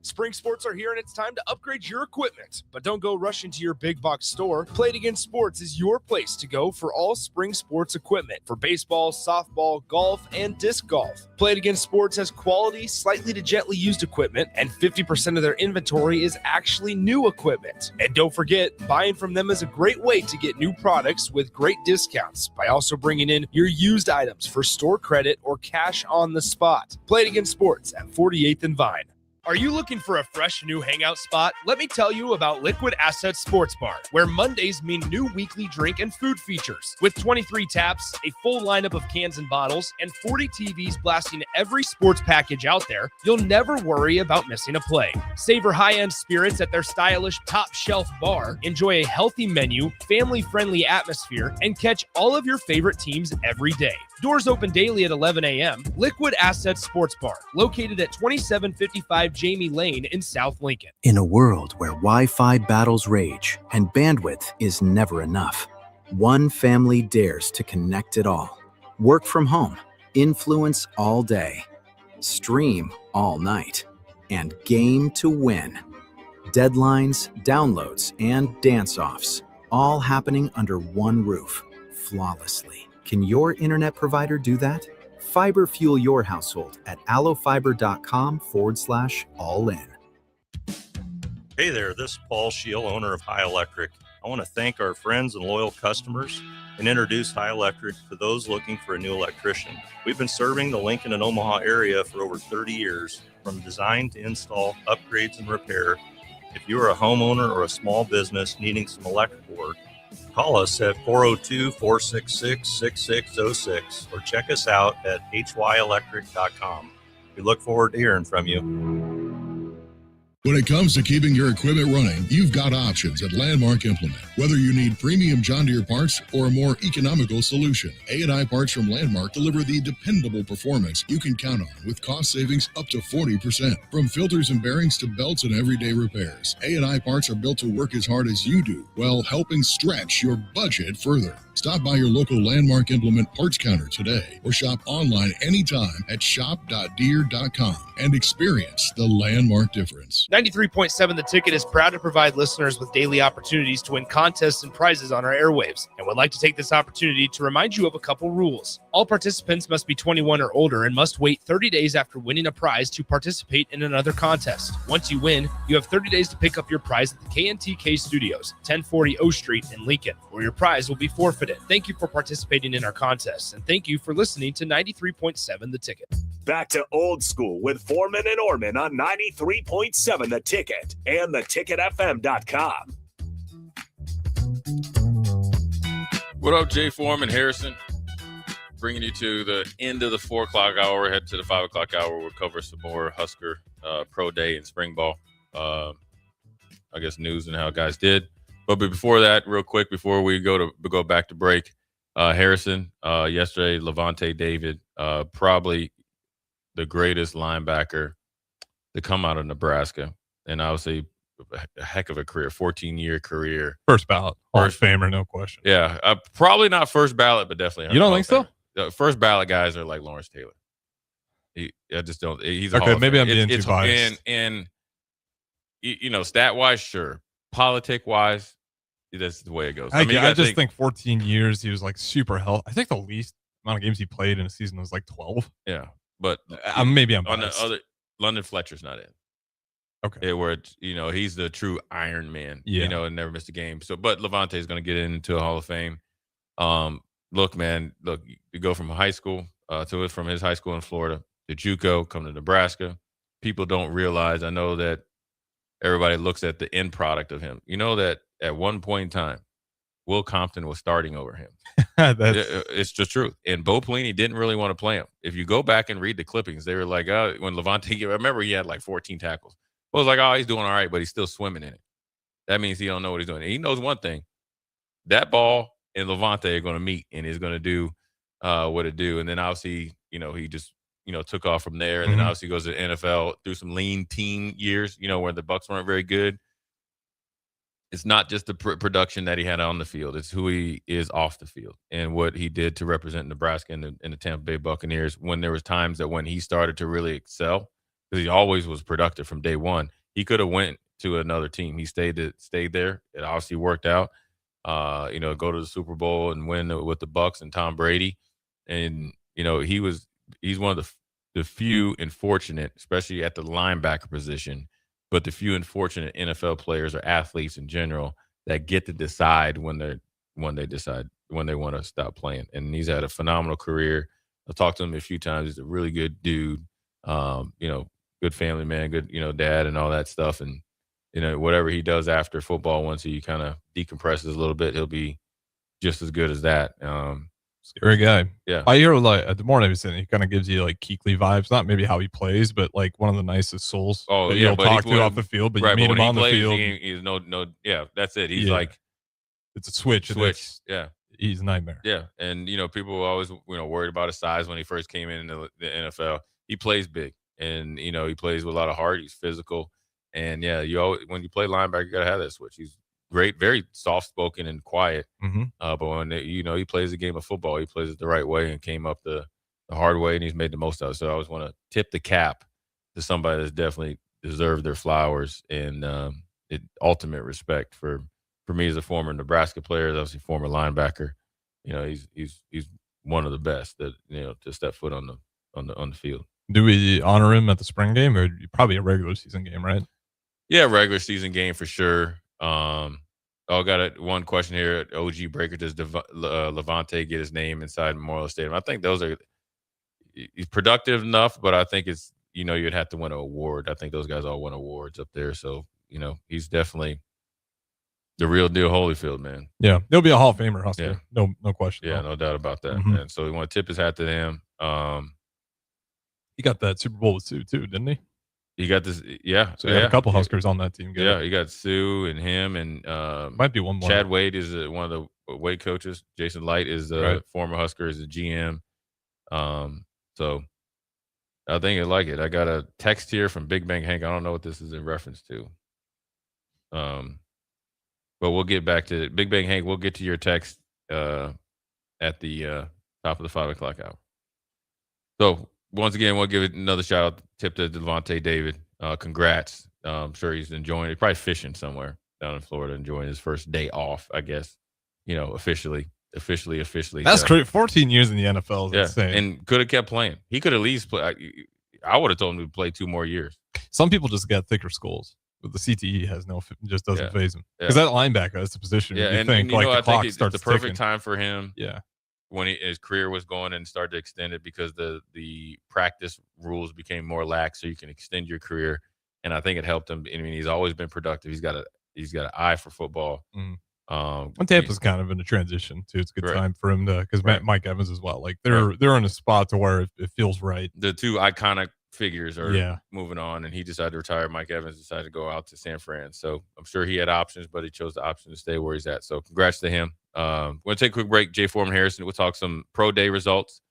Spring sports are here and it's time to upgrade your equipment. But don't go rushing to your big box store. Play It Again Sports is your place to go for all spring sports equipment for baseball, softball, golf, and disc golf. Play It Again Sports has quality, slightly to gently used equipment, and 50% of their inventory is actually new equipment. And don't forget, buying from them is a great way to get new products with great discounts by also bringing in your used items for store credit or cash on the spot. Play It Again Sports at 48th and Vine. Are you looking for a fresh new hangout spot? Let me tell you about Liquid Assets Sports Bar, where Mondays mean new weekly drink and food features. With 23 taps, a full lineup of cans and bottles, and 40 TVs blasting every sports package out there, you'll never worry about missing a play. Savor high-end spirits at their stylish top-shelf bar, enjoy a healthy menu, family-friendly atmosphere, and catch all of your favorite teams every day. Doors open daily at 11 a.m. Liquid Assets Sports Bar, located at 2755 Jamie Lane in South Lincoln. In a world where Wi-Fi battles rage and bandwidth is never enough, one family dares to connect it all. Work from home, influence all day, stream all night, and game to win. Deadlines, downloads, and dance-offs, all happening under one roof, flawlessly. Can your internet provider do that? Fiber fuel your household at allofiber.com/all-in. Hey there, this is Paul Scheel, owner of High Electric. I want to thank our friends and loyal customers and introduce High Electric to those looking for a new electrician. We've been serving the Lincoln and Omaha area for over 30 years, from design to install, upgrades, and repair. If you are a homeowner or a small business needing some electrical work, call us at 402-466-6606 or check us out at hyelectric.com. We look forward to hearing from you. When it comes to keeping your equipment running, you've got options at Landmark Implement. Whether you need premium John Deere parts or a more economical solution, A&I Parts from Landmark deliver the dependable performance you can count on with cost savings up to 40%. From filters and bearings to belts and everyday repairs, A&I Parts are built to work as hard as you do while helping stretch your budget further. Stop by your local Landmark Implement parts counter today or shop online anytime at shop.deere.com and experience the Landmark difference. 93.7 The Ticket is proud to provide listeners with daily opportunities to win contests and prizes on our airwaves, and would like to take this opportunity to remind you of a couple rules. All participants must be 21 or older and must wait 30 days after winning a prize to participate in another contest. Once you win, you have 30 days to pick up your prize at the KNTK Studios, 1040 O Street in Lincoln, where your prize will be forfeited. Thank you for participating in our contests, and thank you for listening to 93.7 The Ticket. Back to Old School with Foreman and Orman on 93.7 The Ticket and theticketfm.com. What up, Jay Foreman, Harrison? Bringing you to the end of the 4 o'clock hour, head to the 5 o'clock hour. We'll cover some more Husker Pro Day and Spring Ball. I guess news and how guys did. But before that, real quick, before we go back to break, Harrison, yesterday, Levante David, probably the greatest linebacker to come out of Nebraska. And I would say a heck of a career, 14-year career. First ballot. Hall of Famer, no question. Yeah, probably not first ballot, but definitely. You don't think so? The first ballot guys are like Lawrence Taylor. I just don't. He's a okay. Maybe I'm being too biased. And you know, stat-wise, sure. Politic-wise, that's the way it goes. I just think 14 years, he was like super healthy. I think the least amount of games he played in a season was like 12. Yeah, but maybe I'm on biased. the other. London Fletcher's not in. Okay. Where it's, you know, he's the true Iron Man. Yeah. You know, and never missed a game. So, but Levante is going to get into a Hall of Fame. Look, man, you go from high school from his high school in Florida to JUCO, come to Nebraska. People don't realize. I know that everybody looks at the end product of him. You know that at one point in time, Will Compton was starting over him. It's just truth. And Bo Pelini didn't really want to play him. If you go back and read the clippings, they were like, when Levante, I remember he had like 14 tackles. I was like, he's doing all right, but he's still swimming in it. That means he don't know what he's doing. And he knows one thing. That ball and Levante are going to meet, and he's going to do what it do. And then obviously, you know, he just, you know, took off from there. And then obviously goes to the NFL through some lean teen years, you know, where the Bucs weren't very good. It's not just the production that he had on the field. It's who he is off the field and what he did to represent Nebraska and the Tampa Bay Buccaneers when there was times that when he started to really excel, because he always was productive from day one. He could have went to another team. He stayed there. It obviously worked out. You know, go to the Super Bowl and win with the Bucs and Tom Brady. And, you know, he's one of the few and fortunate, especially at the linebacker position, but the few and fortunate NFL players or athletes in general that get to decide when they want to stop playing. And he's had a phenomenal career. I've talked to him a few times. He's a really good dude. You know, good family man, good, you know, dad and all that stuff. And, you know, whatever he does after football, once he kind of decompresses a little bit, he'll be just as good as that. Scary guy. Yeah. I hear like the more I've seen, he kind of gives you like Kuechly vibes. Not maybe how he plays, but like one of the nicest souls. Oh, that yeah. you'll talk to off the field, but right, you meet but him when on he plays, the field. He's no. Yeah, that's it. He's like, it's a switch. Yeah. He's a nightmare. Yeah. And, you know, people were always, you know, worried about his size when he first came into the NFL. He plays big and, you know, he plays with a lot of heart. He's physical. And yeah, when you play linebacker, you got to have that switch. He's great, very soft-spoken and quiet. But when, you know, he plays a game of football, he plays it the right way and came up the hard way, and he's made the most of it. So I always want to tip the cap to somebody that's definitely deserved their flowers and ultimate respect for me as a former Nebraska player, obviously former linebacker. You know, he's one of the best that, you know, to step foot on the field. Do we honor him at the spring game or probably a regular season game, right? Yeah, regular season game for sure. Got one question here. OG Breaker, does Levante get his name inside Memorial Stadium? I think he's productive enough, but I think it's, you know, you'd have to win an award. I think those guys all win awards up there. So, you know, he's definitely the real deal Holyfield, man. Yeah, he'll be a Hall of Famer, Husker. Yeah. No question. Yeah, no doubt about that. And so we want to tip his hat to him. He got that Super Bowl with Sue too, didn't he? You got this, yeah. So you have a couple Huskers on that team. Yeah, you got Sue and him, and might be one more. Chad Wade is one of the Wade coaches. Jason Light is the former Husker, is a GM. So I think you like it. I got a text here from Big Bang Hank. I don't know what this is in reference to. But we'll get back to it. Big Bang Hank, we'll get to your text at the top of the 5 o'clock hour. So once again, we'll give it another shout out tip to Devontae David. Congrats. I'm sure he's enjoying it. Probably fishing somewhere down in Florida, enjoying his first day off, I guess. Officially. That's great. 14 years in the NFL is insane. And could have kept playing. He could at least play. I would have told him to play 2 more years. Some people just got thicker skulls. But the CTE just doesn't phase him. Because that linebacker, that's the position. Yeah, you think the clock starts it's the perfect ticking. time for him. Yeah. When his career was going and started to extend it, because the practice rules became more lax, so you can extend your career. And I think it helped him. I mean, he's always been productive. He's got an eye for football. When Tampa's kind of in a transition too, it's a good time for him to, because Mike Evans as well. Like they're in a spot to where it feels right. The two iconic figures are moving on, and he decided to retire. Mike Evans decided to go out to San Fran. So I'm sure he had options, but he chose the option to stay where he's at. So congrats to him. We're going to take a quick break. Jay Foreman Harrison. We'll talk some pro day results.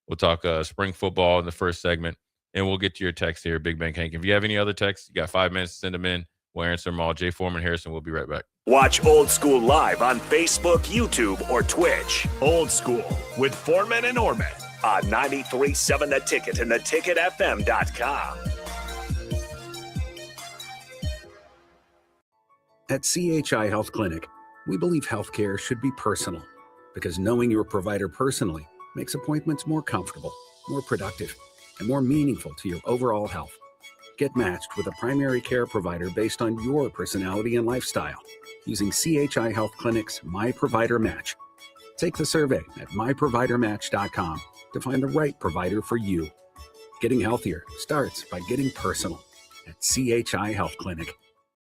We'll talk spring football in the first segment, and we'll get to your text here, Big Bang Hank. If you have any other texts, you got 5 minutes to send them in. We'll answer them all. Jay Foreman Harrison. We'll be right back. Watch Old School live on Facebook, YouTube, or Twitch. Old School with Foreman and Orman on 93.7 The Ticket and theticketfm.com. At CHI Health Clinic, we believe healthcare should be personal, because knowing your provider personally makes appointments more comfortable, more productive, and more meaningful to your overall health. Get matched with a primary care provider based on your personality and lifestyle using CHI Health Clinic's My Provider Match. Take the survey at myprovidermatch.com to find the right provider for you. Getting healthier starts by getting personal at CHI Health Clinic.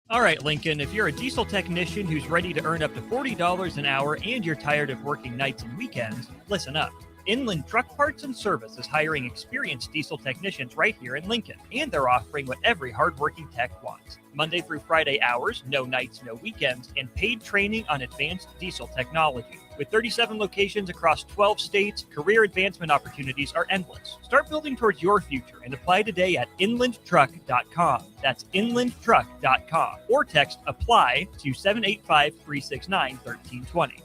All right, Lincoln, if you're a diesel technician who's ready to earn up to $40 an hour and you're tired of working nights and weekends, listen up. Inland Truck Parts and Service is hiring experienced diesel technicians right here in Lincoln, and they're offering what every hardworking tech wants. Monday through Friday hours, no nights, no weekends, and paid training on advanced diesel technology. With 37 locations across 12 states, career advancement opportunities are endless. Start building towards your future and apply today at inlandtruck.com. That's inlandtruck.com. Or text APPLY to 785-369-1320.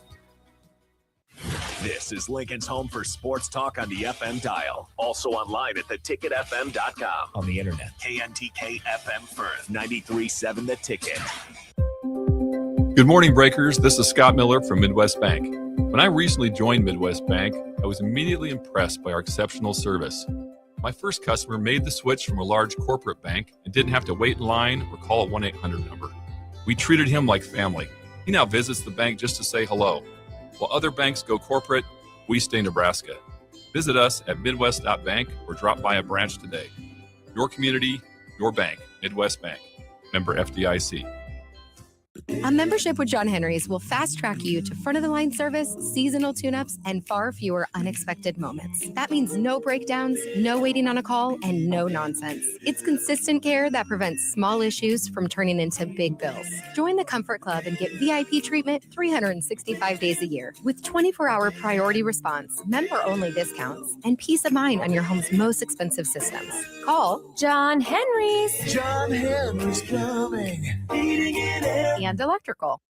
This is Lincoln's home for sports talk on the FM dial. Also online at theticketfm.com. On the internet. KNTK FM Firth, 93.7 The Ticket. Good morning, Breakers. This is Scott Miller from Midwest Bank. When I recently joined Midwest Bank, I was immediately impressed by our exceptional service. My first customer made the switch from a large corporate bank and didn't have to wait in line or call a 1-800 number. We treated him like family. He now visits the bank just to say hello. While other banks go corporate, we stay Nebraska. Visit us at midwest.bank or drop by a branch today. Your community, your bank. Midwest Bank. Member FDIC. A membership with John Henry's will fast-track you to front-of-the-line service, seasonal tune-ups, and far fewer unexpected moments. That means no breakdowns, no waiting on a call, and no nonsense. It's consistent care that prevents small issues from turning into big bills. Join the Comfort Club and get VIP treatment 365 days a year with 24-hour priority response, member-only discounts, and peace of mind on your home's most expensive systems. Call John Henry's. John Henry's Plumbing. Heating and electrical.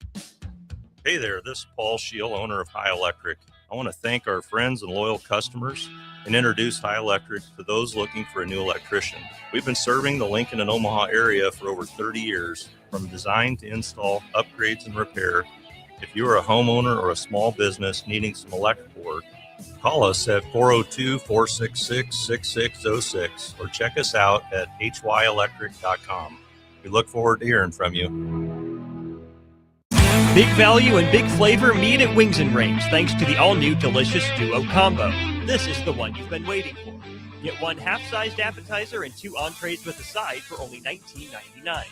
Hey there, this is Paul Scheel, owner of High Electric. I want to thank our friends and loyal customers and introduce High Electric to those looking for a new electrician. We've been serving the Lincoln and Omaha area for over 30 years, from design to install, upgrades, and repair. If you are a homeowner or a small business needing some electrical work, call us at 402-466-6606 or check us out at hyelectric.com. We look forward to hearing from you. Big value and big flavor meet at Wings and Rings thanks to the all-new delicious Duo Combo. This is the one you've been waiting for. Get one half-sized appetizer and 2 entrees with a side for only $19.99.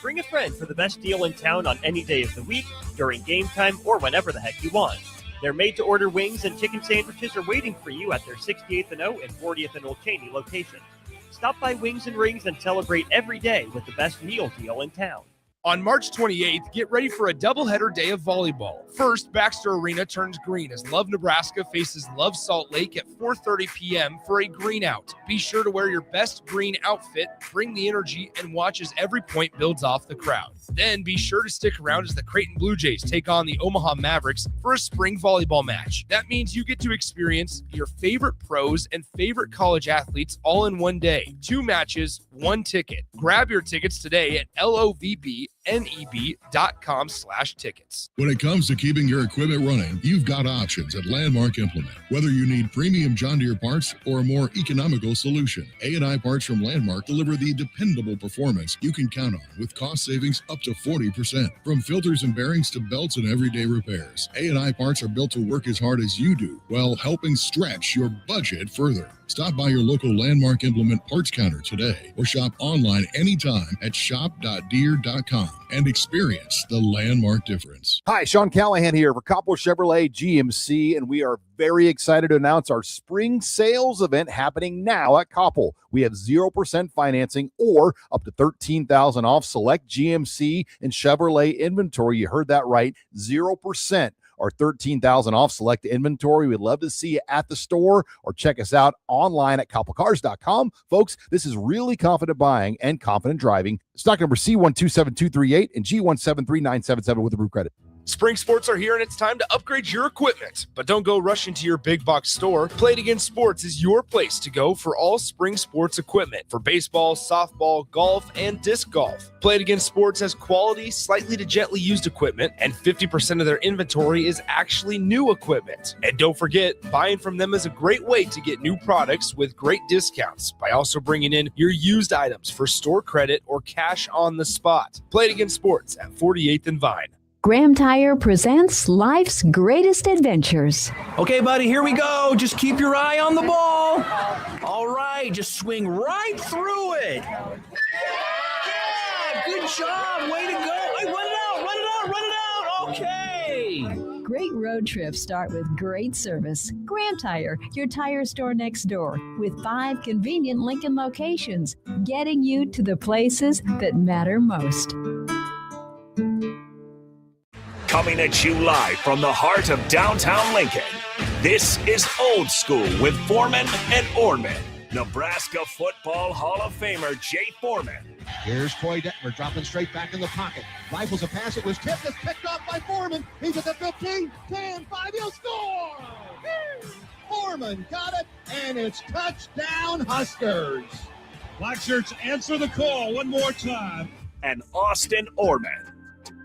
Bring a friend for the best deal in town on any day of the week, during game time, or whenever the heck you want. Their made-to-order wings and chicken sandwiches are waiting for you at their 68th and O and 40th and Old Cheney locations. Stop by Wings and Rings and celebrate every day with the best meal deal in town. On March 28th, get ready for a doubleheader day of volleyball. First, Baxter Arena turns green as Love Nebraska faces Love Salt Lake at 4:30 p.m. for a green out. Be sure to wear your best green outfit, bring the energy, and watch as every point builds off the crowd. Then be sure to stick around as the Creighton Blue Jays take on the Omaha Mavericks for a spring volleyball match. That means you get to experience your favorite pros and favorite college athletes all in one day. 2 matches, 1 ticket. Grab your tickets today at lovneb.com/tickets. When it comes to keeping your equipment running, you've got options at Landmark Implement. Whether you need premium John Deere parts or a more economical solution, A&I Parts from Landmark deliver the dependable performance you can count on with cost savings up to 40%. From filters and bearings to belts and everyday repairs, A&I Parts are built to work as hard as you do while helping stretch your budget further. Stop by your local Landmark Implement parts counter today or shop online anytime at shop.deere.com and experience the Landmark difference. Hi, Sean Callahan here for Coppo Chevrolet GMC, and we are very excited to announce our spring sales event happening now at Coppo. We have 0% financing or up to $13,000 off select GMC and Chevrolet inventory. You heard that right, 0%. Or $13,000 off select inventory. We'd love to see you at the store or check us out online at copplecars.com. Folks, this is really confident buying and confident driving. Stock number C127238 and G1739777 with approved credit. Spring sports are here and it's time to upgrade your equipment. But don't go rushing to your big box store. Play It Again Sports is your place to go for all spring sports equipment for baseball, softball, golf, and disc golf. Play It Again Sports has quality, slightly to gently used equipment, and 50% of their inventory is actually new equipment. And don't forget, buying from them is a great way to get new products with great discounts by also bringing in your used items for store credit or cash on the spot. Play It Again Sports at 48th and Vine. Graham Tire presents life's greatest adventures. Okay, buddy, here we go. Just keep your eye on the ball. All right, just swing right through it. Yeah, good job. Way to go. Hey, run it out. Okay. Great road trips start with great service. Graham Tire, your tire store next door, with 5 convenient Lincoln locations, getting you to the places that matter most. Coming at you live from the heart of downtown Lincoln, this is Old School with Foreman and Orman. Nebraska Football Hall of Famer Jay Foreman. Here's Troy Detmer dropping straight back in the pocket. Rifles a pass. It was tipped. It's picked off by Foreman. He's at the 15, 10, 5. He'll score! Foreman got it, and it's touchdown Huskers. Black shirts, answer the call one more time. And Austin Orman.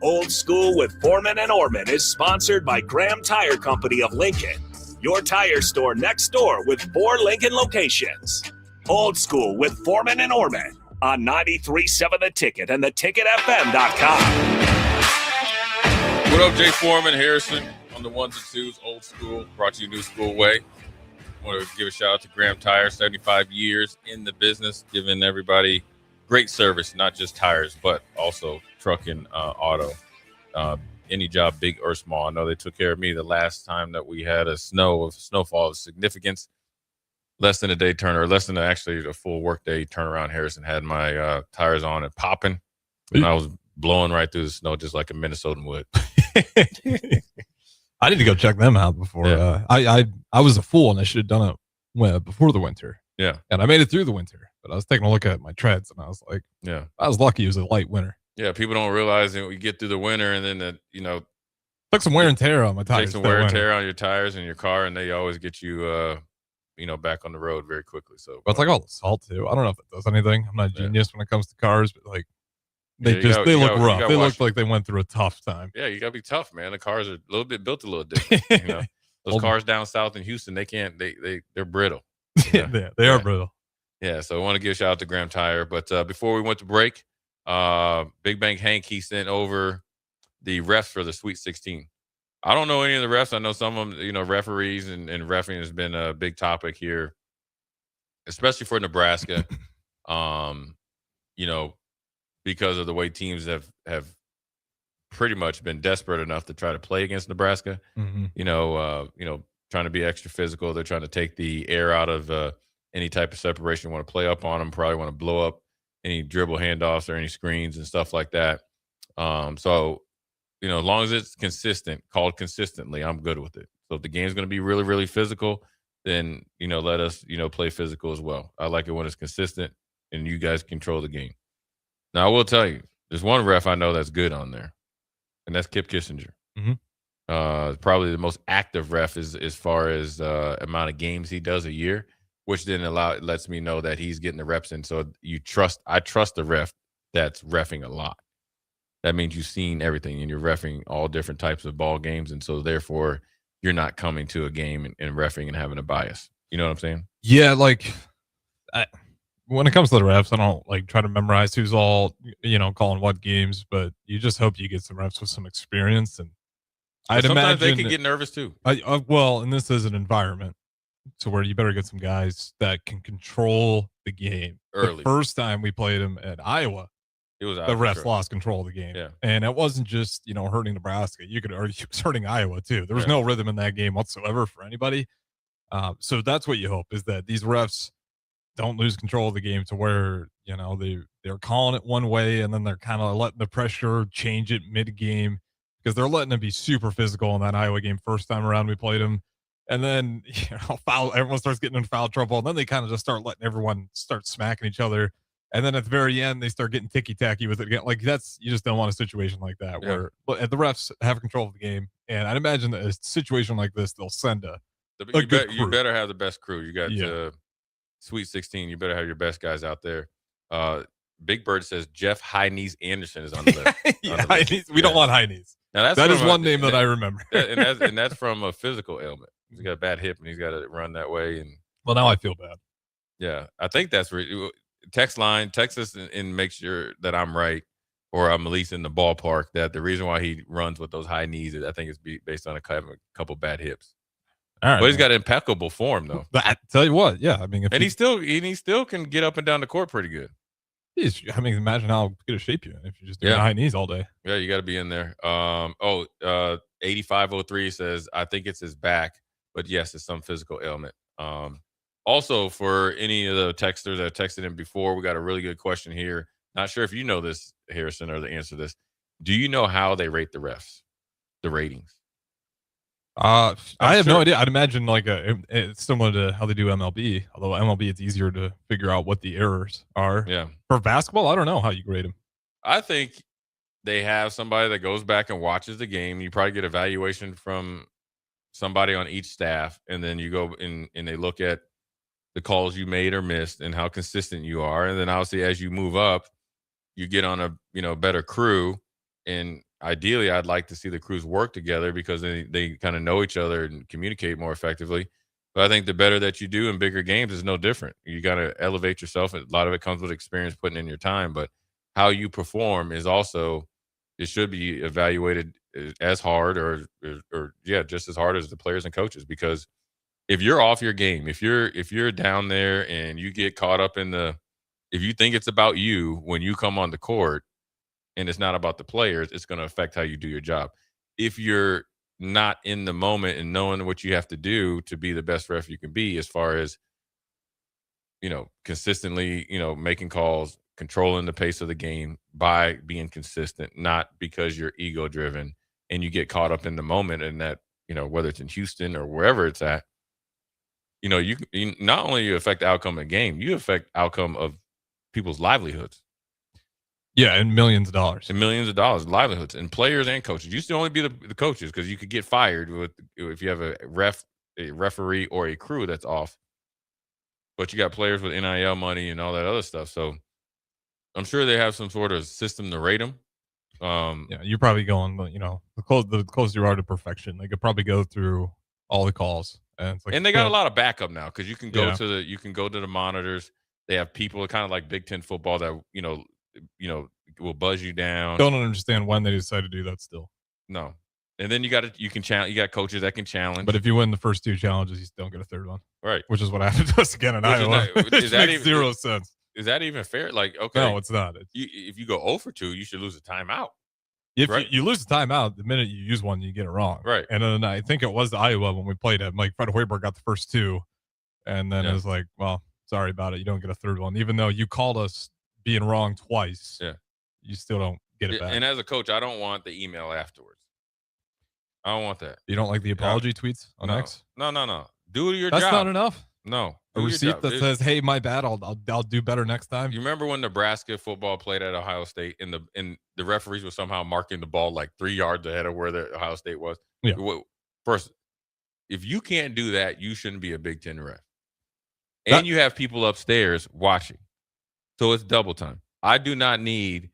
Old School with Foreman and Orman is sponsored by Graham Tire Company of Lincoln, your tire store next door with 4 Lincoln locations. Old School with Foreman and Orman on 93.7 The Ticket and theticketfm.com. What up, Jay Foreman, Harrison on the ones and twos, Old School, brought to you New School Way. I want to give a shout out to Graham Tire, 75 years in the business, giving everybody great service, not just tires, but also truck and auto. Any job, big or small. I know they took care of me the last time that we had a snowfall of significance. Less than a day turn, or less than actually a full work day turnaround. Harrison had my tires on and popping, and I was blowing right through the snow just like a Minnesotan would. I need to go check them out before. Yeah. I was a fool and I should have done it before the winter. Yeah, and I made it through the winter, but I was taking a look at my treads and I was like, yeah, I was lucky it was a light winter. Yeah, people don't realize that we get through the winter and then took some wear and tear on my tires. Take some wear and tear on your tires and your car, and they always get you back on the road very quickly. So, but it's like all the salt too. I don't know if it does anything. I'm not a genius when it comes to cars, but like they look rough. They look like they went through a tough time. Yeah, you gotta be tough, man. The cars are a little bit built a little different. Those cars down south in Houston, they're brittle. Yeah, they are brittle. Yeah, so I want to give a shout out to Graham Tire. But before we went to break, Big Bank Hank, he sent over the refs for the Sweet 16. I don't know any of the refs. I know some of them, referees and reffing has been a big topic here, especially for Nebraska. Because of the way teams have pretty much been desperate enough to try to play against Nebraska. Mm-hmm. Trying to be extra physical. They're trying to take the air out of any type of separation. Want to play up on them, probably want to blow up any dribble handoffs or any screens and stuff like that. So, as long as it's consistent, called consistently, I'm good with it. So if the game's going to be really, really physical, then, let us, play physical as well. I like it when it's consistent and you guys control the game. Now, I will tell you, there's one ref I know that's good on there, and that's Kip Kissinger. Mm-hmm. Probably the most active ref as far as amount of games he does a year, which then lets me know that he's getting the reps in. So I trust the ref that's reffing a lot. That means you've seen everything and you're reffing all different types of ball games. And so therefore you're not coming to a game and reffing and having a bias. You know what I'm saying? Yeah. When it comes to the refs, I don't try to memorize who's all, calling what games, but you just hope you get some refs with some experience. And I'd sometimes imagine they can get nervous too. And this is an environment to where you better get some guys that can control the game. Early. The first time we played them at Iowa, it was the refs lost control of the game. Yeah. And it wasn't just, hurting Nebraska. You could argue it was hurting Iowa too. There was no rhythm in that game whatsoever for anybody. So that's what you hope, is that these refs don't lose control of the game to where, they're calling it one way and then they're kind of letting the pressure change it mid-game, because they're letting them be super physical in that Iowa game first time around we played them. And then, everyone starts getting in foul trouble. And then they kind of just start letting everyone start smacking each other. And then at the very end, they start getting ticky-tacky with it again. You just don't want a situation like that where the refs have control of the game. And I'd imagine that a situation like this, they'll send a good crew. You better have the best crew. You got Sweet 16. You better have your best guys out there. Big Bird says Jeff High Knees Anderson is on the list. We don't want high knees. Now that is one name that I remember. and that's from a physical ailment. He's got a bad hip and he's got to run that way. And well, now I feel bad. Yeah, I think that's text us and make sure that I'm right, or I'm at least in the ballpark, that the reason why he runs with those high knees is I think it's based on a couple bad hips. All right, but he's got impeccable form though. I tell you what, yeah, I mean, he still can get up and down the court pretty good. Imagine how good a shape you're in if you're just doing high knees all day. Yeah, you got to be in there. 8503 says, I think it's his back, but yes, it's some physical ailment. Also, for any of the texters that texted in before, we got a really good question here. Not sure if you know this, Harrison, or the answer to this. Do you know how they rate the refs, the ratings? I have no idea. I'd imagine it's similar to how they do MLB. Although MLB, it's easier to figure out what the errors are. Yeah. For basketball, I don't know how you grade them. I think they have somebody that goes back and watches the game. You probably get evaluation from somebody on each staff, and then you go and they look at the calls you made or missed and how consistent you are. And then obviously as you move up, you get on a better crew. And ideally I'd like to see the crews work together because they kind of know each other and communicate more effectively. But I think the better that you do in bigger games is no different. You got to elevate yourself. A lot of it comes with experience, putting in your time, but how you perform is also, it should be evaluated as hard or just as hard as the players and coaches, because if you're off your game, if you're down there and you get caught up if you think it's about you when you come on the court and it's not about the players, it's going to affect how you do your job. If you're not in the moment and knowing what you have to do to be the best ref you can be, as far as, consistently, making calls, controlling the pace of the game by being consistent, not because you're ego driven and you get caught up in the moment, and that, whether it's in Houston or wherever it's at, you not only you affect the outcome of the game, you affect outcome of people's livelihoods. Yeah, and millions of dollars. Livelihoods, and players and coaches. You used to only be the coaches because you could get fired if you have a referee or a crew that's off. But you got players with NIL money and all that other stuff. So I'm sure they have some sort of system to rate them. You're probably going, the closer you are to perfection. They could probably go through all the calls. And they got a lot of backup now because you can go to the monitors. They have people kind of like Big Ten football that will buzz you down. Don't understand when they decide to do that still. No, and then you got coaches that can challenge. But if you win the first two challenges, you don't get a third one. Right, which is what happened to us again in Iowa. Which makes zero sense. Is that even fair? Okay, no, it's not. If you go 0 for 2, you should lose a timeout. If you lose the timeout, the minute you use one, you get it wrong. Right. And then I think it was Iowa when we played him. Fred Hoiberg got the first two, and then it was sorry about it. You don't get a third one, even though you called us being wrong twice. Yeah. You still don't get it back. And as a coach, I don't want the email afterwards. I don't want that. You don't like the apology tweets on X? No. Do your That's job. not enough. No. A receipt that says, "Hey, my bad. I'll do better next time." You remember when Nebraska football played at Ohio State, and the referees were somehow marking the ball like 3 yards ahead of where the Ohio State was? Yeah. First, if you can't do that, you shouldn't be a Big Ten ref. And you have people upstairs watching, so it's double time. I do not need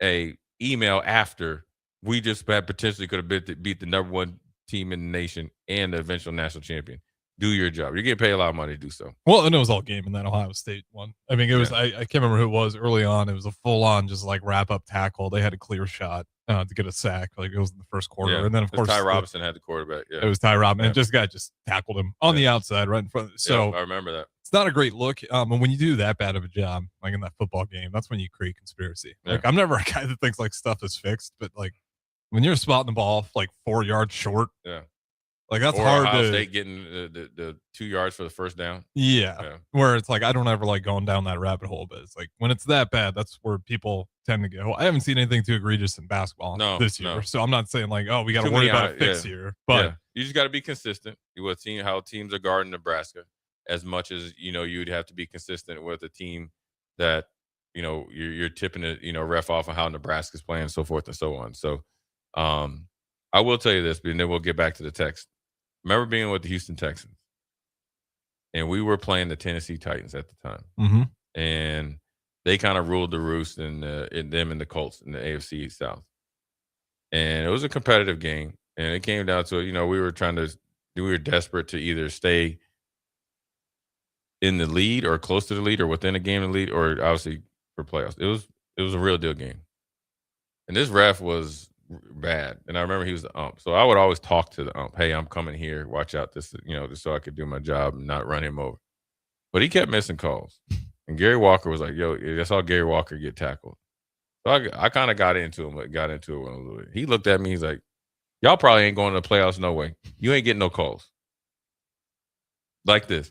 a email after we just potentially could have beat the number one team in the nation and the eventual national champion. Do your job. You're getting paid a lot of money to do so. Well, and it was all game in that Ohio State one. I mean, it was, I can't remember who it was early on. It was a full on just like wrap up tackle. They had a clear shot to get a sack. Like it was in the first quarter. Yeah. And then of course Ty Robinson had the quarterback. Yeah. It was Ty Robinson. And guy just tackled him on the outside right in front. So I remember that. It's not a great look. And when you do that bad of a job, like in that football game, that's when you create conspiracy. Like I'm never a guy that thinks like stuff is fixed, but like when you're spotting the ball like 4 yards short, like that's hard Ohio to State getting the 2 yards for the first down. Yeah. Where it's like I don't ever like going down that rabbit hole, but it's like when it's that bad, that's where people tend to go. I haven't seen anything too egregious in basketball this year, so I'm not saying like, oh, we got to worry about a fix here. But you just got to be consistent with seeing how teams are guarding Nebraska, as much as you'd have to be consistent with a team that you're tipping it ref off on how Nebraska's playing, and so forth and so on. So I will tell you this, and then we'll get back to the text. Remember being with the Houston Texans, and we were playing the Tennessee Titans at the time, and they kind of ruled the roost in them and the Colts in the AFC South, and it was a competitive game, and it came down to we were desperate to either stay in the lead or close to the lead or within a game of the lead or obviously for playoffs. It was a real deal game, and this ref was bad, and I remember he was the ump, so I would always talk to the ump. Hey, I'm coming here. Watch out, this just so I could do my job and not run him over. But he kept missing calls, and Gary Walker was like, "Yo, I saw Gary Walker get tackled." So I kind of got into it a little bit. He looked at me. He's like, "Y'all probably ain't going to the playoffs, no way. You ain't getting no calls like this."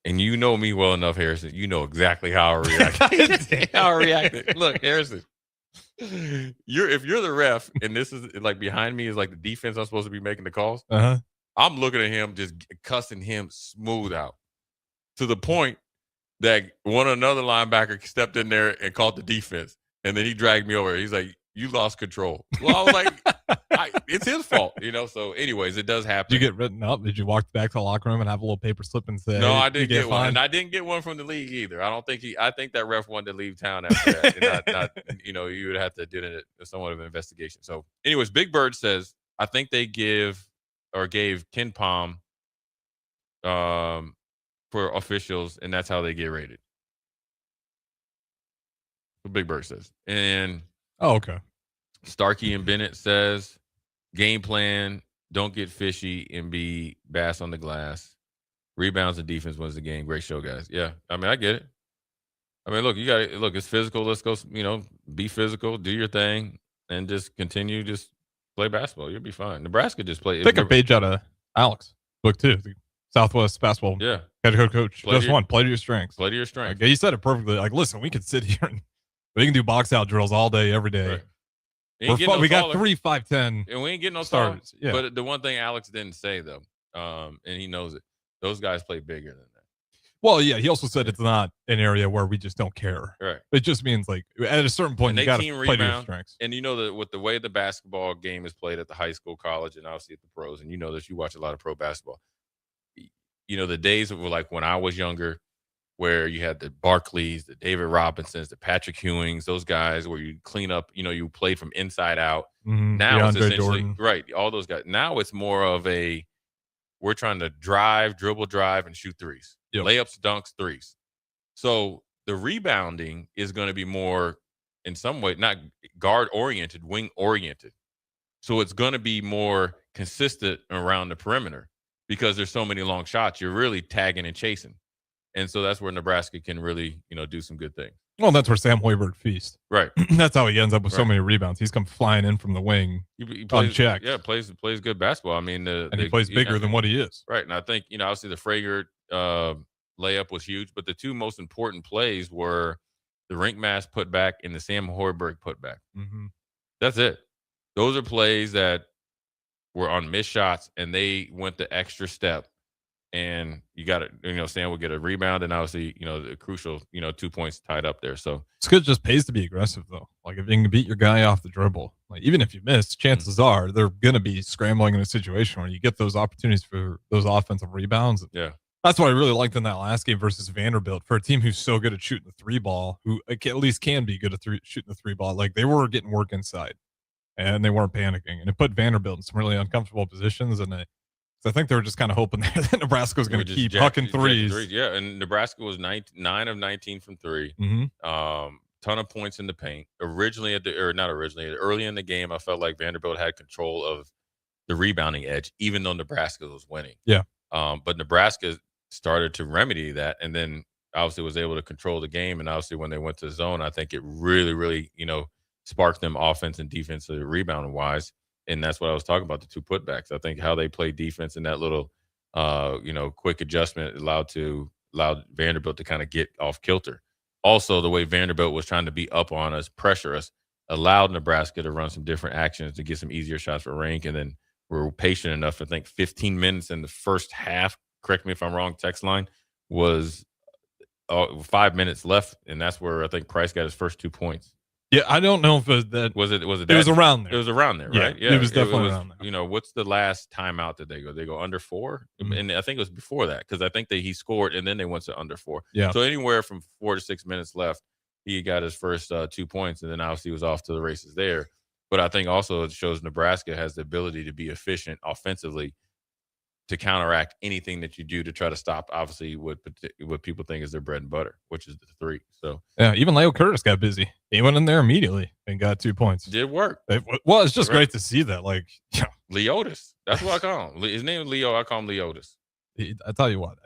And you know me well enough, Harrison. You know exactly how I reacted. Look, Harrison. If you're the ref and this is like behind me is like the defense I'm supposed to be making the calls, I'm looking at him just cussing him smooth out to the point that another linebacker stepped in there and called the defense, and then he dragged me over. He's like, "You lost control." Well, I was like, it's his fault, So, anyways, it does happen. Did you get written up? Did you walk back to the locker room and have a little paper slip and say, "No, I didn't get one," and I didn't get one from the league either. I think that ref wanted to leave town after that. And you would have to do somewhat of an investigation. So, anyways, Big Bird says I think they gave 10 palm for officials, and that's how they get rated. What Big Bird says, and okay. Starkey and Bennett says, game plan, don't get fishy and be bass on the glass. Rebounds and defense wins the game. Great show, guys. Yeah, I mean, I get it. I mean, look, it's physical. Let's go, be physical, do your thing, and just continue, just play basketball. You'll be fine. Nebraska just played. Take a page out of Alex' book, too. The Southwest basketball head coach. Play to your strengths. Play to your strengths. Like, you said it perfectly. Like, listen, we could sit here and we can do box out drills all day, every day. Right. We got 3 5'10", and we ain't getting no starters. Yeah. But the one thing Alex didn't say though, and he knows it, those guys play bigger than that. Well, yeah, he also said it's not an area where we just don't care. Right. It just means like at a certain point you got to play to your strengths. And with the way the basketball game is played at the high school, college, and obviously at the pros, and this, you watch a lot of pro basketball. The days were like when I was younger, where you had the Barkleys, the David Robinsons, the Patrick Ewings, those guys where you clean up, you played from inside out. Now it's essentially Jordan. Right, all those guys. Now it's more of we're trying to dribble, drive, and shoot threes. Yep. Layups, dunks, threes. So the rebounding is going to be more, in some way, not guard-oriented, wing-oriented. So it's going to be more consistent around the perimeter because there's so many long shots. You're really tagging and chasing. And so that's where Nebraska can really, do some good things. Well, that's where Sam Hoiberg feasts. Right. That's how he ends up with so many rebounds. He's come flying in from the wing, he plays, unchecked. Yeah, plays good basketball. I mean, and he plays bigger than what he is. Right. And I think, obviously the Frager layup was huge, but the two most important plays were the Rink Mass putback and the Sam Hoiberg putback. Mm-hmm. That's it. Those are plays that were on missed shots, and they went the extra step. And you got to, Sam would get a rebound, and obviously, the crucial, 2 points tied up there. So it's good. It just pays to be aggressive, though. Like, if you can beat your guy off the dribble, like even if you miss, chances are they're going to be scrambling in a situation where you get those opportunities for those offensive rebounds. Yeah. That's what I really liked in that last game versus Vanderbilt, for a team who's so good at shooting the three ball, who at least can be good at shooting the three ball. Like, they were getting work inside, and they weren't panicking, and it put Vanderbilt in some really uncomfortable positions. And I think they were just kind of hoping that Nebraska was going to keep hucking threes. Yeah, and Nebraska was 9 of 19 from three. Mm-hmm. Ton of points in the paint. Early in the game, I felt like Vanderbilt had control of the rebounding edge, even though Nebraska was winning. Yeah. But Nebraska started to remedy that, and then obviously was able to control the game. And obviously when they went to zone, I think it really, really, sparked them offense and defensive rebounding wise. And that's what I was talking about, the two putbacks. I think how they played defense in that little, quick adjustment allowed Vanderbilt to kind of get off kilter. Also, the way Vanderbilt was trying to be up on us, pressure us, allowed Nebraska to run some different actions to get some easier shots for Rank. And then we're patient enough. I think 15 minutes in the first half, correct me if I'm wrong, text line, was 5 minutes left. And that's where I think Price got his first 2 points. Yeah, I don't know if that was it. It was around there. It was around there, right? Yeah, it was definitely around there. What's the last timeout that they go? They go under 4, and I think it was before that because I think he scored and then they went to under 4. Yeah. So anywhere from 4 to 6 minutes left, he got his first 2 points, and then obviously he was off to the races there. But I think also it shows Nebraska has the ability to be efficient offensively to counteract anything that you do to try to stop, obviously, what people think is their bread and butter, which is the three. So yeah, even Leo Curtis got busy. He went in there immediately and got 2 points. Did work. Well, it's just great to see that. Like, Leotis. That's what I call him. His name is Leo. I call him Leotis. I tell you what,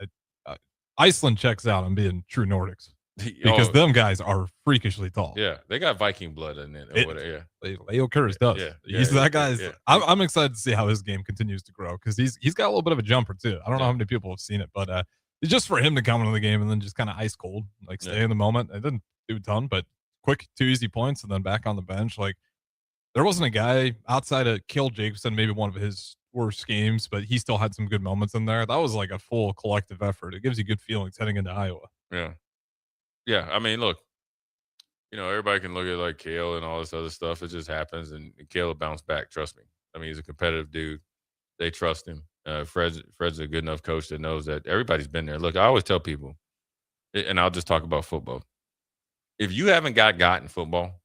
Iceland checks out on being true Nordics. Because them guys are freakishly tall. Yeah, they got Viking blood in it. Leo Curtis does. That guy's. Yeah. I'm excited to see how his game continues to grow because he's got a little bit of a jumper too. I don't know how many people have seen it, but it's just for him to come into the game and then just kind of ice cold, like stay in the moment. It didn't do a ton, but quick 2 easy points and then back on the bench. Like there wasn't a guy outside of Kill Jacobson, maybe one of his worst games, but he still had some good moments in there. That was like a full collective effort. It gives you good feelings heading into Iowa. Yeah. Yeah, I mean, look, everybody can look at like Kale and all this other stuff. It just happens, and Kale will bounce back. Trust me. I mean, he's a competitive dude. They trust him. Fred's a good enough coach that knows that everybody's been there. Look, I always tell people, and I'll just talk about football. If you haven't got in football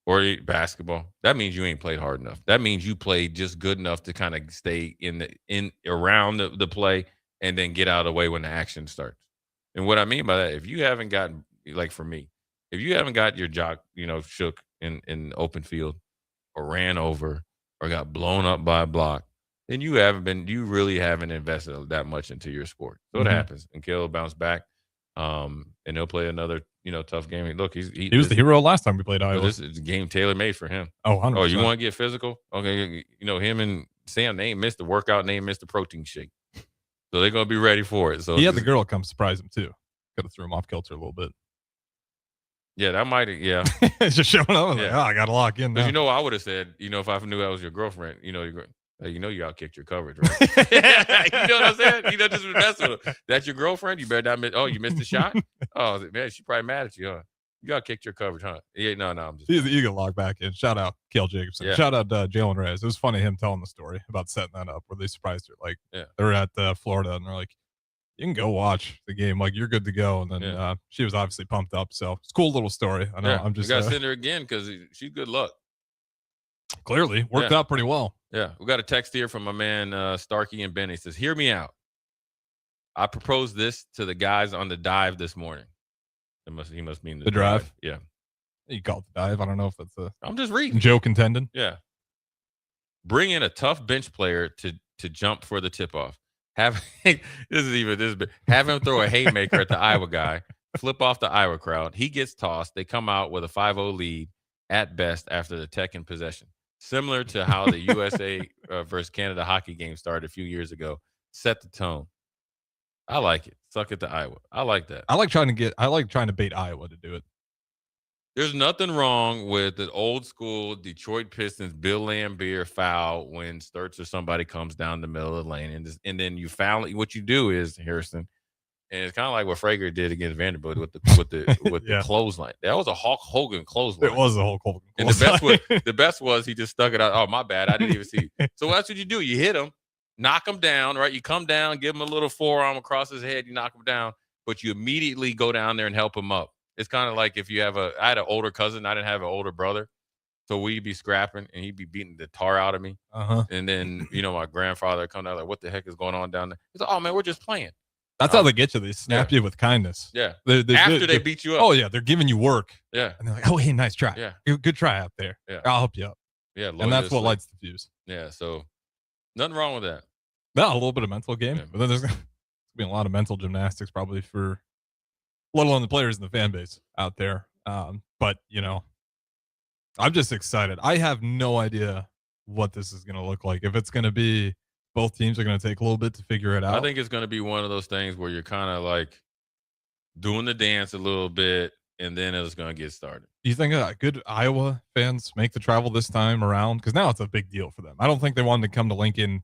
or basketball, that means you ain't played hard enough. That means you played just good enough to kind of stay in around the play and then get out of the way when the action starts. And what I mean by that, if you haven't gotten, like for me, if you haven't got your jock, shook in open field or ran over or got blown up by a block, then you really haven't invested that much into your sport. So it happens. And Kale will bounce back and he'll play another, tough game. Look, he was the hero last time we played Iowa. This is a game tailor-made for him. Oh, 100%. Oh, you want to get physical? Okay, him and Sam, they ain't missed the workout and they ain't missed the protein shake. So they're going to be ready for it. So he had the girl come surprise him, too. Could have threw him off kilter a little bit. Yeah, that might have, yeah. It's just showing up. Like, I got to lock in now. Because I would have said, if I knew that was your girlfriend, you outkicked your coverage, right? You know what I'm saying? Just messing with her. That's your girlfriend? You better not miss. Oh, you missed the shot? Oh, man, she probably mad at you, huh? You outkicked your coverage, huh? Yeah, no, I'm just. You can log back in. Shout out Kale Jacobson. Yeah. Shout out Jalen Reyes. It was funny him telling the story about setting that up where they surprised her. Like, they're at Florida and they're like, you can go watch the game. Like, you're good to go. And then she was obviously pumped up. So it's a cool little story. I know. I'm just. We got to send her again because she's good luck. Clearly worked out pretty well. Yeah. We got a text here from my man, Starkey and Benny. He says, hear me out. I proposed this to the guys on the dive this morning. He must mean the drive. Yeah. You call it the dive. I don't know if that's I'm just reading. Joke intended. Yeah. Bring in a tough bench player to jump for the tip off. Have him throw a haymaker at the Iowa guy, flip off the Iowa crowd. He gets tossed. They come out with a 5-0 lead at best after the Tech in possession. Similar to how the USA versus Canada hockey game started a few years ago. Set the tone. I like it. Suck it to Iowa. I like that. I like trying to bait Iowa to do it. There's nothing wrong with the old school Detroit Pistons Bill Laimbeer foul when Sturts or somebody comes down the middle of the lane, and then you foul. What you do is, Harrison, and it's kind of like what Frager did against Vanderbilt with the clothesline. That was a Hulk Hogan clothesline. It was a Hulk Hogan and the best was he just stuck it out. Oh, my bad, I didn't even see. So that's what you do. You hit him, knock him down, right? You come down, give him a little forearm across his head, you knock him down, but you immediately go down there and help him up. It's kind of like if you have I had an older cousin, I didn't have an older brother. So we'd be scrapping and he'd be beating the tar out of me. And then, my grandfather would come down like, what the heck is going on down there? He's like, oh man, we're just playing. That's how they get you. They snap you with kindness. Yeah. After they beat you up. Oh yeah. They're giving you work. Yeah. And they're like, oh, hey, nice try. Yeah. Good try out there. Yeah. I'll help you up. Yeah. And that's what lights the fuse. Yeah. So nothing wrong with that. No, a little bit of mental game. Yeah. But then there's going to be a lot of mental gymnastics probably for, let alone the players in the fan base out there. But I'm just excited. I have no idea what this is going to look like. If it's going to be both teams are going to take a little bit to figure it out. I think it's going to be one of those things where you're kind of like doing the dance a little bit, and then it's going to get started. Do you think good Iowa fans make the travel this time around? Because now it's a big deal for them. I don't think they wanted to come to Lincoln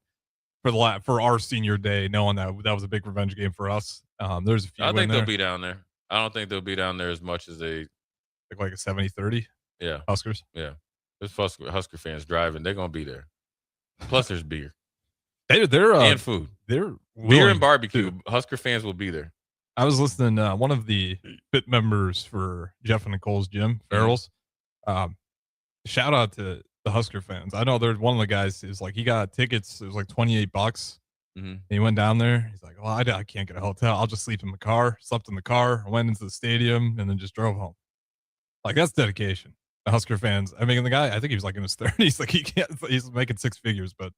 for our senior day, knowing that was a big revenge game for us. There's a few. I think they'll be down there. I don't think they'll be down there as much as they like a 70-30. Yeah, Huskers. Yeah, there's Husker fans driving. They're gonna be there. Plus, there's beer. They're and food. They're beer and barbecue. Husker fans will be there. I was listening. One of the fit members for Jeff and Nicole's gym, Farrell's. Shout out to the Husker fans. I know there's one of the guys is like he got tickets. It was like $28. And he went down there. He's like, well, I can't get a hotel. I'll just sleep in the car. Slept in the car. Went into the stadium and then just drove home. Like that's dedication. The Husker fans. I mean, the guy, I think he was like in his 30s. Like he's making six figures, but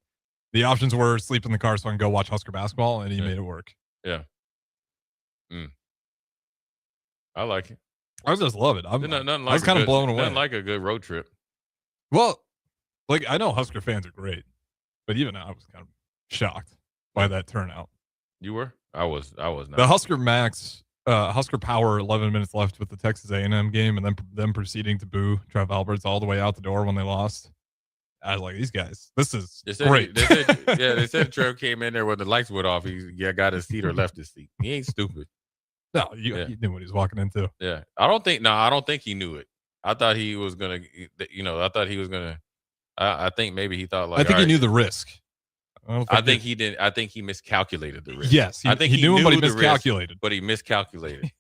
the options were sleep in the car so I can go watch Husker basketball, and he made it work. Yeah. I like it. I just love it. I was kind of blown away. Nothing like a good road trip. Well, like I know Husker fans are great, but even I was kind of shocked by that turnout. You were? I was not. The Husker Max, Husker Power, 11 minutes left with the Texas A&M game, and then them proceeding to boo Trev Alberts all the way out the door when they lost. I was like, these guys, this is great. They said Trev came in there when the lights went off. He got his seat or left his seat. He ain't stupid. No, he knew what he was walking into. Yeah, I don't think he knew it. I thought he was gonna. I think maybe he thought like. I think he knew the risk. I think he did. I think he miscalculated the risk. Yes, I think he knew, but he the miscalculated. Risk, but he miscalculated,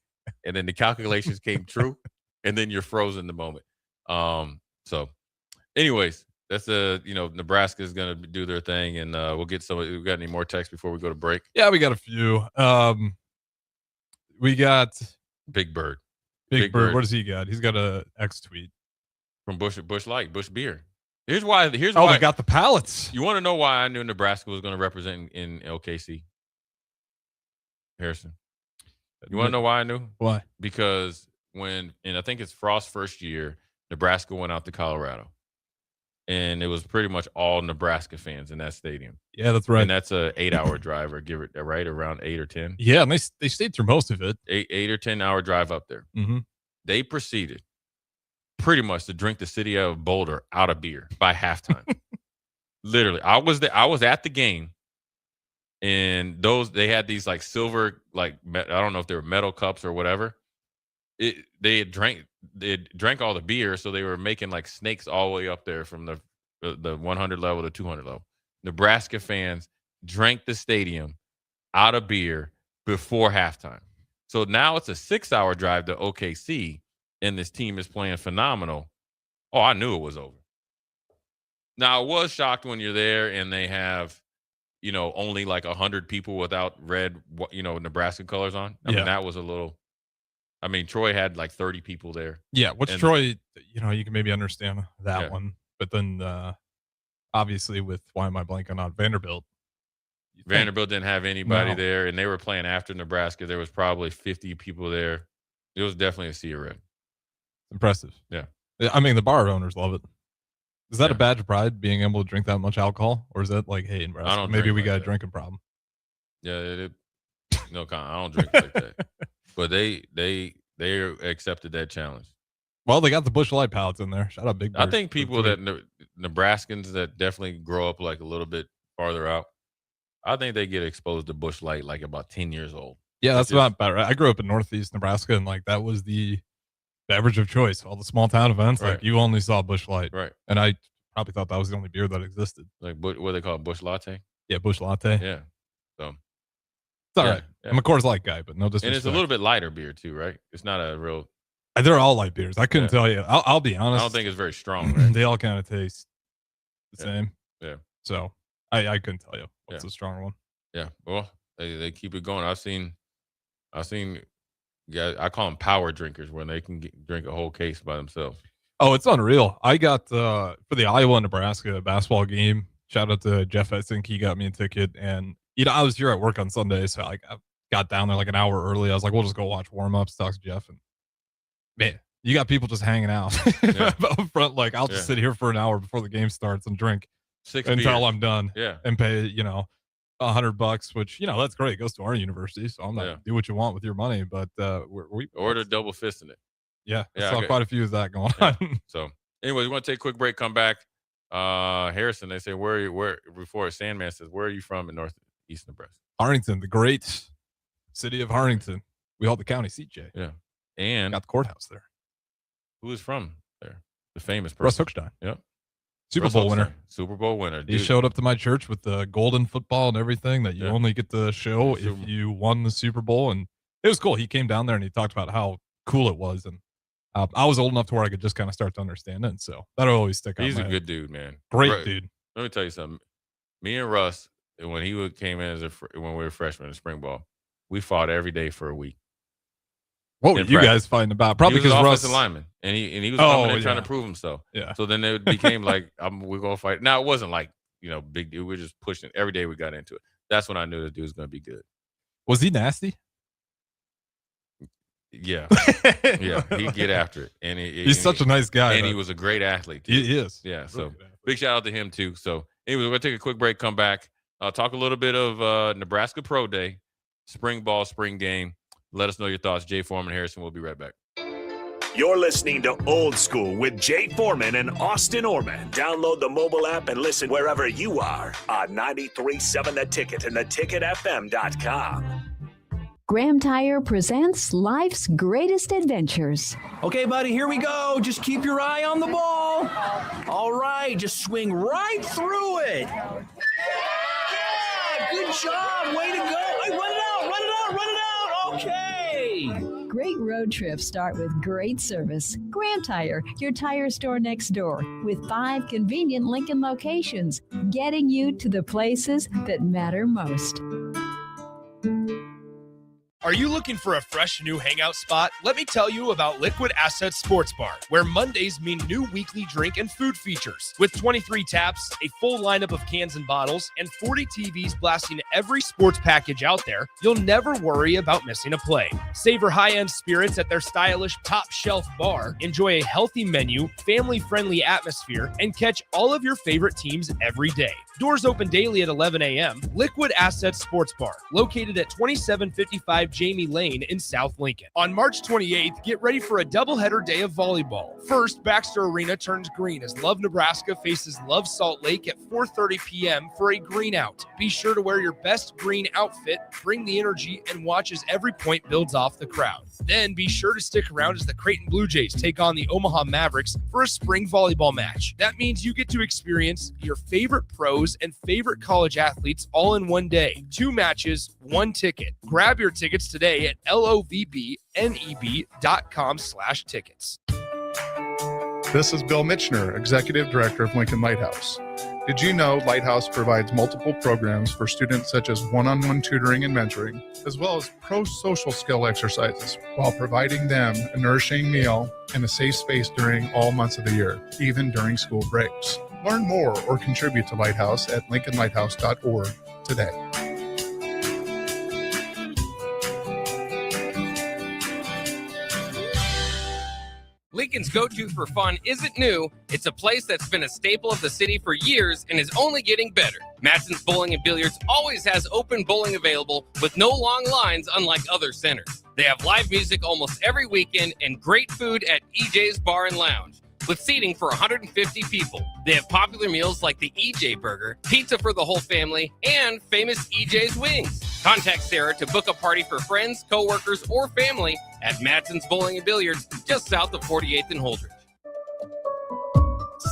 and then the calculations came true, and then you're frozen in the moment. So, anyways, that's Nebraska is going to do their thing, and we'll get some. We got any more text before we go to break? Yeah, we got a few. We got Big Bird. Big Bird. What does he got? He's got a X tweet from Bush Light, Bush Beer. Here's why. They got the pallets. You want to know why I knew Nebraska was going to represent in OKC? Harrison. You want to know why I knew? Why? Because and I think it's Frost's first year, Nebraska went out to Colorado. And it was pretty much all Nebraska fans in that stadium. Yeah, that's right. And that's a 8-hour drive, or give it right around 8 or 10. Yeah, and they stayed through most of it. 8 or 10 hour drive up there. Mm-hmm. They proceeded pretty much to drink the city of Boulder out of beer by halftime. Literally, I was at the game, and they had these like silver, like I don't know if they were metal cups or whatever. They drank all the beer, so they were making like snakes all the way up there from the 100 level to 200 level. Nebraska fans drank the stadium out of beer before halftime. So now it's a 6-hour drive to OKC, and this team is playing phenomenal. Oh, I knew it was over. Now, I was shocked when you're there and they have, only like 100 people without red, Nebraska colors on. I mean, that was a little. I mean, Troy had like 30 people there. Yeah, Troy, you can maybe understand that one. But then, obviously, with why am I blanking on Vanderbilt? Vanderbilt didn't have anybody there, and they were playing after Nebraska. There was probably 50 people there. It was definitely a sea of red. Impressive. Yeah. I mean, the bar owners love it. Is that a badge of pride, being able to drink that much alcohol? Or is that like, hey, Nebraska, maybe we got a drinking problem? Yeah, No comment. I don't drink like that. But they accepted that challenge. Well, they got the Busch Light pallets in there. Shout out Big Beard. I think people that Nebraskans that definitely grow up like a little bit farther out, I think they get exposed to Busch Light like about 10 years old. Yeah, that's about right. I grew up in Northeast Nebraska, and like that was the beverage of choice. All the small town events, like you only saw Busch Light. Right. And I probably thought that was the only beer that existed. Like what do they call it? Busch Latte? Yeah, Busch Latte. Yeah. So it's all right. Yeah. I'm a Coors Light guy, but no disrespect. And it's a little bit lighter beer too, right? It's not a real. They're all light beers. I couldn't tell you. I'll be honest. I don't think it's very strong. Right? They all kind of taste the same. Yeah. So I couldn't tell you what's the stronger one. Yeah. Well, they keep it going. I've seen guys, I call them power drinkers when they can drink a whole case by themselves. Oh, it's unreal. I got for the Iowa-Nebraska basketball game. Shout out to Jeff Etzink. He got me a ticket, and I was here at work on Sunday, so I got down there like an hour early. I was like, we'll just go watch warm-ups, talk to Jeff, and man, you got people just hanging out up front. Like, I'll just sit here for an hour before the game starts and drink 6 until beers. I'm done. Yeah. And pay, $100, which, that's great. It goes to our university. So I'm not do what you want with your money, but we order double fisting it. Yeah. I saw quite a few of that going on. So anyways, we want to take a quick break, come back. Harrison, they say, where before Sandman says, where are you from in northeast Nebraska? Harrington, the great city of Harrington. We hold the county seat, Jay. Yeah. And got the courthouse there. Who is from there? The famous person. Russ Hochstein. Yep. Super Bowl winner. Super Bowl winner. He showed up to my church with the golden football and everything that you only get to show if you won the Super Bowl. And it was cool. He came down there and he talked about how cool it was. And I was old enough to where I could just kind of start to understand it. So that'll always stick out. He's a good dude, man. Great dude. Let me tell you something. Me and Russ, when he came in when we were freshmen in spring ball, we fought every day for a week. What were you guys fighting about? Probably because Russ offensive lineman, and he was coming in trying to prove himself. Yeah. So then it became like we're gonna fight. Now it wasn't like big deal. We were just pushing every day. We got into it. That's when I knew the dude was gonna be good. Was he nasty? Yeah, yeah. He'd get after it, and he's such a nice guy, and he was a great athlete too. He is. Yeah. So big shout out to him too. So anyway, we're gonna take a quick break. Come back. Talk a little bit of Nebraska Pro Day, spring ball, spring game. Let us know your thoughts. Jay Foreman, Harrison. We'll be right back. You're listening to Old School with Jay Foreman and Austin Orman. Download the mobile app and listen wherever you are on 93.7 The Ticket and theticketfm.com. Graham Tire presents life's greatest adventures. Okay, buddy, here we go. Just keep your eye on the ball. All right, just swing right through it. Yeah, good job. Way to go. Hey, run it out. Okay. Great road trips start with great service. Graham Tire, your tire store next door, with 5 convenient Lincoln locations, getting you to the places that matter most. Are you looking for a fresh new hangout spot? Let me tell you about Liquid Assets Sports Bar, where Mondays mean new weekly drink and food features. With 23 taps, a full lineup of cans and bottles, and 40 TVs blasting every sports package out there, you'll never worry about missing a play. Savor high-end spirits at their stylish top-shelf bar, enjoy a healthy menu, family-friendly atmosphere, and catch all of your favorite teams every day. Doors open daily at 11 a.m. Liquid Assets Sports Bar, located at 2755 Jamie Lane in South Lincoln. On March 28th, get ready for a doubleheader day of volleyball. First, Baxter Arena turns green as Love Nebraska faces Love Salt Lake at 4:30 p.m. for a green out. Be sure to wear your best green outfit, bring the energy, and watch as every point builds off the crowd. Then be sure to stick around as the Creighton Blue Jays take on the Omaha Mavericks for a spring volleyball match. That means you get to experience your favorite pros and favorite college athletes all in one day. 2 matches, 1 ticket. Grab your tickets today at lovbneb.com/tickets. This is Bill Mitchner, Executive Director of Lincoln Lighthouse. Did you know Lighthouse provides multiple programs for students such as one-on-one tutoring and mentoring, as well as pro-social skill exercises, while providing them a nourishing meal and a safe space during all months of the year, even during school breaks? Learn more or contribute to Lighthouse at lincolnlighthouse.org today. Lincoln's go-to for fun isn't new. It's a place that's been a staple of the city for years and is only getting better. Matson's Bowling and Billiards always has open bowling available with no long lines unlike other centers. They have live music almost every weekend and great food at EJ's Bar and Lounge with seating for 150 people. They have popular meals like the EJ Burger, pizza for the whole family, and famous EJ's Wings. Contact Sarah to book a party for friends, coworkers, or family at Matson's Bowling and Billiards just south of 48th and Holdridge.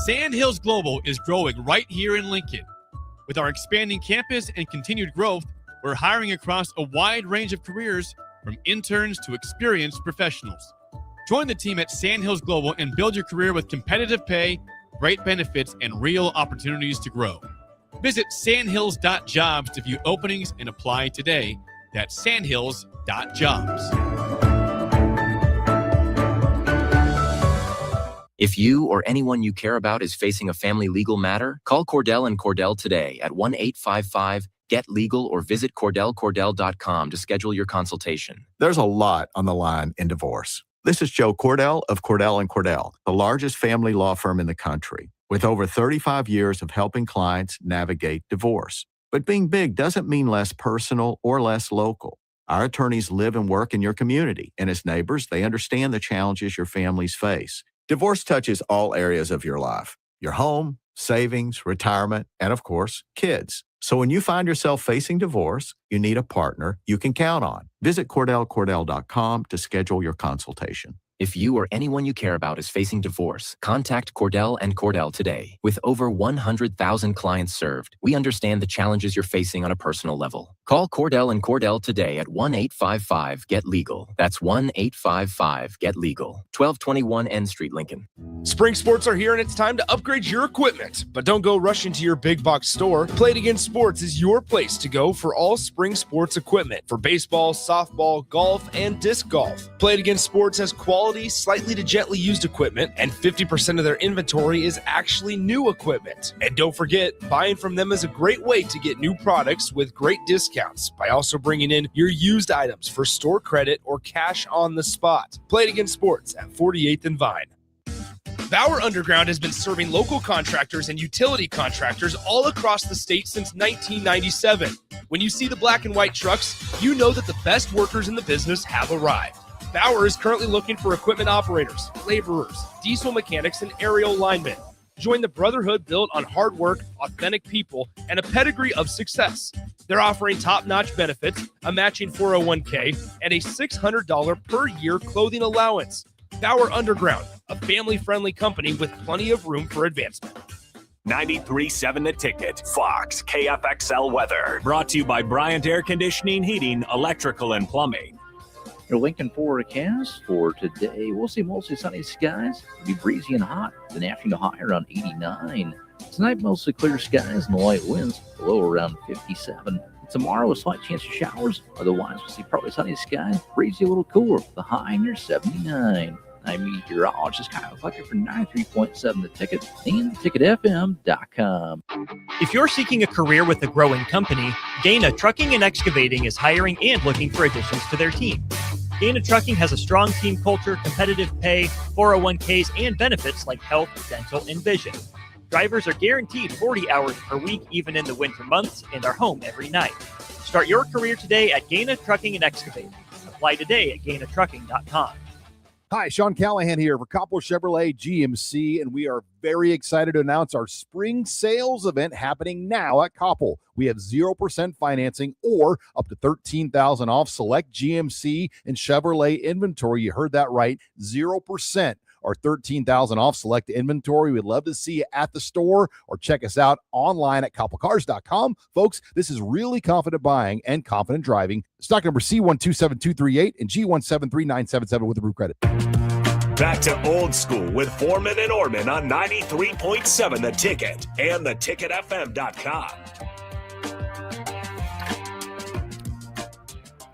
Sandhills Global is growing right here in Lincoln. With our expanding campus and continued growth, we're hiring across a wide range of careers from interns to experienced professionals. Join the team at Sandhills Global and build your career with competitive pay, great benefits, and real opportunities to grow. Visit sandhills.jobs to view openings and apply today. That's sandhills.jobs. If you or anyone you care about is facing a family legal matter, call Cordell and Cordell today at 1-855-GET-LEGAL or visit CordellCordell.com to schedule your consultation. There's a lot on the line in divorce. This is Joe Cordell of Cordell & Cordell, the largest family law firm in the country, with over 35 years of helping clients navigate divorce. But being big doesn't mean less personal or less local. Our attorneys live and work in your community, and as neighbors, they understand the challenges your families face. Divorce touches all areas of your life: your home, savings, retirement, and of course, kids. So when you find yourself facing divorce, you need a partner you can count on. Visit CordellCordell.com to schedule your consultation. If you or anyone you care about is facing divorce, contact Cordell and Cordell today. With over 100,000 clients served, we understand the challenges you're facing on a personal level. Call Cordell and Cordell today at 1-855-GET-LEGAL. That's 1-855-GET-LEGAL. 1221 N Street, Lincoln. Spring sports are here and it's time to upgrade your equipment. But don't go rushing to your big box store. Play It Again Sports is your place to go for all spring sports equipment for baseball, softball, golf, and disc golf. Play It Again Sports has quality, slightly to gently used equipment, and 50% of their inventory is actually new equipment. And don't forget, buying from them is a great way to get new products with great discounts by also bringing in your used items for store credit or cash on the spot. Play It Again Sports at 48th and Vine. Bauer Underground has been serving local contractors and utility contractors all across the state since 1997. When you see the black and white trucks, you know that the best workers in the business have arrived. Bauer is currently looking for equipment operators, laborers, diesel mechanics, and aerial linemen. Join the brotherhood built on hard work, authentic people, and a pedigree of success. They're offering top-notch benefits, a matching 401k, and a $600 per year clothing allowance. Bauer Underground, a family-friendly company with plenty of room for advancement. 93.7 The Ticket, Fox, KFXL weather. Brought to you by Bryant Air Conditioning, Heating, Electrical, and Plumbing. Your Lincoln forecast for today, we'll see mostly sunny skies. It'll be breezy and hot. Then afternoon high around 89. Tonight, mostly clear skies and light winds, low around 57. Tomorrow, a slight chance of showers. Otherwise, we'll see partly sunny skies, breezy, a little cooler. The high near 79. I'm meteorologist Kyle Fletcher for 93.7 The Ticket and theticketfm.com. If you're seeking a career with a growing company, Gaina Trucking and Excavating is hiring and looking for additions to their team. Gaina Trucking has a strong team culture, competitive pay, 401ks, and benefits like health, dental, and vision. Drivers are guaranteed 40 hours per week, even in the winter months, and are home every night. Start your career today at Gaina Trucking and Excavating. Apply today at GainaTrucking.com. Hi, Sean Callahan here for Coppola Chevrolet GMC, and we are very excited to announce our spring sales event happening now at Coppola. We have 0% financing or up to $13,000 off select GMC and Chevrolet inventory. You heard that right, 0%. Or $13,000 off select inventory. We'd love to see you at the store or check us out online at coppelcars.com. Folks, this is really confident buying and confident driving. Stock number C127238 and G173977 with approved credit. Back to Old School with Foreman and Orman on 93.7 The Ticket and theticketfm.com.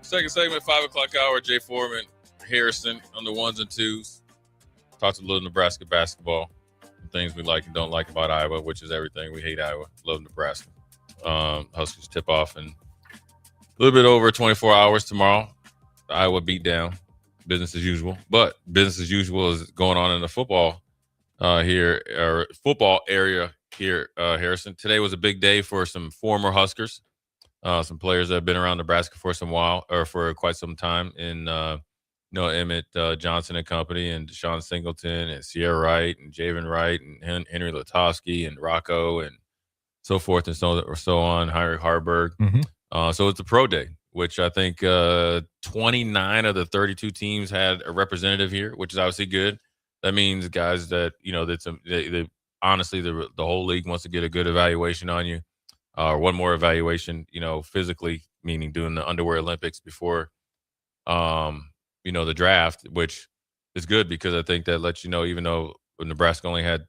Second segment, 5 o'clock hour. Jay Foreman, Harrison on the ones and twos. Talked a little Nebraska basketball, things we like and don't like about Iowa, which is everything. We hate Iowa, love Nebraska. Huskers tip off in a little bit over 24 hours tomorrow. The Iowa beatdown. business as usual. But business as usual is going on in the football football area here, Harrison. Today was a big day for some former Huskers, some players that have been around Nebraska for for quite some time. In Emmett Johnson and company, and Deshaun Singleton, and Sierra Wright, and Javen Wright, and Henry Latosky, and Rocco, and so forth and so on. Heinrich Harburg. So it's a pro day, which I think 29 of the 32 teams had a representative here, which is obviously good. That means guys that honestly the whole league wants to get a good evaluation on you, or one more evaluation, physically, meaning doing the underwear Olympics before the draft, which is good because I think that lets you know, even though Nebraska had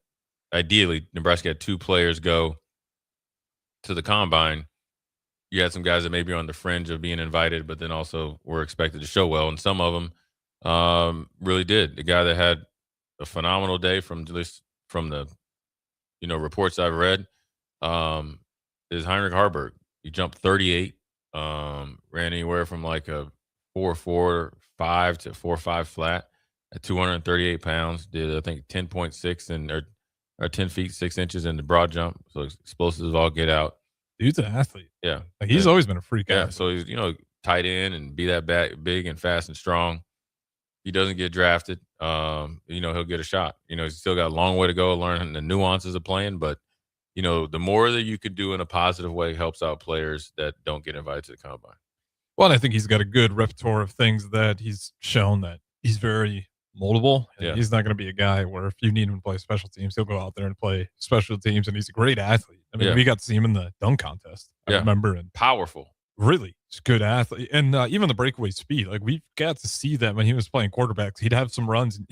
2 players go to the combine, you had some guys that maybe are on the fringe of being invited, but then also were expected to show well. And some of them really did. The guy that had a phenomenal day from the, reports I've read is Heinrich Harburg. He jumped 38, ran anywhere from like a 4.45 to 4.5 flat at 238 pounds. Did I think 10.6 or 10 feet 6 inches in the broad jump. So explosives all get out. Dude's an athlete. Yeah, like he's always been a freak. Yeah, athlete. so he's tight end and be that big and fast and strong. He doesn't get drafted. He'll get a shot. He's still got a long way to go, learning the nuances of playing. But the more that you could do in a positive way helps out players that don't get invited to the combine. Well, and I think he's got a good repertoire of things that he's shown that he's very moldable. Yeah. He's not going to be a guy where if you need him to play special teams, he'll go out there and play special teams. And he's a great athlete. I mean, we got to see him in the dunk contest. I remember. And powerful. Really, he's a good athlete. And even the breakaway speed, like we got to see that when he was playing quarterbacks. He'd have some runs. And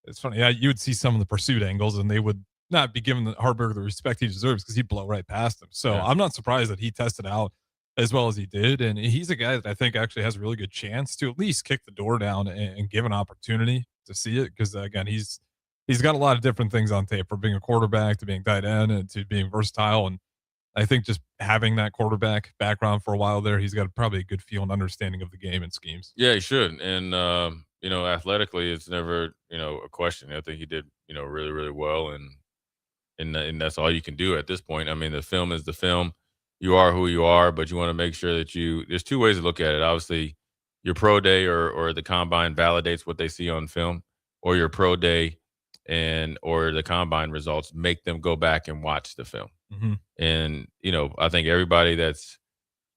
it's funny. You would see some of the pursuit angles and they would not be giving Harburg the respect he deserves because he'd blow right past him. So I'm not surprised that he tested out as well as he did. And he's a guy that I think actually has a really good chance to at least kick the door down and give an opportunity to see it. Because again, he's got a lot of different things on tape, from being a quarterback to being tight end and to being versatile. And I think just having that quarterback background for a while there, he's got probably a good feel and understanding of the game and schemes. Yeah, he should. And, athletically, it's never, a question. I think he did, really, really well. And that's all you can do at this point. I mean, the film is the film. You are who you are, but you want to make sure that there's 2 ways to look at it. Obviously, your pro day or the combine validates what they see on film, or your pro day or the combine results make them go back and watch the film. Mm-hmm. And, I think everybody that's,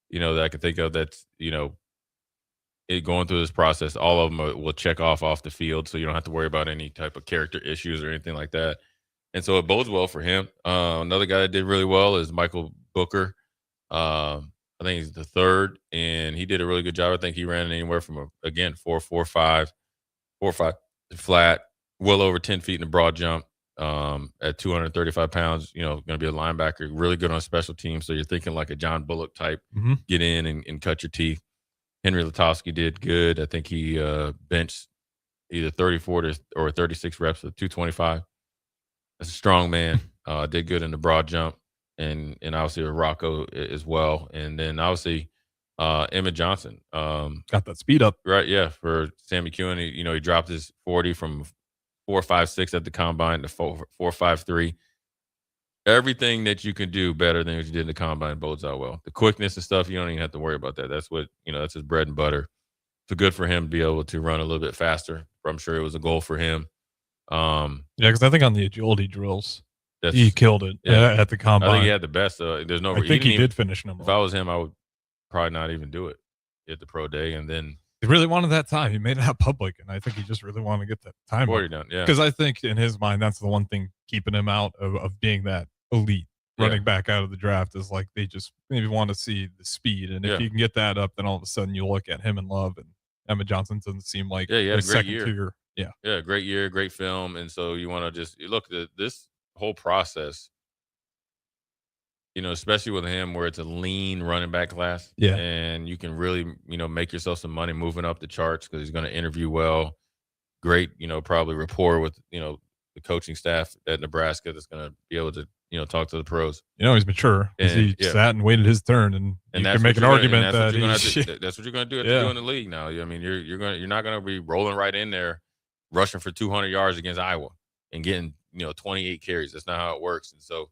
that I can think of that's, going through this process, all of them will check off the field. So you don't have to worry about any type of character issues or anything like that. And so it bodes well for him. Another guy that did really well is Michael Booker. I think he's the 3rd, and he did a really good job. I think he ran anywhere from 4.45 flat, well over 10 feet in the broad jump, at 235 pounds, going to be a linebacker, really good on special teams. So you're thinking like a John Bullock type, get in and cut your teeth. Henry Latosky did good. I think he benched either 34 or 36 reps of 225. That's a strong man. Did good in the broad jump. And obviously with Rocco as well. And then obviously Emmett Johnson. Got that speed up. Right, yeah, for Sammy Kuhn. He dropped his 40 from 4.56 at the combine to 4.53. Everything that you can do better than what you did in the combine bodes out well. The quickness and stuff, you don't even have to worry about that. That's what, that's his bread and butter. So good for him to be able to run a little bit faster. I'm sure it was a goal for him. Because I think on the agility drills, he killed it at the combine. I think he had the best. There's no. I think he did finish number 1. If I was him, I would probably not even do it at the pro day. And then he really wanted that time. He made it out public, and I think he just really wanted to get that time. 40 done, yeah. Because I think in his mind, that's the one thing keeping him out of being that elite running back out of the draft is like they just maybe want to see the speed. And if you can get that up, then all of a sudden you look at him in Love, and Emmett Johnson doesn't seem like he had a great year. Tier. Yeah, great year, great film. And so you want to just look at this whole process, especially with him where it's a lean running back class. Yeah. And you can really, make yourself some money moving up the charts because he's going to interview well. Great, probably rapport with, the coaching staff at Nebraska that's going to be able to, talk to the pros. He's mature because he sat and waited his turn, and you can make an argument that that's what you're going to do to do in the league now. I mean, you're not going to be rolling right in there, rushing for 200 yards against Iowa and getting 28 carries. That's not how it works. And so,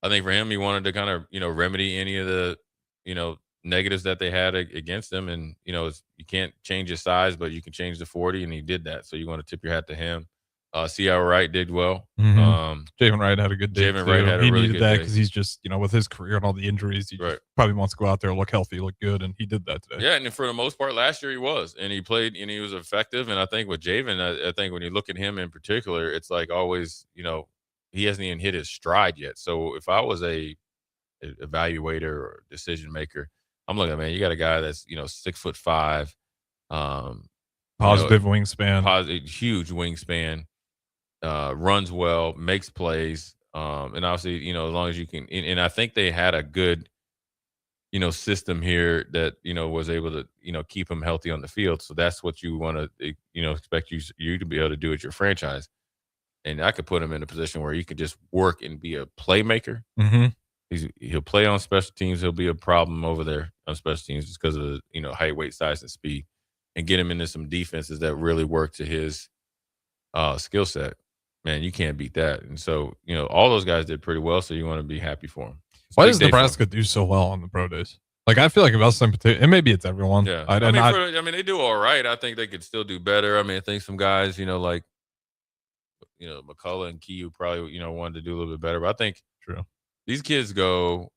I think for him, he wanted to kind of remedy any of the negatives that they had against him, and you can't change his size, but you can change the 40, and he did that. So you want to tip your hat to him. C.I. Wright did well. Javen Wright had a good day. Javen Wright had a really needed good that day because he's just with his career and all the injuries, he just probably wants to go out there, look healthy, look good, and he did that today. Yeah, and for the most part, last year he was, and he played, and he was effective. And I think with Javen, I think when you look at him in particular, it's like always, he hasn't even hit his stride yet. So if I was a evaluator or decision maker, I'm looking, man, you got a guy that's 6'5", positive wingspan, huge wingspan, runs well, makes plays, and obviously as long as you can, and I think they had a good system here that was able to keep him healthy on the field. So that's what you want to expect you to be able to do at your franchise. And I could put him in a position where he could just work and be a playmaker. Mm-hmm. He'll play on special teams. He'll be a problem over there on special teams just because of height, weight, size, and speed, and get him into some defenses that really work to his skill set. Man, you can't beat that. And so all those guys did pretty well. So you want to be happy for them. Why does Nebraska do so well on the pro days? Like, I feel like about some particular, and maybe it's everyone. Yeah, I mean, they do all right. I think they could still do better. I mean, I think some guys, like McCullough and Key probably wanted to do a little bit better. But I think these kids go.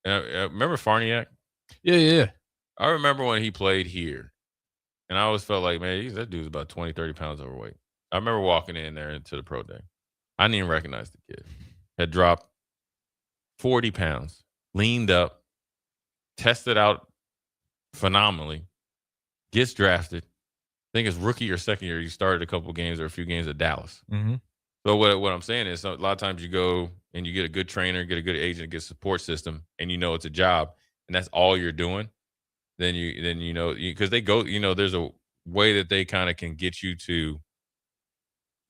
Remember Farniak? Yeah. I remember when he played here, and I always felt like, man, that dude's about 20, 30 pounds overweight. I remember walking in there into the pro day. I didn't even recognize the kid. Had dropped 40 pounds, leaned up, tested out phenomenally, gets drafted. I think his rookie or second year, he started a couple games or a few games at Dallas. Mm-hmm. So what I'm saying is, a lot of times you go and you get a good trainer, get a good agent, a good support system, and it's a job, and that's all you're doing. Then because they go, there's a way that they kind of can get you to,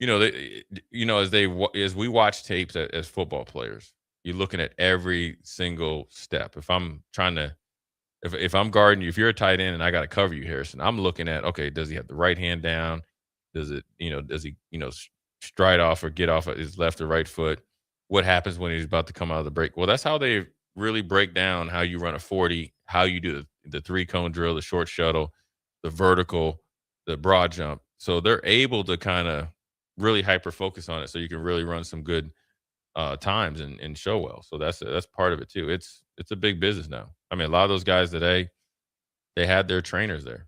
as we watch tapes as football players, you're looking at every single step. If I'm guarding you, if you're a tight end and I got to cover you, Harrison, I'm looking at, okay, does he have the right hand down? Does he stride off or get off of his left or right foot? What happens when he's about to come out of the break? Well, that's how they really break down how you run a 40, how you do the 3-cone drill, the short shuttle, the vertical, the broad jump. So they're able to kind of really hyper focus on it so you can really run some good times and show well. So that's part of it too. It's a big business now. I mean, a lot of those guys today, they had their trainers there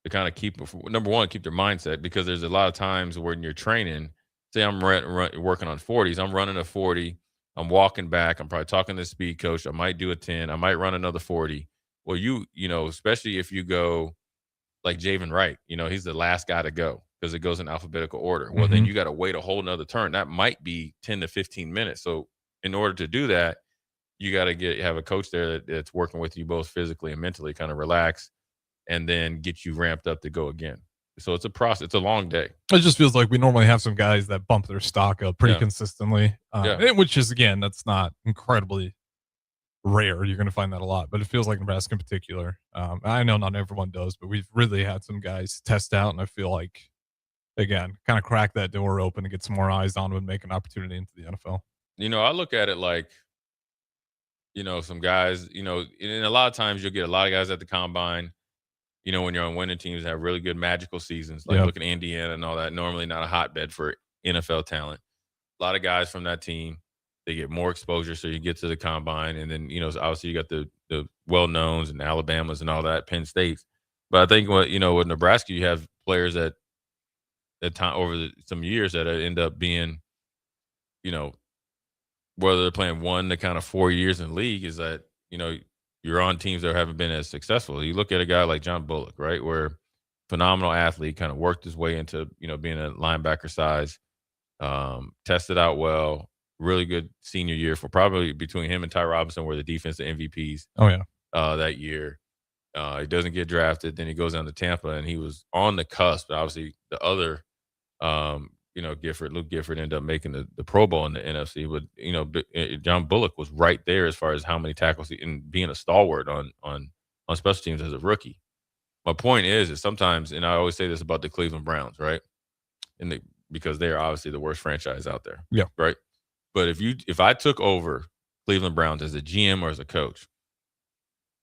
to kind of keep their mindset, because there's a lot of times when you're training, say I'm working on 40s, I'm running a 40, I'm walking back, I'm probably talking to the speed coach, I might do a 10, I might run another 40. Well, especially if you go like Javen Wright, he's the last guy to go because it goes in alphabetical order. Well, then you got to wait a whole nother turn. That might be 10 to 15 minutes. So in order to do that, you got to have a coach there that's working with you both physically and mentally, kind of relax, and then get you ramped up to go again. So it's a process. It's a long day. It just feels like we normally have some guys that bump their stock up pretty consistently, which is, again, that's not incredibly rare. You're going to find that a lot, but it feels like Nebraska in particular. I know not everyone does, but we've really had some guys test out, and I feel like, again, kind of crack that door open and get some more eyes on them and make an opportunity into the NFL. I look at it like, some guys, and a lot of times you'll get a lot of guys at the combine, when you're on winning teams, have really good magical seasons, like look at Indiana and all that. Normally not a hotbed for NFL talent. A lot of guys from that team, they get more exposure, so you get to the combine, and then obviously you got the well-knowns and Alabamas and all that, Penn States. But I think with Nebraska, you have players that at time over some years that end up being, whether they're playing 1 to kind of 4 years in the league, is that you're on teams that haven't been as successful. You look at a guy like John Bullock, right, where phenomenal athlete, kind of worked his way into being a linebacker size, tested out well. Really good senior year for probably between him and Ty Robinson were the defensive MVPs. Oh, yeah. That year. He doesn't get drafted. Then he goes down to Tampa, and he was on the cusp. Obviously, the other Luke Gifford ended up making the Pro Bowl in the NFC, but John Bullock was right there as far as how many tackles and being a stalwart on special teams as a rookie. My point is sometimes, and I always say this about the Cleveland Browns, right? Because they are obviously the worst franchise out there. Yeah. Right. But if I took over Cleveland Browns as a GM or as a coach,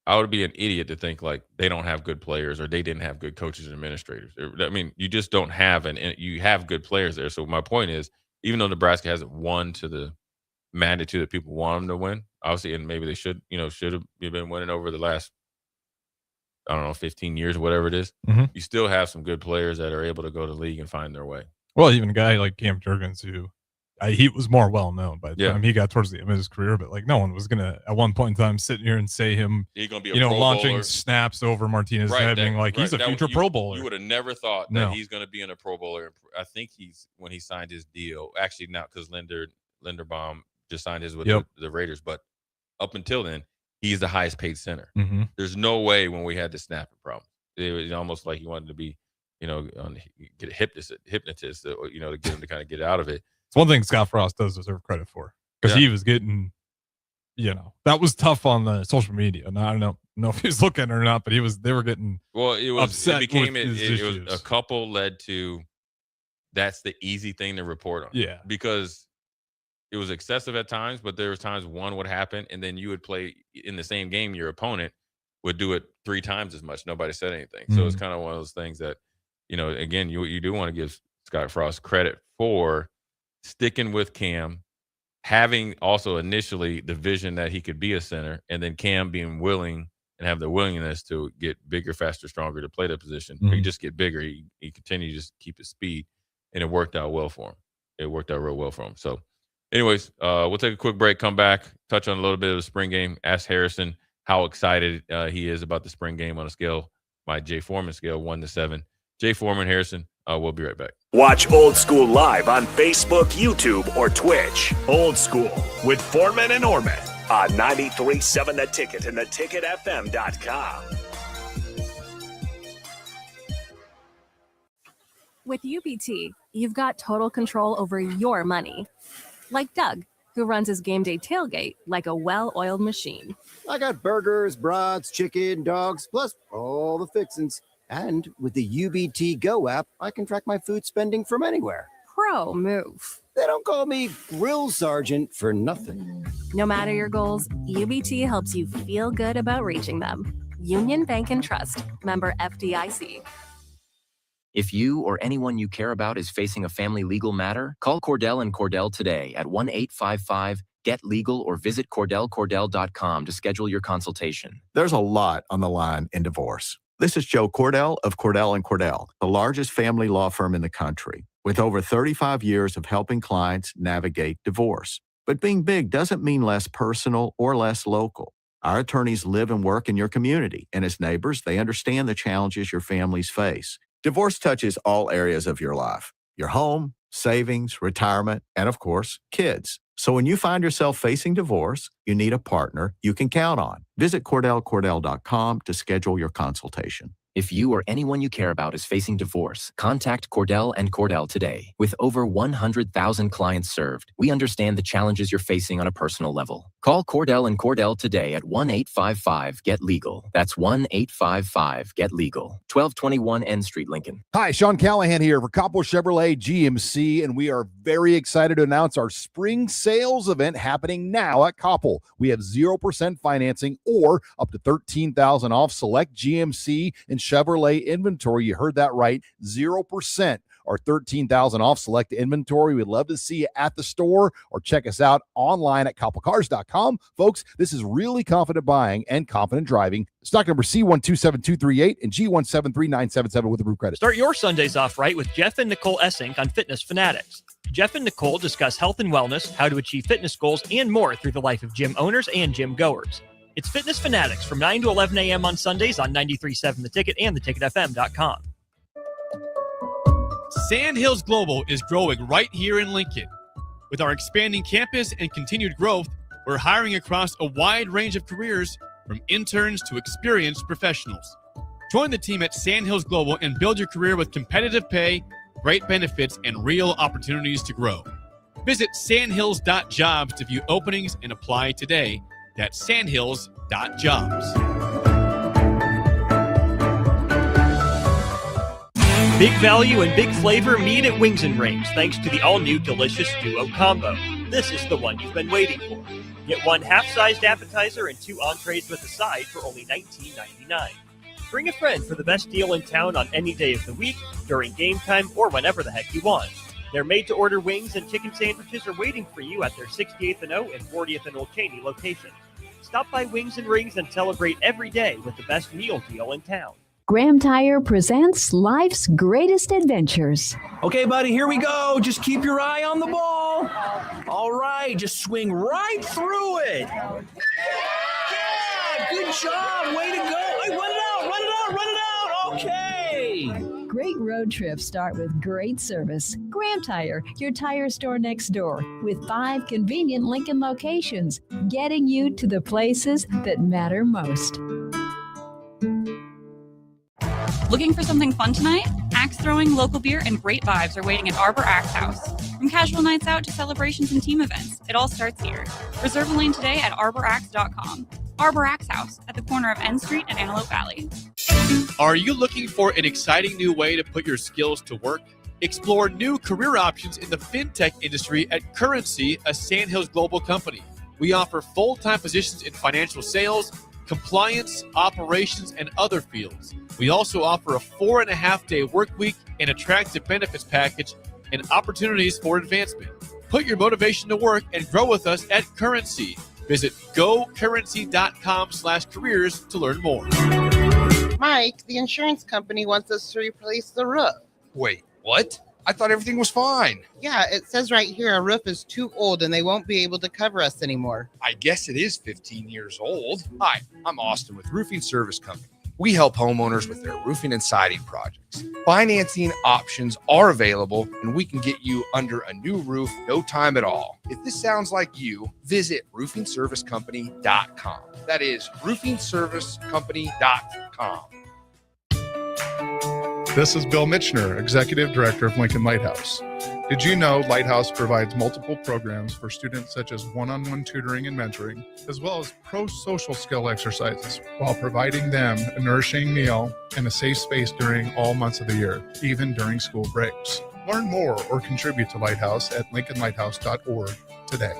I would be an idiot to think like they don't have good players or they didn't have good coaches and administrators. I mean, you just don't have you have good players there. So my point is, even though Nebraska hasn't won to the magnitude that people want them to win, obviously, and maybe they should have been winning over the last, I don't know, 15 years or whatever it is. Mm-hmm. You still have some good players that are able to go to the league and find their way. Well, even a guy like Cam Jurgens, who he was more well known by the time he got towards the end of his career, but like no one was gonna at one point in time sit here and say him, he's gonna be a Pro launching Bowler. Snaps over Martinez's head, being like he's a future Pro Bowler. You would have never thought that he's gonna be in a Pro Bowler. I think when he signed his deal, actually not because Linderbaum just signed his with the Raiders, but up until then, he's the highest paid center. Mm-hmm. There's no way when we had the snapping problem, it was almost like he wanted to be, get a hypnotist, to get him to kind of get out of it. It's one thing Scott Frost does deserve credit for, because he was getting, that was tough on the social media. And I don't know if he was looking or not, but they were getting upset. It was a couple led to, that's the easy thing to report on. Yeah. Because it was excessive at times, but there was times one would happen and then you would play in the same game. Your opponent would do it 3 times as much. Nobody said anything. So it's kind of one of those things that, again, you do want to give Scott Frost credit for sticking with Cam, having also initially the vision that he could be a center, and then Cam being willing and have the willingness to get bigger, faster, stronger to play that position. He just get bigger. He continued to just keep his speed, and it worked out well for him. It worked out real well for him. So anyways, we'll take a quick break, come back, touch on a little bit of the spring game, ask Harrison how excited he is about the spring game on a scale, my Jay Foreman scale, 1 to 7. Jay Foreman, Harrison, we'll be right back. Watch Old School live on Facebook, YouTube, or Twitch. Old School with Foreman and Orman on 93.7 The Ticket and theticketfm.com. With UBT, you've got total control over your money. Like Doug, who runs his game day tailgate like a well-oiled machine. I got burgers, brats, chicken, dogs, plus all the fixins. And with the UBT Go app, I can track my food spending from anywhere. Pro move. They don't call me Grill Sergeant for nothing. No matter your goals, UBT helps you feel good about reaching them. Union Bank and Trust. Member FDIC. If you or anyone you care about is facing a family legal matter, call Cordell and Cordell today at 1-855-GET-LEGAL or visit CordellCordell.com to schedule your consultation. There's a lot on the line in divorce. This is Joe Cordell of Cordell & Cordell, the largest family law firm in the country, with over 35 years of helping clients navigate divorce. But being big doesn't mean less personal or less local. Our attorneys live and work in your community, and as neighbors, they understand the challenges your families face. Divorce touches all areas of your life: your home, savings, retirement, and of course, kids. So when you find yourself facing divorce, you need a partner you can count on. Visit CordellCordell.com to schedule your consultation. If you or anyone you care about is facing divorce, contact Cordell and Cordell today. With over 100,000 clients served, we understand the challenges you're facing on a personal level. Call Cordell and Cordell today at 1-855-GET-LEGAL. That's 1-855-GET-LEGAL. 1221 N Street, Lincoln. Hi, Sean Callahan here for Coppell Chevrolet GMC, and we are very excited to announce our spring sales event happening now at Coppell. We have 0% financing or up to $13,000 off select GMC and Chevrolet inventory. You heard that right, 0% or $13,000 off select inventory. We'd love to see you at the store or check us out online at coppellcars.com. Folks, this is really confident buying and confident driving. Stock number C127238 and G173977 with approved credit. Start your Sundays off right with Jeff and Nicole Essink on Fitness Fanatics. Jeff and Nicole discuss health and wellness, how to achieve fitness goals, and more through the life of gym owners and gym goers. It's Fitness Fanatics from 9 to 11 a.m. on Sundays on 93.7 The Ticket and theticketfm.com. Sandhills Global is growing right here in Lincoln. With our expanding campus and continued growth, we're hiring across a wide range of careers, from interns to experienced professionals. Join the team at Sandhills Global and build your career with competitive pay, great benefits, and real opportunities to grow. Visit sandhills.jobs to view openings and apply today. That's sandhills.jobs. Big value and big flavor meet at Wings and Rings thanks to the all-new delicious Duo Combo. This is the one you've been waiting for. Get one half-sized appetizer and 2 entrees with a side for only $19.99. Bring a friend for the best deal in town on any day of the week, during game time, or whenever the heck you want. Their made-to-order wings and chicken sandwiches are waiting for you at their 68th and O and 40th and Old Cheney locations. Stop by Wings and Rings and celebrate every day with the best meal deal in town. Graham Tire presents life's greatest adventures. Okay, buddy, here we go. Just keep your eye on the ball. All right, just swing right through it. Yeah, good job. Way to go. Hey, run it out. Okay. Great road trips start with great service. Graham Tire, your tire store next door, with 5 convenient Lincoln locations, getting you to the places that matter most. Looking for something fun tonight? Axe throwing, local beer, and great vibes are waiting at Arbor Axe House. From casual nights out to celebrations and team events, it all starts here. Reserve a lane today at arbораxe.com. Arbor Axe House at the corner of N Street and Antelope Valley. Are you looking for an exciting new way to put your skills to work? Explore new career options in the fintech industry at Currency, a Sandhills Global company. We offer full-time positions in financial sales, compliance, operations, and other fields. We also offer a 4.5-day work week, an attractive benefits package, and opportunities for advancement. Put your motivation to work and grow with us at Currency. Visit gocurrency.com/careers to learn more. Mike, the insurance company wants us to replace the roof. Wait, what? I thought everything was fine. Yeah, it says right here our roof is too old and they won't be able to cover us anymore. I guess it is 15 years old. Hi, I'm Austin with Roofing Service Company. We help homeowners with their roofing and siding projects. Financing options are available, and we can get you under a new roof no time at all. If this sounds like you, visit roofingservicecompany.com. That is roofingservicecompany.com. This is Bill Mitchner, Executive Director of Lincoln Lighthouse. Did you know Lighthouse provides multiple programs for students such as one-on-one tutoring and mentoring, as well as pro-social skill exercises, while providing them a nourishing meal and a safe space during all months of the year, even during school breaks? Learn more or contribute to Lighthouse at lincolnlighthouse.org today.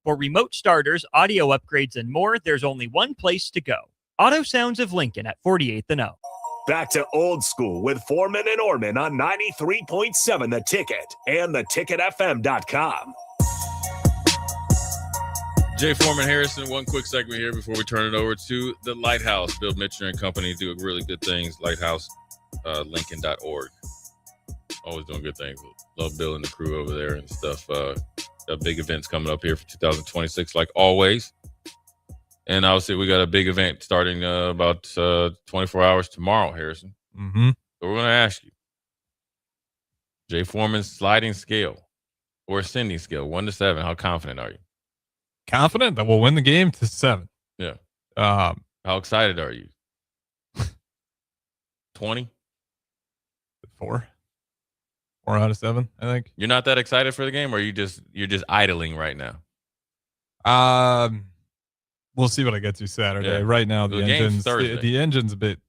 For remote starters, audio upgrades, and more, there's only one place to go. Auto Sounds of Lincoln at 48th and O. Back to Old School with Foreman and Orman on 93.7 The Ticket and theticketfm.com. Jay Foreman Harrison, one quick segment here before we turn it over to the Lighthouse. Bill Mitchner and company do really good things. Lighthouse, Lincoln.org. Always doing good things. Love Bill and the crew over there and stuff. Big events coming up here for 2026, like always. And obviously, we got a big event starting about 24 hours tomorrow, Harrison. Mm-hmm. So we're going to ask you, Jay Foreman's sliding scale or ascending scale, 1 to 7. How confident are you? Confident that we'll win the game to 7. Yeah. How excited are you? 20? 4. 4 out of 7, I think. You're not that excited for the game, or you're just idling right now? We'll see what I get to Saturday. Yeah. Right now, the engine's a bit.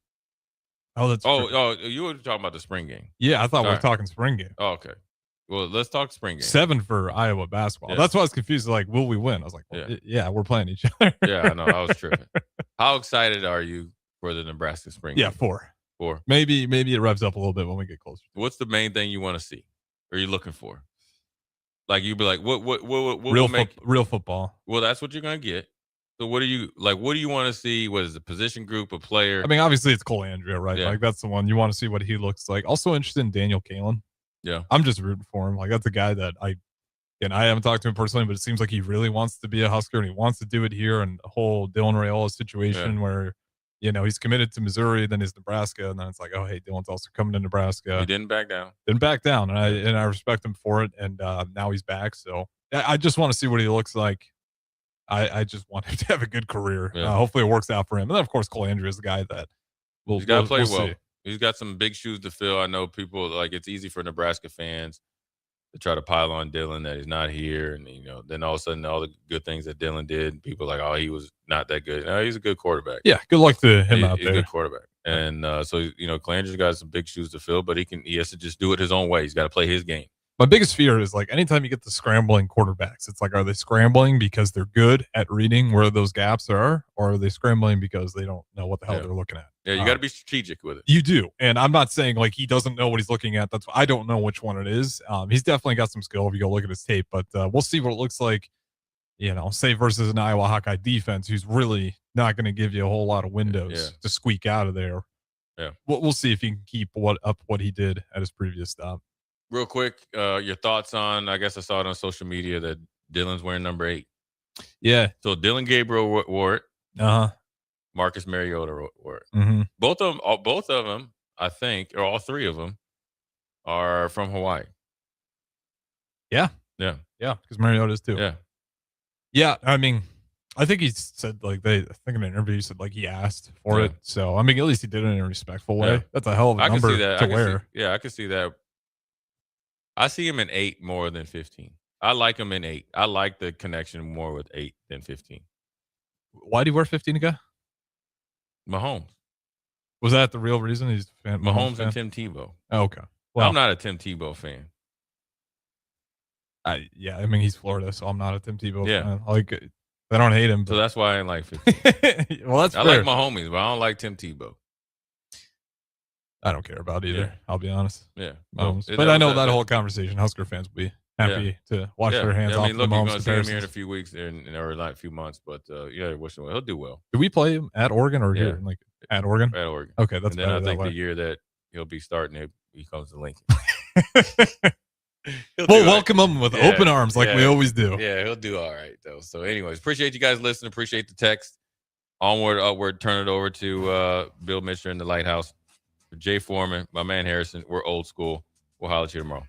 Oh, you were talking about the spring game. Yeah, I thought we were talking spring game. Oh, okay. Well, let's talk spring game. 7 for Iowa basketball. Yeah. That's why I was confused. Like, will we win? I was like, well, yeah, we're playing each other. Yeah, I know. I was tripping. How excited are you for the Nebraska spring game? Yeah, 4. 4. Maybe it revs up a little bit when we get closer. What's the main thing you want to see? Or are you looking for? Like, you'd be like, what real football. Well, that's what you're gonna get. So what do you want to see? What is the position group, a player? I mean, obviously it's Cole Andrea, right? Yeah. Like, that's the one you want to see what he looks like. Also interested in Daniel Kalen. Yeah. I'm just rooting for him. Like, that's a guy that I haven't talked to him personally, but it seems like he really wants to be a Husker and he wants to do it here. And the whole Dylan Raiola situation where, he's committed to Missouri, then he's Nebraska, and then it's like, oh, hey, Dylan's also coming to Nebraska. He didn't back down. And I respect him for it. And now he's back. So I just want to see what he looks like I just want him to have a good career. Yeah. Hopefully it works out for him. And then, of course, Calandria is the guy that He's got to play we'll well. see. He's got some big shoes to fill. I know people, like, it's easy for Nebraska fans to try to pile on Dylan that he's not here. And, then all of a sudden, all the good things that Dylan did, people are like, oh, he was not that good. No, he's a good quarterback. Yeah, good luck to him out He's there. a good quarterback. And so, Calandria's got some big shoes to fill, but he has to just do it his own way. He's got to play his game. My biggest fear is, like, anytime you get the scrambling quarterbacks, it's like, are they scrambling because they're good at reading where those gaps are, or are they scrambling because they don't know what the hell they're looking at? Yeah, you got to be strategic with it. You do. And I'm not saying, like, he doesn't know what he's looking at. I don't know which one it is. He's definitely got some skill if you go look at his tape, but we'll see what it looks like, say versus an Iowa Hawkeye defense who's really not going to give you a whole lot of windows to squeak out of there. Yeah. We'll see if he can keep what he did at his previous stop. Real quick, your thoughts on, I guess I saw it on social media that Dylan's wearing number 8. Yeah. So Dylan Gabriel wore it. Uh-huh. Marcus Mariota wore it. Mm-hmm. Both of them, I think, or all three of them, are from Hawaii. Yeah. Yeah. Yeah, because Mariota is too. Yeah. Yeah, I mean, I think he said, like, I think in an interview he said, like, he asked for it. So, I mean, at least he did it in a respectful way. Yeah. That's a hell of a number to wear. I can see that. I see him in 8 more than 15. I like him in 8. I like the connection more with 8 than 15. Why do you wear 15 again? Mahomes. Was that the real reason he's a fan? Mahomes fan? and Tim Tebow. Oh, okay. Well, I'm not a Tim Tebow fan. I mean, he's Florida, so I'm not a Tim Tebow Yeah. fan. Like, I don't hate him. So that's why I ain't like 15. Well, that's I fair. like my homies, but I don't like Tim Tebow. I don't care about either. Yeah. I'll be honest. Yeah. But Well, I know that whole conversation, Husker fans will be happy to wash their hands off I mean, look, the you're Mahomes going to see him here in a comparisons. few weeks, or not a few months, but wish him well. He'll do well. Do we play him at Oregon or Yeah. here? Like, at Oregon? At Oregon. Okay, that's and then better I that think way. the year that he'll be starting, he comes to Lincoln. We'll welcome him with open arms like we always do. Yeah, he'll do all right, though. So, anyways, appreciate you guys listening. Appreciate the text. Onward, upward, turn it over to Bill Mitchell in the Lighthouse. For Jay Foreman, my man Harrison, we're old school. We'll holler at you tomorrow.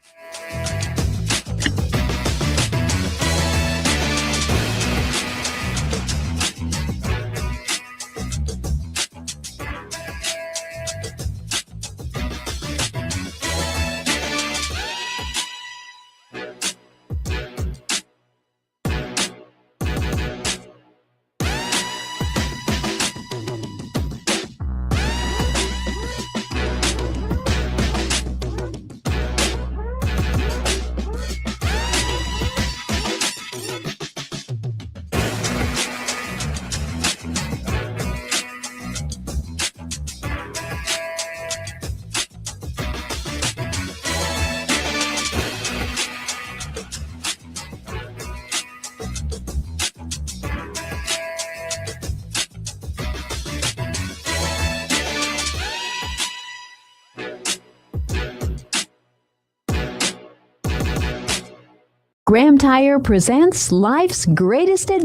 Graham Tire presents life's greatest adventure.